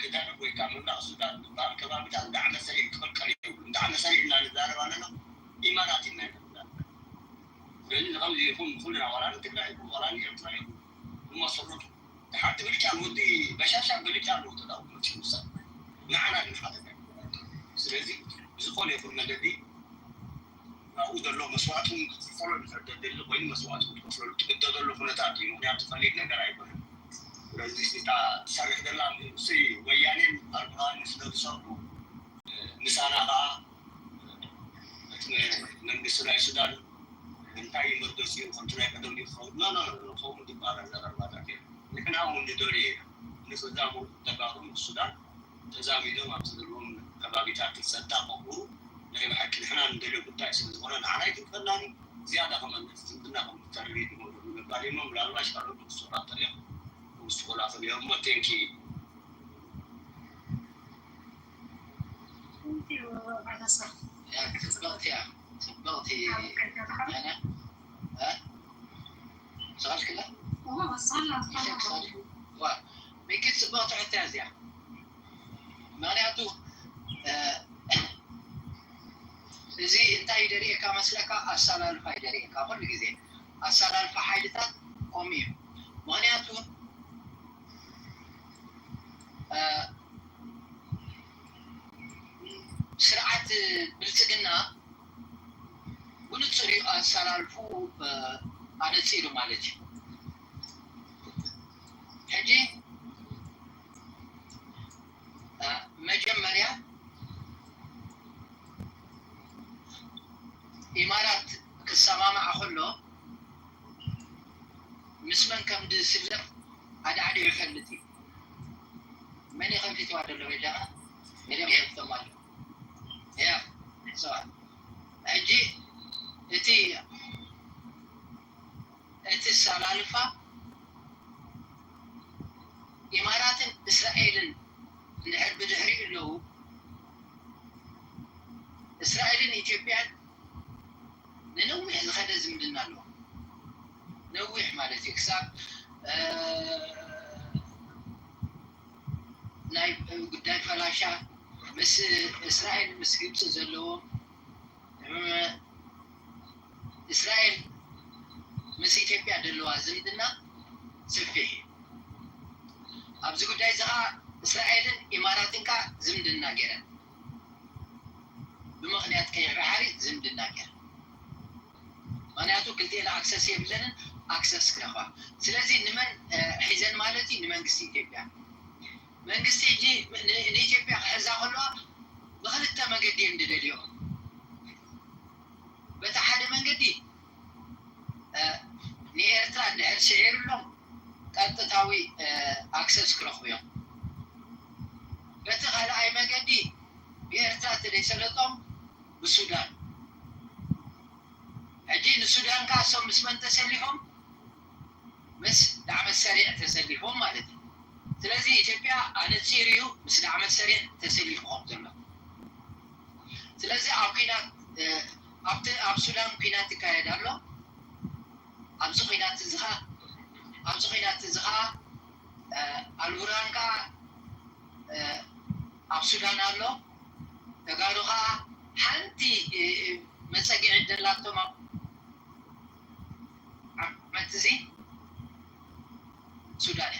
ክደርብ ወይ ከዓ ምብራቅ ሱዳን ዝበሃል ከባቢታት ዳዕመ ሰሪዕ ክኽልከል የብሉ ዳዕመ ሰሪዕ እና ንዛረባ ኣለና ኢማራት ኢና ይነብላ ስለዚ ንከምዚ ይኹን ኩልና ወራኒ ትግራይ ይኹን ወራኒ ኤርትራ ይኹን ንመሰረቱ ሓንቲ ብልጫ ወዲ በሻሻ ብልጫ ኣለዎ ተዳውነት ይውሰድ ንዓና ግን ሓደጋ ስለዚ ዝኾነ ይኹን መገዲ ኣብኡ ዘሎ መስዋዕቱ ክፍሎ ዝፈደደሊ ኮይኑ መስዋዕቱ ክፍለሉ ትግደ ዘሎ ኩነታት እዩ ምክንያቱ ፈሊጥ ነገር ኣይኮነን ስለዚ ትሰርሕ ዘላ ወያኔን ኣርብራን ስለዝሰርሑ ንሳና ከዓ እቲ መንግስቲ ናይ ሱዳን እንታይ መርገፂ እዩ ከምቲ ናይ ቀደም ክኸውን ከምኡ ዝበሃል ዘረባታት እየ ንሕና እውን ንደልየ ንፈዛሙ ተጋሩ ሱዳን ተዛሚዶም ኣብቲ ዘለዎም ከባቢታት ዝፀጣቐቑሩ ናይ ባሓቂ ንሕና ንደልዮ ጉዳይ ስለዝኾነ ንዓና ይትንፈናኒ ዝያዳ ከመለስ ዝምድና ከምተረዲድ ምግባር እዮም ምናልባሽ ካልኦት ክሱራት እዮም ውስጥ اليوم thank you صبغتي انا ها صارت كلها والله صار ميكت صبغت حتى ازيع معناته እዚህ እንታይ ደሪእካ መስለካ ኣሰላልፋ ይደሪእካ ኩሉ ግዜ ኣሰላልፋ ሓይልታት ቆም እዩ ምክንያቱ ስርዓት ብልፅግና ብንፁር እዩ ኣሰላልፉ ኣነፂሉ ማለት እዩ ሕጂ መጀመርያ ኢማራት ክሰማማዕ ከሎ ምስ መን ከም ዝስለፍ ዓዲ ይፈልጥ እዩ من يخلي توعد له وجهه من يخلي توعد يا سؤال أجي أتي السلالفة إمارات إسرائيل نحب بدهري له إسرائيل إثيوبيا ننوي هذا خدز من له ነዊሕ ማለት እዩ ክሳብ ናይ ጉዳይ ፈላሻ ምስ እስራኤል ምስ ግብፂ ዘለዎ እስራኤል ምስ ኢትዮጵያ ዘለዋ ዝምድና ሰፊሕ እዩ ኣብዚ ጉዳይ እዚ ከዓ እስራኤልን ኢማራትን ከዓ ዝምድና ገይረን ብምክንያት ቀይሕ ባሕሪ ዝምድና ገይረን ምክንያቱ ክልቲአን ኣክሰስ የብለንን ኣክሰስ ክረኽባ ስለዚ ንመን ሒዘን ማለት እዩ ንመንግስቲ ኢትዮጵያ መንግስቲ ሕጂ ንኢትዮጵያ ክሕዛ ከለዋ ብክልተ መገዲ እዮም ዝደልዮም በቲ ሓደ መንገዲ ንኤርትራ ድሕር ስዒሩሎም ቀጥታዊ ኣክሰስ ክረኽቡ እዮም በቲ ካልኣይ መገዲ ብኤርትራ ተደይሰለጦም ብሱዳን ሕጂ ንሱዳን ከዓ እሶም ምስ መን ተሰሊፎም ምስ ዳዕመት ሰሪዕ ተሰሊፎም ማለት እዩ ስለዚ ኢትዮጵያ ኣነፂር እዩ ምስ ዳዕመት ሰሪዕ ተሰሊፍኩም ዘሎ ስለዚ ኣብ ኩናት ኣብ ሱዳን ኩናት ይካየድ ኣሎ ኣብዚ ኩናት እዚ ከዓ ኣልቡርሃን ከዓ ኣብ ሱዳን ኣሎ ተጋሩ ከዓ ሓንቲ መፀጊዒ ደላቶም ዓመት እዚ ሱዳን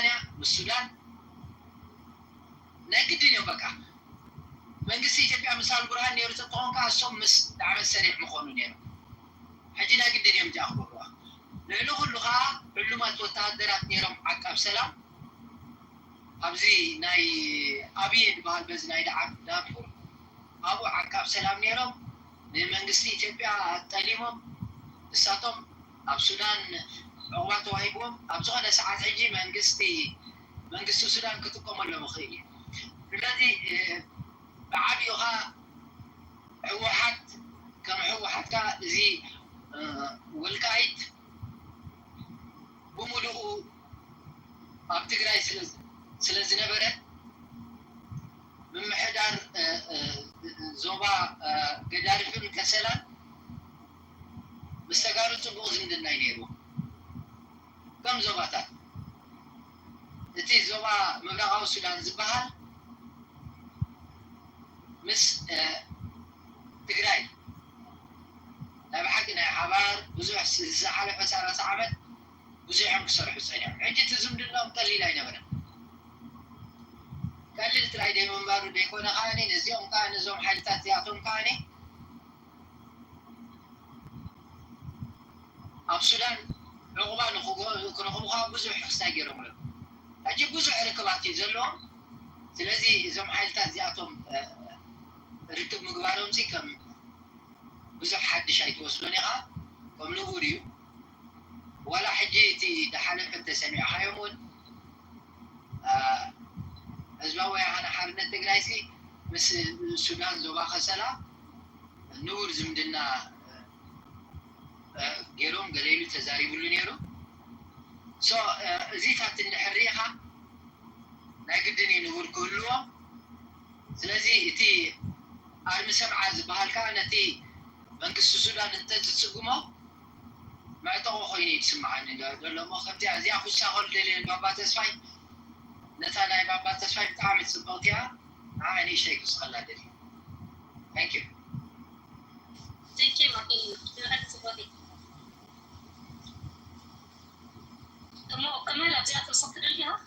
እያ ምስ ሱዳን ናይ ግድን እዮም በቃ መንግስቲ ኢትዮጵያ ምስ ኣልቡርሃን ነይሩ ተትኾን ከዓ እሶም ምስ ዳዕመት ሰሪዕ ምኾኑ ነይሩ ሕጂ ናይ ግድን እዮም ዝኣኽብርዋ ልዕሊ ኩሉ ከዓ ዕሉማት ወታሃደራት ነይሮም ዓቃብ ሰላም ኣብዚ ናይ ኣብየ ዝበሃል በዚ ናይ ዳርፉር ኣብኡ ዓቃብ ሰላም ነይሮም ንመንግስቲ ኢትዮጵያ ጠሊሞም ንሳቶም ኣብ ሱዳን ዕቑባ ተዋሂቦም ኣብ ዝኾነ ሰዓት ሕጂ መንግስቲ ሱዳን ክጥቀመሎም ይኽእል እዩ ስለዚ ብዓብዩ ከዓ ሕወሓት ከም ሕወሓት ከዓ እዚ ወልቃይት ብሙሉኡ ኣብ ትግራይ ስለ ዝነበረ ምምሕዳር ዞባ ገዳሪፍን ከሰላን ምስ ተጋሩ ፅቡቅ ዝምድና እዩ ነይሩ ከም ዞባታት እቲ ዞባ ምብራቃዊ ሱዳን ዝበሃል ምስ ትግራይ ናይ ብሓቂ ናይ ሓባር ብዙሕ ዝሓለፈ 30 ዓመት ብዙሖም ክሰርሑ ፀኒሖም ሕጂ እቲ ዝምድንኦም ቀሊል ኣይነበረን ቀሊል ጥራይ ደይምንባሩ ደይኮነ ከዓኒ ነዚኦም ከዓ ነዞም ሓይልታት እዚኣቶም ከዓኒ ኣብ ሱዳን ዕቑባ ንክረኽቡ ከዓ ብዙሕ ክስታይ ገይሮምሎም ሕጂ ብዙሕ ርክባት እዩ ዘለዎም ስለዚ እዞም ሓይልታት እዚኣቶም ርክብ ምግባሮም ከም ብዙሕ ሓድሽ ኣይትወስዶን ኢኻ ከም ንቡር እዩ ዋላ ሕጂ እቲ ዳሓለፈ ተሰሚዕኻዮም እውን ህዝባዊ ወያነ ሓርነት ትግራይ ምስ ሱዳን ዞባ ከሰላ ንቡር ዝምድና ገይሮም ገለይሉ ተዛሪቡሉ ነይሩ እዚታት እንድሕር ኢኻ ናይ ግድን እዩ ንቡር ክህልዎም ስለዚ እቲ ኣርሚ ሰምዓ ዝበሃል ከዓ ነቲ መንግስቲ ሱዳን እንተዝፅጉሞ መዕጠቑ ኮይኑ እዩ ትስምዓኒ ዘሎ እሞ ከምዚኣ እዚኣ ኩሳ ከልደልየን ባባ ተስፋይ ነታ ናይ ባባ ተስፋይ ብጣዕሚ ፅብቕቲ እያ ንዓ ንእሽተይ ክውስኸላ ደልዩ ታንክ ዩ كمان أبيات الصدر لها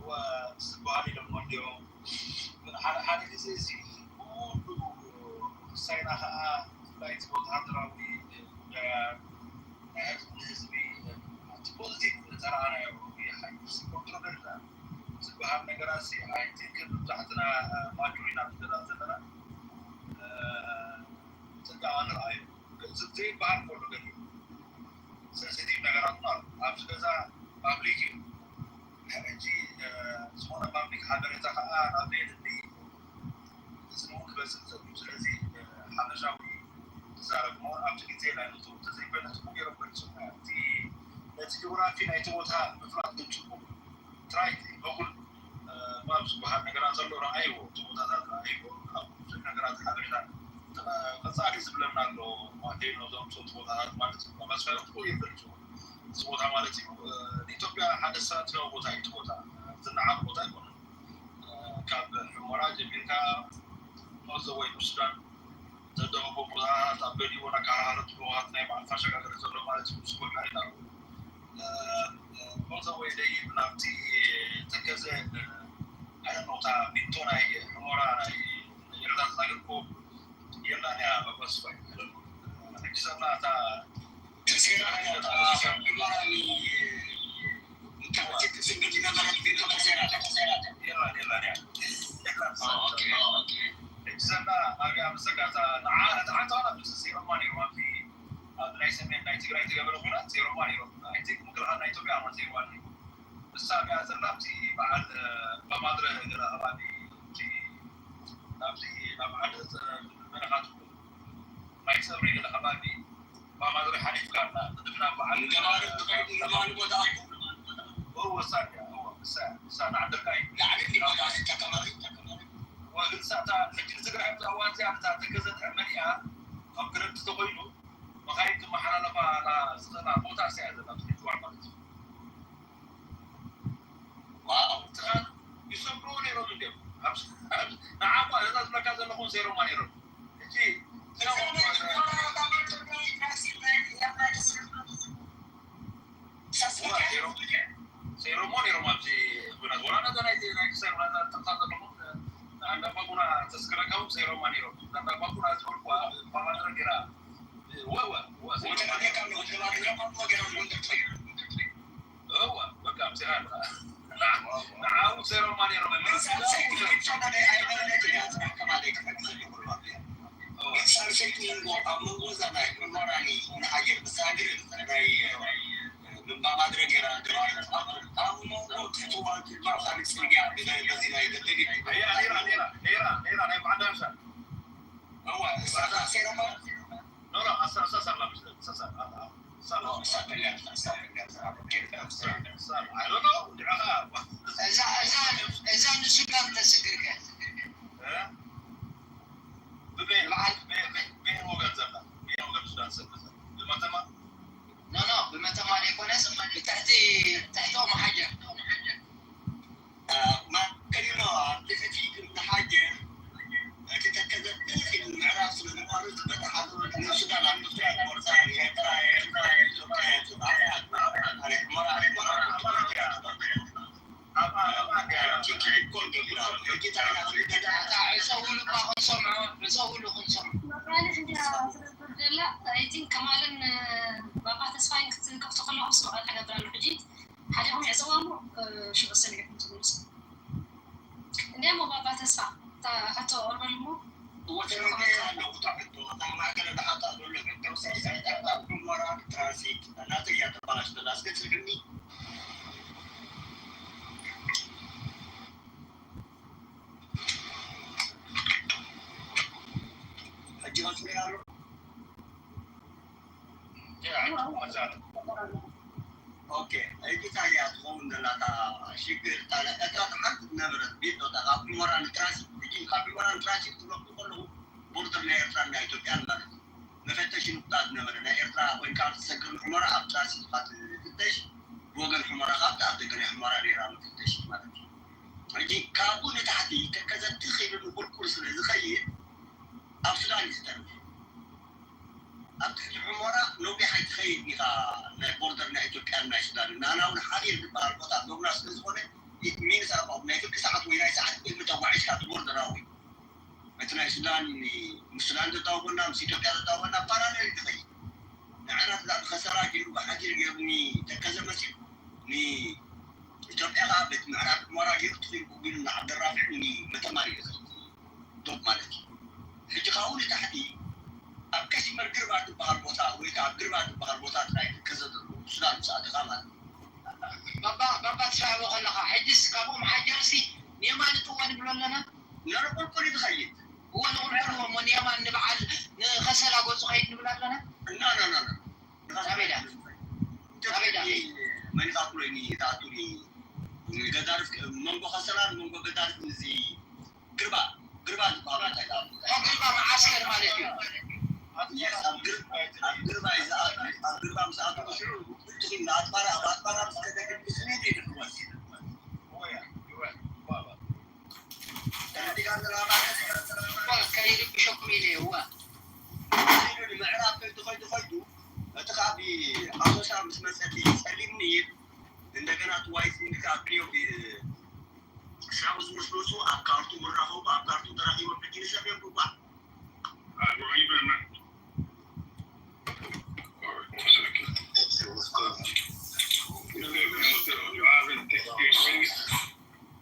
وسبحاني لما اليوم من حالة زي سيناها لا يتبوت هدراوي حزبي تبوزي ترى أنا يا حي كنترول لا سبحان نجراسي هاي تيجي تحتنا ما جوينا تدراسنا تجاهنا رأي زي بحر كله كذي سنسيتيف نجاراتنا أبغى كذا بابليكي هجي سمونا بابليك حضرتك أبيد اللي اسمه بس زي حنجاوي تزارك مو أبغى كذا لأنه تزي بنا تبغى ربنا سبحانه تي جغرافي نايتوتها مفرد تشوفه تراي بقول ما بصبح نقرأ زلوا رأيه تبغى رأيه أو نقرأ حبيبنا قصاري زبلنا له ما دين نظام صوت وضعات ما نسمع بس فلو يبرجوا صوتها مالتي إثيوبيا حدثت له وضعي توضع زنعان وضعي كاب حمراج منها موزوي السودان تدعو بوضعات أبدي ونكارات بوضعات نعم عن فشل على زلوا مالتي مسؤول علينا موزوي لي بناتي تكذا أنا نوتا بنتونا حمرانا يردان زاجكو يلا يا بس فاي أجسامنا تا تسير على تا بمراني انت تسير لنا في يلا يا اوكي أجسامنا أجا مسكاتا نعانة حتى أنا بتسير ماني ما في ليس من نيتيجرا تقبل هنا سير ماني نيتيج ممكن هنا يتوقع ما سير ماني بس أنا زلمتي بعد ما أدري إذا أبغى نفسي بعد من أخذ ما يسوي إلا أبغى ما أدري حنيف كان ضدنا بعد جمال وضعي هو ساعة هو ساعة عندك أي يعني اللي ما قاعد كمان وقل ساعة لكن تقرأ عند أوان زيادة تكذب عملية أقرب تتقينه وخايف ما حنا لا سنة موتى سيادة نفسي وعملت واو ترى يسموني رجل نعم هذا المكان اللي هو زيرو ما يرو جي زيرو ما يرو ما جي وأنا ده نايتي نايكسر وأنا تقدر لهم أنا بقولنا تذكر كم زيرو ما يرو أنا بقولنا زور ما أدري كذا هو زيرو ما يرو هو بقى بسرعة نعم زيرو ما يرو إنسان شكلي وأمور زمان مراني نحجر بساجر لما ما أدري كذا دراية أو موضوع تطوع ما خالد سرقة بداية بزينة يدتني هي أنا بعدها شيء هو أساس سيرما لا أساس لا مش أساس I don't know. إذا نسكر تسكرك. بين وقت زمان بين وقت السودان سبزة بالمتما لا بالمتما يكون اسم تحته محجر ما كلمة تفتي محجر تتكذب داخل المعراس والموارد بتحضر السودان عن السودان ورثاني لا I think كمالا بابا تسفاين كنت خلوهم سؤال حاجة برا الحجي حاجة هم يعزوامو شو السنة كنت تقولس إني أمو بابا تسفا حتى أربعمو وترى لو تعبتوا ما كان حتى أقول لك أنت وسألت أقول مرة تراسيك أنا تيجي تبلاش تلاس كتير أجلس لي اوكي اي تايا تقوم لا شيكر تالا تحت نمرة بيتو تقابل مران تراسي بيجي قابل مران تراسي تروح كله بورتر نيرترا نايتو كان نفتش نقطات نمرة نيرترا وين كانت تسكر الحمرة أب تراسي تقات تفتش بوغ الحمرة غاب تأبدك الحمرة ليران تفتش مالك أجي كابون تحتي كذا تخيل نقول كرسي زخيل أبسلان يسترد أبتحت الحمرة لو بيحي تخيل نيكا بوردر نايتو كان نايشدان نانا ونحالي البقار البطاق دو ناس نزغوني مين سابق نايتو كساعات ويناي ساعات المتوعيش كانت بوردر راوي مثلا سودان مسودان تتوقعنا مسيطة تتوقعنا بارانا يتخيل نعنا لا خسارة جيرو بحاجر جيرني تكذا مسيط ني إتوقع غابت معرات مرا جيرو تخيل بقول عبد الرافع ني متماري يخيل دوب مالك حجي خاولي تحدي أبكش مركبات البحر بوتا ويكا مركبات البحر بوتا تلاقي كذا سودان ساعة قامت بابا تفهم وخلها حجز كابو محجرسي نيمان توان بلون لنا نرقل كل تخيل هو نقول لهم من يمان نبعل خسر أقول صحيح نبلغ لنا لا تابيدا من يقولوا إني تعطوني ገዳርፍ መንጎ ኸሰራን መንጎ ገዳርፍ እዚ ግርባ ዝበሃሉ እንታይ ዳ ግርባ ማዓስከር ማለት እዩ ኣብ ግርባ ምስኣተዉ ሽዑ ብትኺም ኣጥባራ ምስ ከደግን ብስሚድ ይድክወስ ከይዱ ብሸኩም ኢለ እዋ ከይዱ ንምዕራብ ከይዱ እቲ ከዓ ብኣሶሳ ምስ መፀቲ ፀሊም ንይብ እንደገና ትዋይት ምልካ ብዮ ሳቡ ዝመስሎሱ ኣብ ካርቱም ዝራኸቡ ኣብ ካርቱም ተራኺቦም ብጅንሰብ እዮም ግባ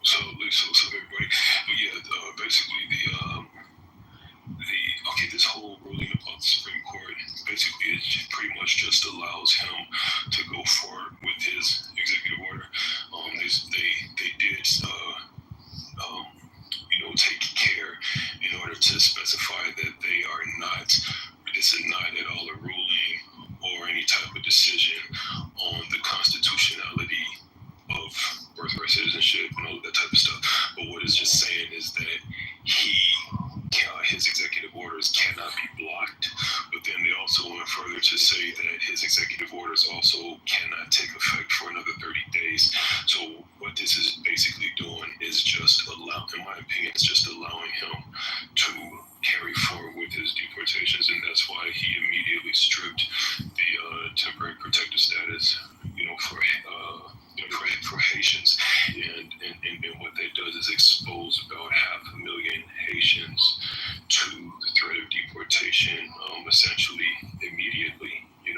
So everybody, but yeah, basically this whole ruling about the Supreme Court, basically it pretty much just allows him to go forward with his executive order. They did take care in order to specify that this is not at all a ruling or any type of decision on the constitutionality of birthright citizenship and all of that type of stuff. But what it's just saying is that his executive orders cannot be blocked. But then they also went further to say that his executive orders also cannot take effect for another 30 days. So what this is basically doing is just in my opinion, it's just allowing him to carry forward with his deportations, and that's why he immediately stripped the temporary protected status, for Haitians, and what that does is expose about 500,000 Haitians to the threat of deportation, essentially immediately. I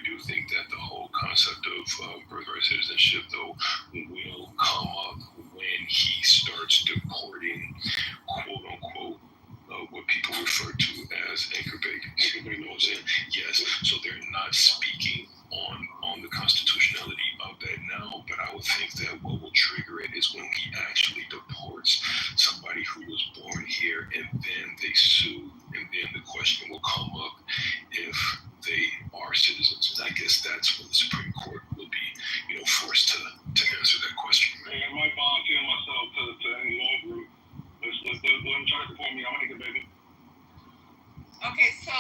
do think that the whole concept of birthright citizenship, though, will come up when he starts deporting, quote unquote, what people refer to as anchor babies. You know what I'm saying? Yes. So they're not speaking on the constitutionality of that now, but I would think that what will trigger it is when he actually deports somebody who was born here and then they sue, and then the question will come up if they are citizens. And I guess that's when the Supreme Court will be, forced to answer that question. I might volunteer myself to any law group. Let them try to perform me. I'm gonna get baby. Okay, so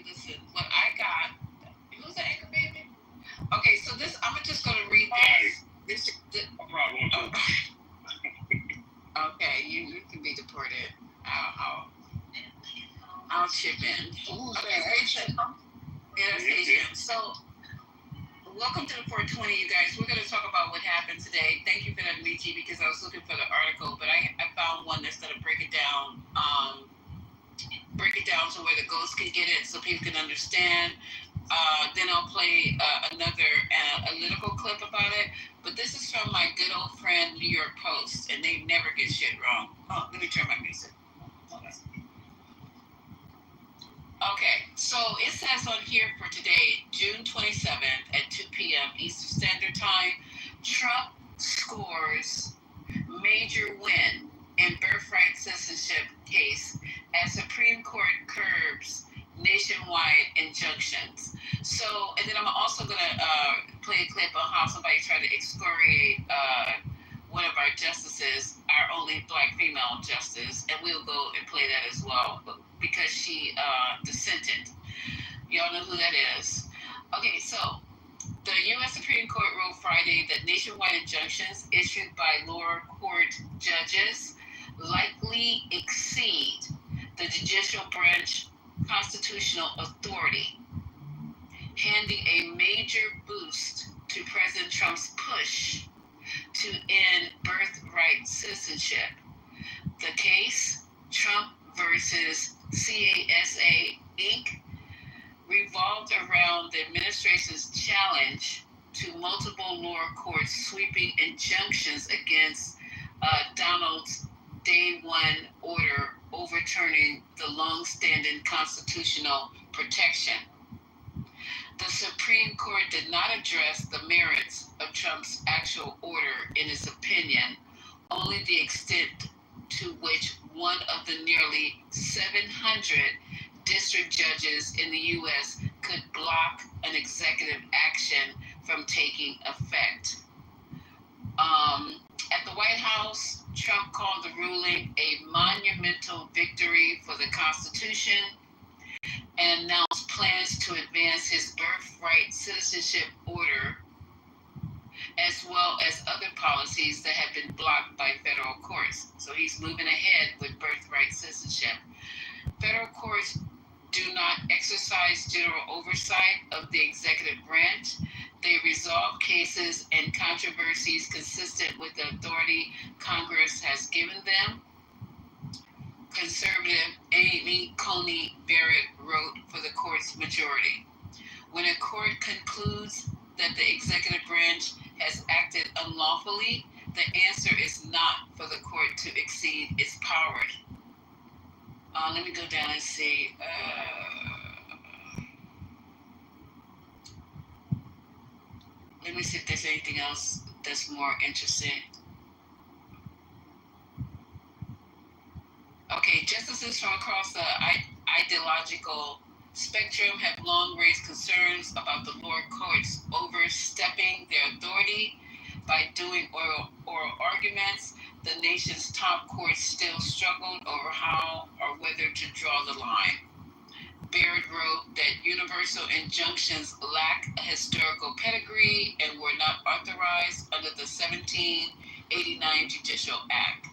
listen, what I got. Who's the anchor baby? Okay, so I'm just gonna read this. No problem. Okay, you can be deported. I'll chip in. Okay, so welcome to the 420, you guys. We're gonna talk about what happened today. Thank you for that, Michi, because I was looking for the article, but I found one that's gonna break it down to where the ghosts can get it, so people can understand. Then I'll play another analytical clip about it. But this is from my good old friend New York Post, and they never get shit wrong. Oh, let me turn my music. Okay, so it says on here for today, June 27th at 2 p.m. Eastern Standard Time, Trump scores major win in birthright citizenship case as Supreme Court curbs nationwide injunctions. So, and then I'm also going to play a clip on how somebody tried to excoriate one of our justices, our only black female justice, and we'll go and play that as well because she dissented. Y'all know who that is. Okay, so the U.S. Supreme Court ruled Friday that nationwide injunctions issued by lower court judges likely exceed the judicial branch constitutional authority, handing a major boost to President Trump's push to end birthright citizenship. The case, Trump versus CASA Inc., revolved around the administration's challenge to multiple lower courts sweeping injunctions against Donald's Day One order overturning the long-standing constitutional protection. The Supreme Court did not address the merits of Trump's actual order in its opinion, only the extent to which one of the nearly 700 district judges in the U.S. could block an executive action from taking effect. At the White House, Trump called the ruling a monumental victory for the Constitution and announced plans to advance his birthright citizenship order, as well as other policies that have been blocked by federal courts. So he's moving ahead with birthright citizenship. Federal courts do not exercise general oversight of the executive branch. They resolve cases and controversies consistent with the authority Congress has given them. Conservative Amy Coney Barrett wrote for the court's majority. When a court concludes that the executive branch has acted unlawfully, the answer is not for the court to exceed its powers. Let me go down and see. Let me see if there's anything else that's more interesting. Okay, justices from across the ideological spectrum have long raised concerns about the lower courts overstepping their authority by doing oral arguments. The nation's top courts still struggled over how or whether to draw the line. Barrett wrote that universal injunctions lack a historical pedigree and were not authorized under the 1789 Judicial Act.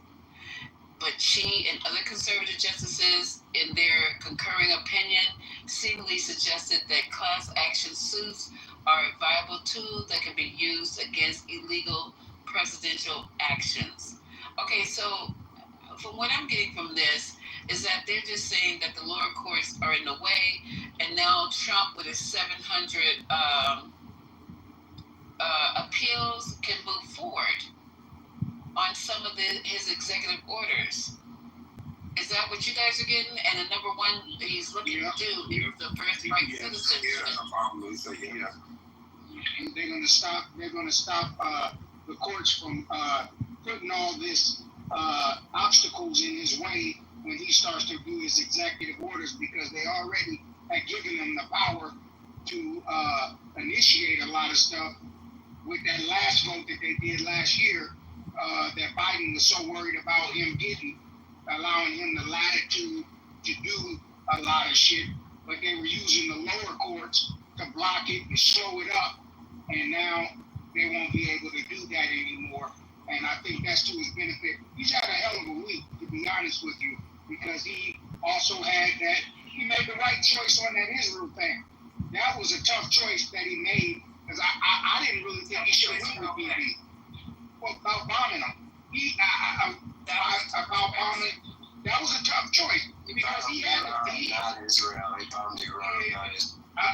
But she and other conservative justices, in their concurring opinion, seemingly suggested that class action suits are a viable tool that can be used against illegal presidential actions. Okay, so from what I'm getting from this is that they're just saying that the lower courts are in the way, and now Trump with his 700 appeals can move forward on some of his executive orders. Is that what you guys are getting? And the number one he's looking to do is the birthright citizenship. They're going to stop. They're going to stop the courts from putting all this obstacles in his way when he starts to do his executive orders, because they already had given him the power to initiate a lot of stuff. With that last vote that they did last year, that Biden was so worried about him getting, allowing him the latitude to do a lot of shit, but they were using the lower courts to block it and slow it up, and now they won't be able to do that anymore. And I think that's to his benefit. He's had a hell of a week, to be honest with you, because he also had that, he made the right choice on that Israel thing. That was a tough choice that he made, because I didn't really think he should have went with BB. Well, about bombing him. About bombing, that was a tough choice, because he had to be. Not Israel, he bombed Iran.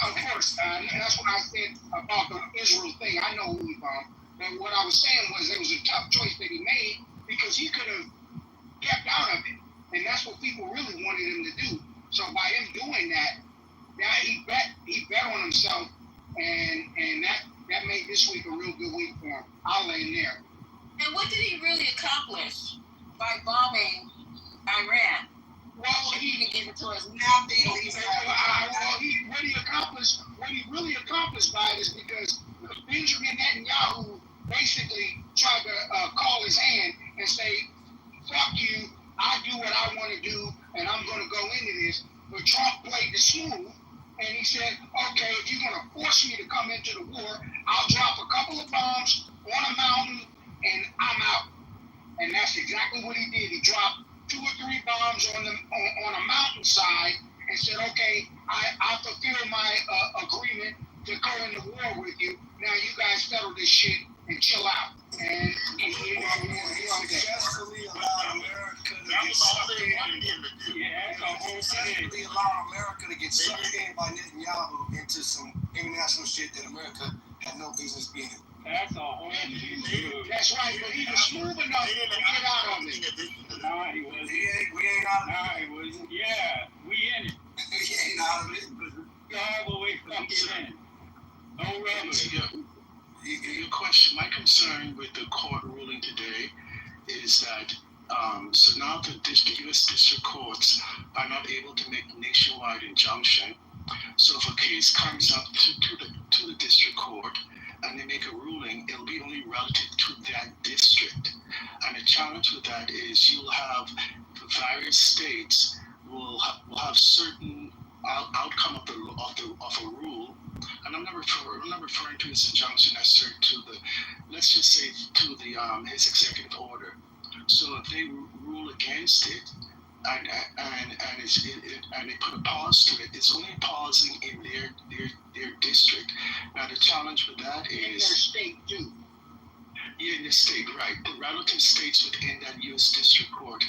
Of course, that's what I said about the Israel thing. I know who he bombed. But what I was saying was it was a tough choice that he made, because he could have kept out of it. And that's what people really wanted him to do. So by him doing that he bet on himself, and that made this week a real good week for him. I'll lay in there. And what did he really accomplish by bombing Iran? Well, he can give it to us. What he really accomplished by it is because Benjamin Netanyahu basically tried to call his hand and say, fuck you, I do what I want to do, and I'm going to go into this. But Trump played the smooth, and he said, okay, if you're going to force me to come into the war, I'll drop a couple of bombs on a mountain, and I'm out. And that's exactly what he did. He dropped 2 or 3 bombs on a mountainside and said, okay, I fulfill my agreement to go into war with you. Now you guys settle this shit and chill out. And he successfully allowed America to get sucked in by Netanyahu into some international shit that America had no business being in. That's a whole new. That's right, but he was smooth enough to get out of it. Nah, he wasn't. We ain't out of it. Nah, he wasn't. Yeah, we in it. We ain't out of it. All the way fucking in. No rubber. Your question, my concern with the court ruling today is that so now the U.S. district courts are not able to make nationwide injunction. So if a case comes up to the district court, and they make a ruling, it'll be only relative to that district. And the challenge with that is you'll have various states will have certain outcome of a rule. And I'm not referring to his injunction as to the, let's just say to the his executive order. So if they rule against it, and they put a pause to it, it's only pausing in their district. Now the challenge with that is in their state too. Yeah, in the state, right? The relative states within that U.S. district court.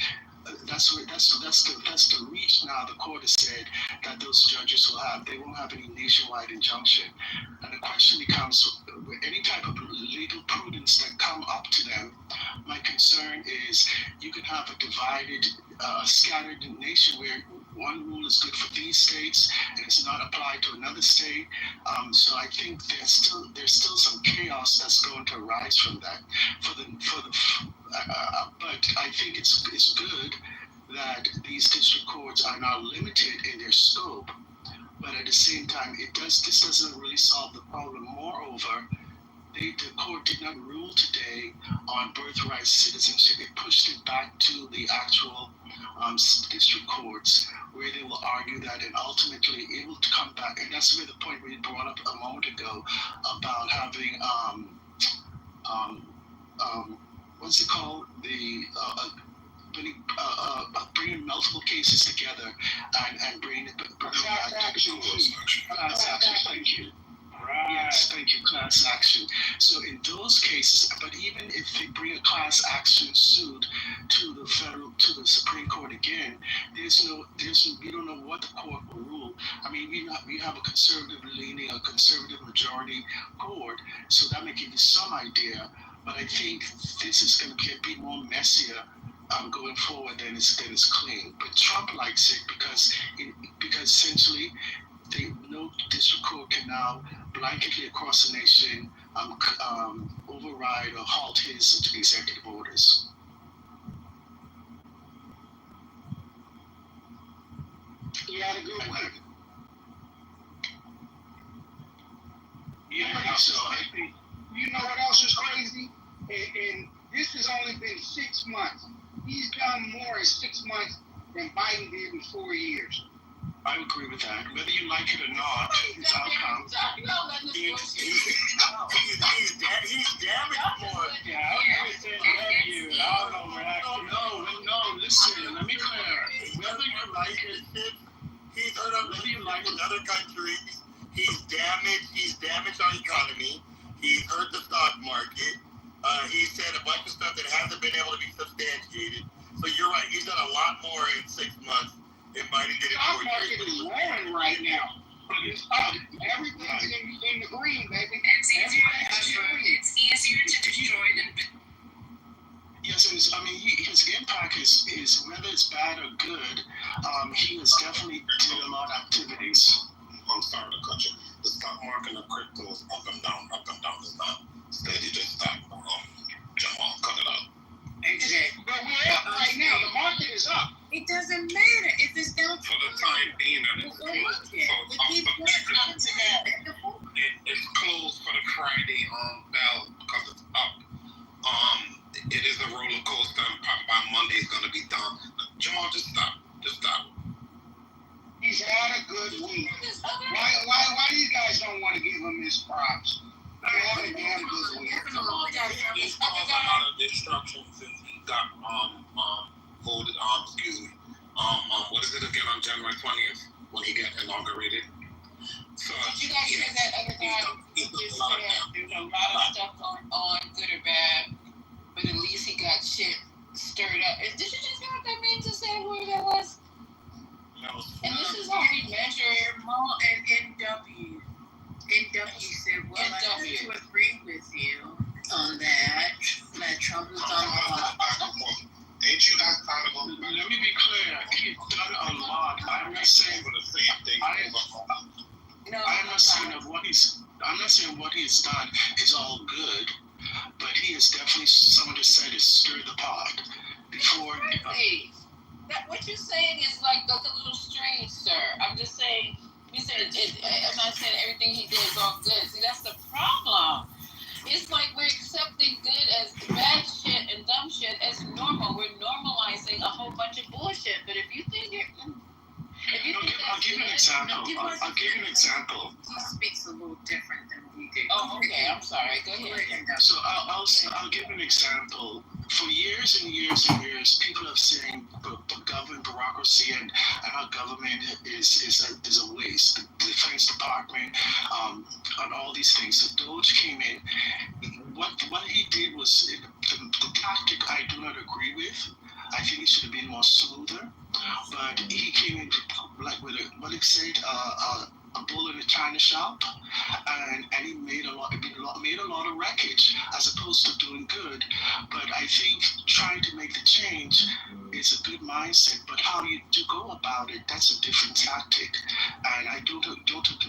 That's the reach now. The court has said that those judges will have. They won't have any nationwide injunction, and the question becomes: any type of legal prudence that come up to them. My concern is you can have a divided, scattered nation where one rule is good for these states and it's not applied to another state. So I think there's still some chaos that's going to arise from that. But I think it's good that these district courts are now limited in their scope. But at the same time, this doesn't really solve the problem. Moreover, the court did not rule today on birthright citizenship. It pushed it back to the actual district courts, where they will argue that, and ultimately it will come back. And that's where the point we brought up a moment ago about having what's it called, bringing multiple cases together and bringing it back to the class action. Thank you. Yes, thank you, class action. So in those cases, but even if they bring a class action suit to the Supreme Court again, we don't know what the court will rule. I mean, we have a conservative majority court, so that may give you some idea. But I think this is going to be more messier going forward than it's clean. But Trump likes it because essentially no district court can now blanketly across the nation override or halt his executive orders. You had a good one. Yeah, so I think. You know what else is crazy? And this has only been 6 months. He's done more in 6 months than Biden did in 4 years. I agree with that. Whether you like it or not, it's outcome. He's damaged more. Yeah, no, listen, let me clear. Whether you like it, he's hurt up in other countries. He's damaged our economy. He's hurt the stock market. He said a bunch of stuff that hasn't been able to be substantiated. So you're right. He's done a lot more in 6 months than Biden did in 4 years. The stock market is roaring right now. It's up. Everything's in the green, baby. It's easier to destroy than. Yes, his impact is whether it's bad or good. He has definitely did a lot of activities. I'm sorry to cut you. The stock market and crypto is up and down. It's not steady, just stop. Jamal, cut it out. Exactly. But we're up right now. The market is up. It doesn't matter if it's down. For the time being, it's closed for the Friday bell because it's up. It is a roller coaster, and probably by Monday it's going to be done. Jamal, just stop. He's had a good week. Why you guys don't want to give him his props? He had a damn good week. He's caused a lot of destruction since he got voted. What is it again on January 20th when he got inaugurated? So did you guys hear that other guy? He just said there's a lot of stuff going on, good or bad, but at least he got shit stirred up. Did you just hear what that means to say where that was? And this is how we measure more and NW. NW said, well, I have to agree with you on that Trump is on the Ain't you guys tired of going? Let me be clear. He's done a lot. I'm not saying the same thing. I'm not saying what he's done is all good, but he has definitely, someone just said, is stirred the pot. Before. What you're saying is like a little strange, sir. I'm just saying. You said I'm not saying everything he did is all good. See, that's the problem. It's like we're accepting good as bad shit and dumb shit as normal. We're normalizing a whole bunch of bullshit. But if you think you're, I'll give you an example. I'll give you an example. He speaks a little different than we do. oh, okay, I'm sorry. Go ahead. So I'll give an example. For years and years and years, people have saying the government bureaucracy and our government is a waste. The Defense Department, and all these things. So Doge came in. What he did was the tactic I do not agree with. I think it should have been more smoother. But he came in like with what he said, a bull in a china shop, and he made a lot of wreckage as opposed to doing good. But I think trying to make the change is a good mindset, but how you do go about it, that's a different tactic. And I don't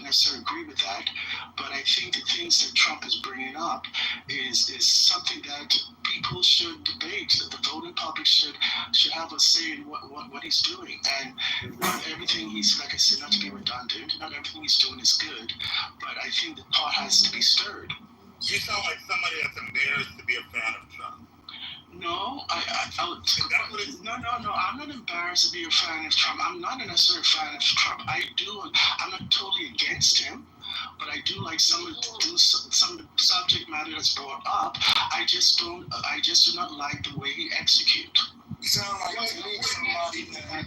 necessarily agree with that. But I think the things that Trump is bringing up is something that people should debate. That the voting public should have a say in what he's doing. And not everything he's, like I said, not to be redundant, not everything he's doing is good. But I think the pot has to be stirred. You sound like somebody that's embarrassed to be a fan of Trump. No, no. I'm not embarrassed to be a fan of Trump. I'm not necessarily a fan of Trump. I'm not totally against him, but I do like some subject matter that's brought up. I just do not like the way he executes. You sound like to me somebody that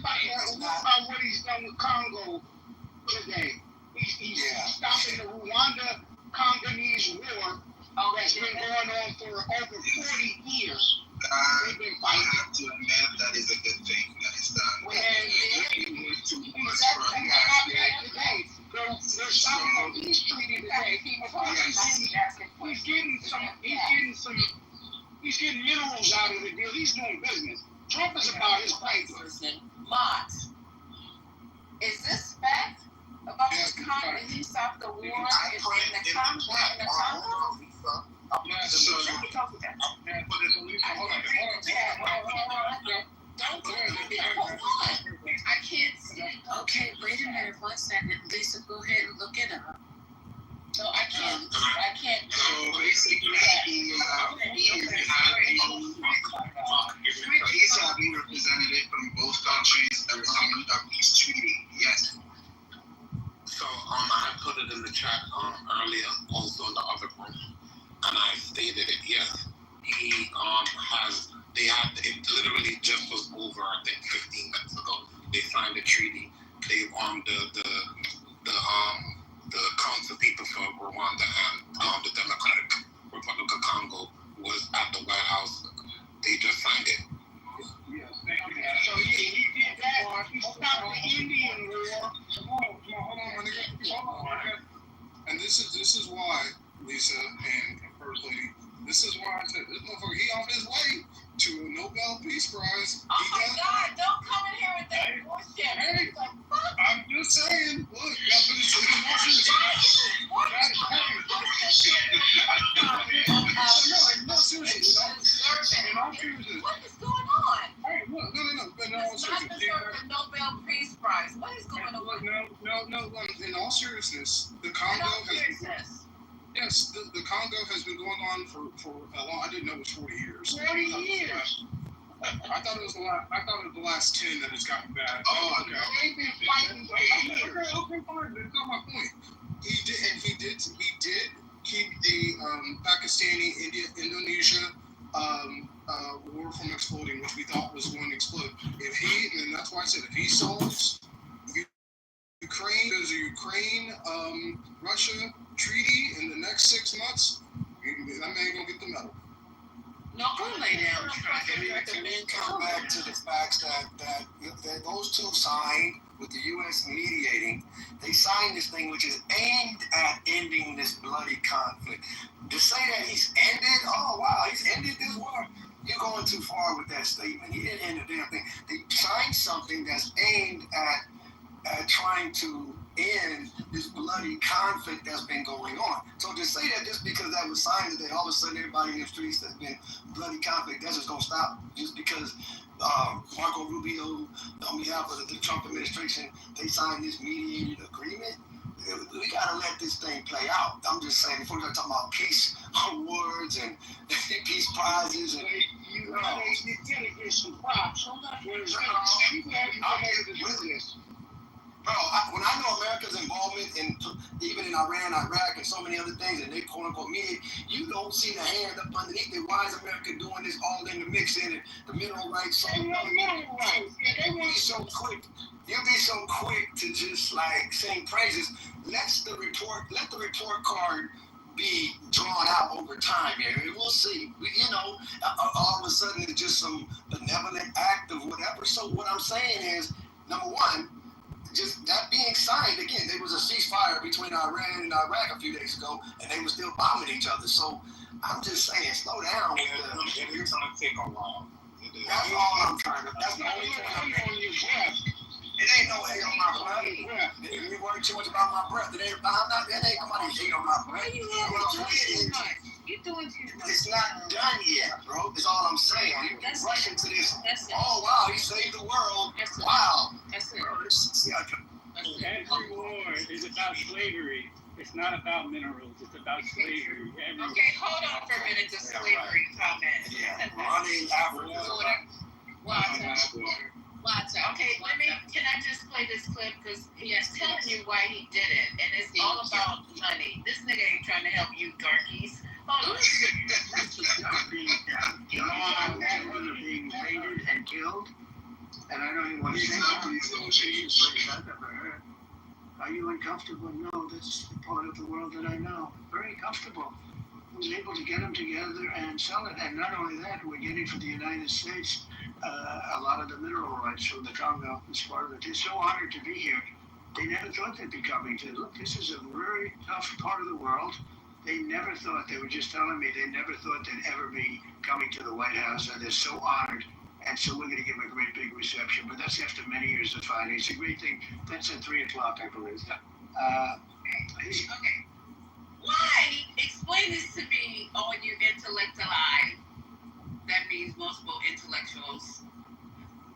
about what he's done with Congo today. He's stopping the Rwanda Congolese war that's been going on for over 40 years. They've been fighting. To admit that is a good thing that is done. They're signing a peace treaty today. He's getting minerals out of the deal. He's doing business. Trump is about his papers. Mods, is this fact about the Congo? He stopped the war in the Congo? I can't see it. Okay, wait a minute, 1 second. Lisa, go ahead and look it up. No, I can't. So basically, he's a representative from both countries that was on the peace treaty. Yes. So I put it in the chat earlier, also in the other room, and I stated it. Yes, he it literally just was over. I think 15 minutes ago, they signed a treaty. They the Council People for Rwanda and the Democratic Republic of Congo was at the White House. They just signed it. Yes, thank you. So he did that. He stopped the Indian war. Hold on. And this is why, Lisa and First Lady, this is why I said this motherfucker, he on his way to a Nobel Peace Prize. Oh my God, don't come in here with that bullshit. Hey, I'm just saying, look, what is going on? Hey, look, no. It's not the Nobel Peace Prize. What is going on? No. In all seriousness, the Congo Yes, the Congo has been going on for a long. I didn't know it was 40 years. 40 years. I thought it was the last 10 that it's gotten bad. Oh, okay. They've been fighting for years. Okay, fine. That's not my point. He did keep the Pakistani Indonesia war from exploding, which we thought was going to explode. And that's why I said if he solves Ukraine, there's a Ukraine-Russia treaty in the next 6 months, that man gonna get the medal. No, go lay down. And then come back to the facts that those two signed with the U.S. mediating. They signed this thing which is aimed at ending this bloody conflict. To say that he's ended this war, you're going too far with that statement. He didn't end the damn thing. They signed something that's aimed at trying to end this bloody conflict that's been going on. So to say that just because that was signed today, all of a sudden everybody in the streets that's been bloody conflict, that's just going to stop just because Marco Rubio, on behalf of the Trump administration, they signed this mediated agreement. we gotta let this thing play out. I'm just saying, before we start talking about peace awards and peace prizes and You gotta get some props. Hold on. People haven't been able to do this. Bro, when I know America's involvement in even in Iran, Iraq, and so many other things, and they quote unquote media, you don't see the hand up underneath it. Why is America doing this all in the mix in it? The mineral rights. So, They want mineral rights. Yeah, they you'll want be so quick. You'll be so quick to just like sing praises. Let the report card be drawn out over time. And we'll see. All of a sudden it's just some benevolent act of whatever. So what I'm saying is, number one, just that being signed, again, there was a ceasefire between Iran and Iraq a few days ago, and they were still bombing each other. So I'm just saying, slow down. And it's gonna take a while. That's all I'm trying to. That's the only thing I'm making. It ain't no hate on my breath. If you worry too much about my breath, it ain't nobody hate on my breath. Why you doing too much? You doing too much. It's not done yet, bro. That's all I'm saying. You rushing to this. Oh wow, he saved the world. Wow. That's it. Every war is about slavery. It's not about minerals. It's about slavery. Okay, hold on for a minute. The slavery comment. Yeah, running Africa. Okay, can I just play this clip? Because he's telling you why he did it. And it's all about money. This nigga ain't trying to help you, darkies. Hold on. Iran are being raided and killed. And I don't even want to say that. Are you uncomfortable? No, that's the part of the world that I know. Very comfortable. I was able to get them together and sell it. And not only that, we're getting for the United States a lot of the mineral rights from the Congo as part of it. They're so honored to be here. They never thought they'd be coming to. Look, this is a very tough part of the world. They never thought, they were just telling me, they never thought they'd ever be coming to the White House. And they're so honored. And so we're going to give them a great big reception. But that's after many years of fighting. It's a great thing. That's at 3 o'clock, I believe. Okay. Why? Explain this to me, all you intellectuali. That means multiple intellectuals.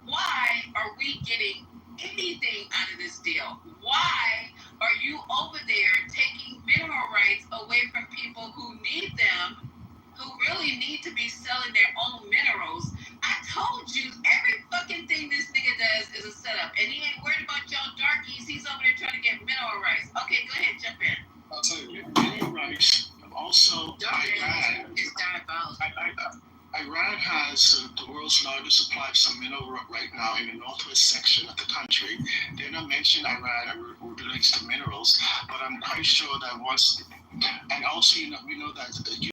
Why are we getting anything out of this deal? Why are you over there taking mineral rights away from people who need them, who really need to be selling their own minerals? I told you, every fucking thing this nigga does is a setup. And he ain't worried about y'all darkies. He's over there trying to get mineral rights. Okay, go ahead, jump in. I'll tell you, mineral rights. Also, Iran has the world's largest supply of some mineral right now in the northwest section of the country. They're not mentioning Iran relates to minerals, but I'm quite sure that once, and also we know that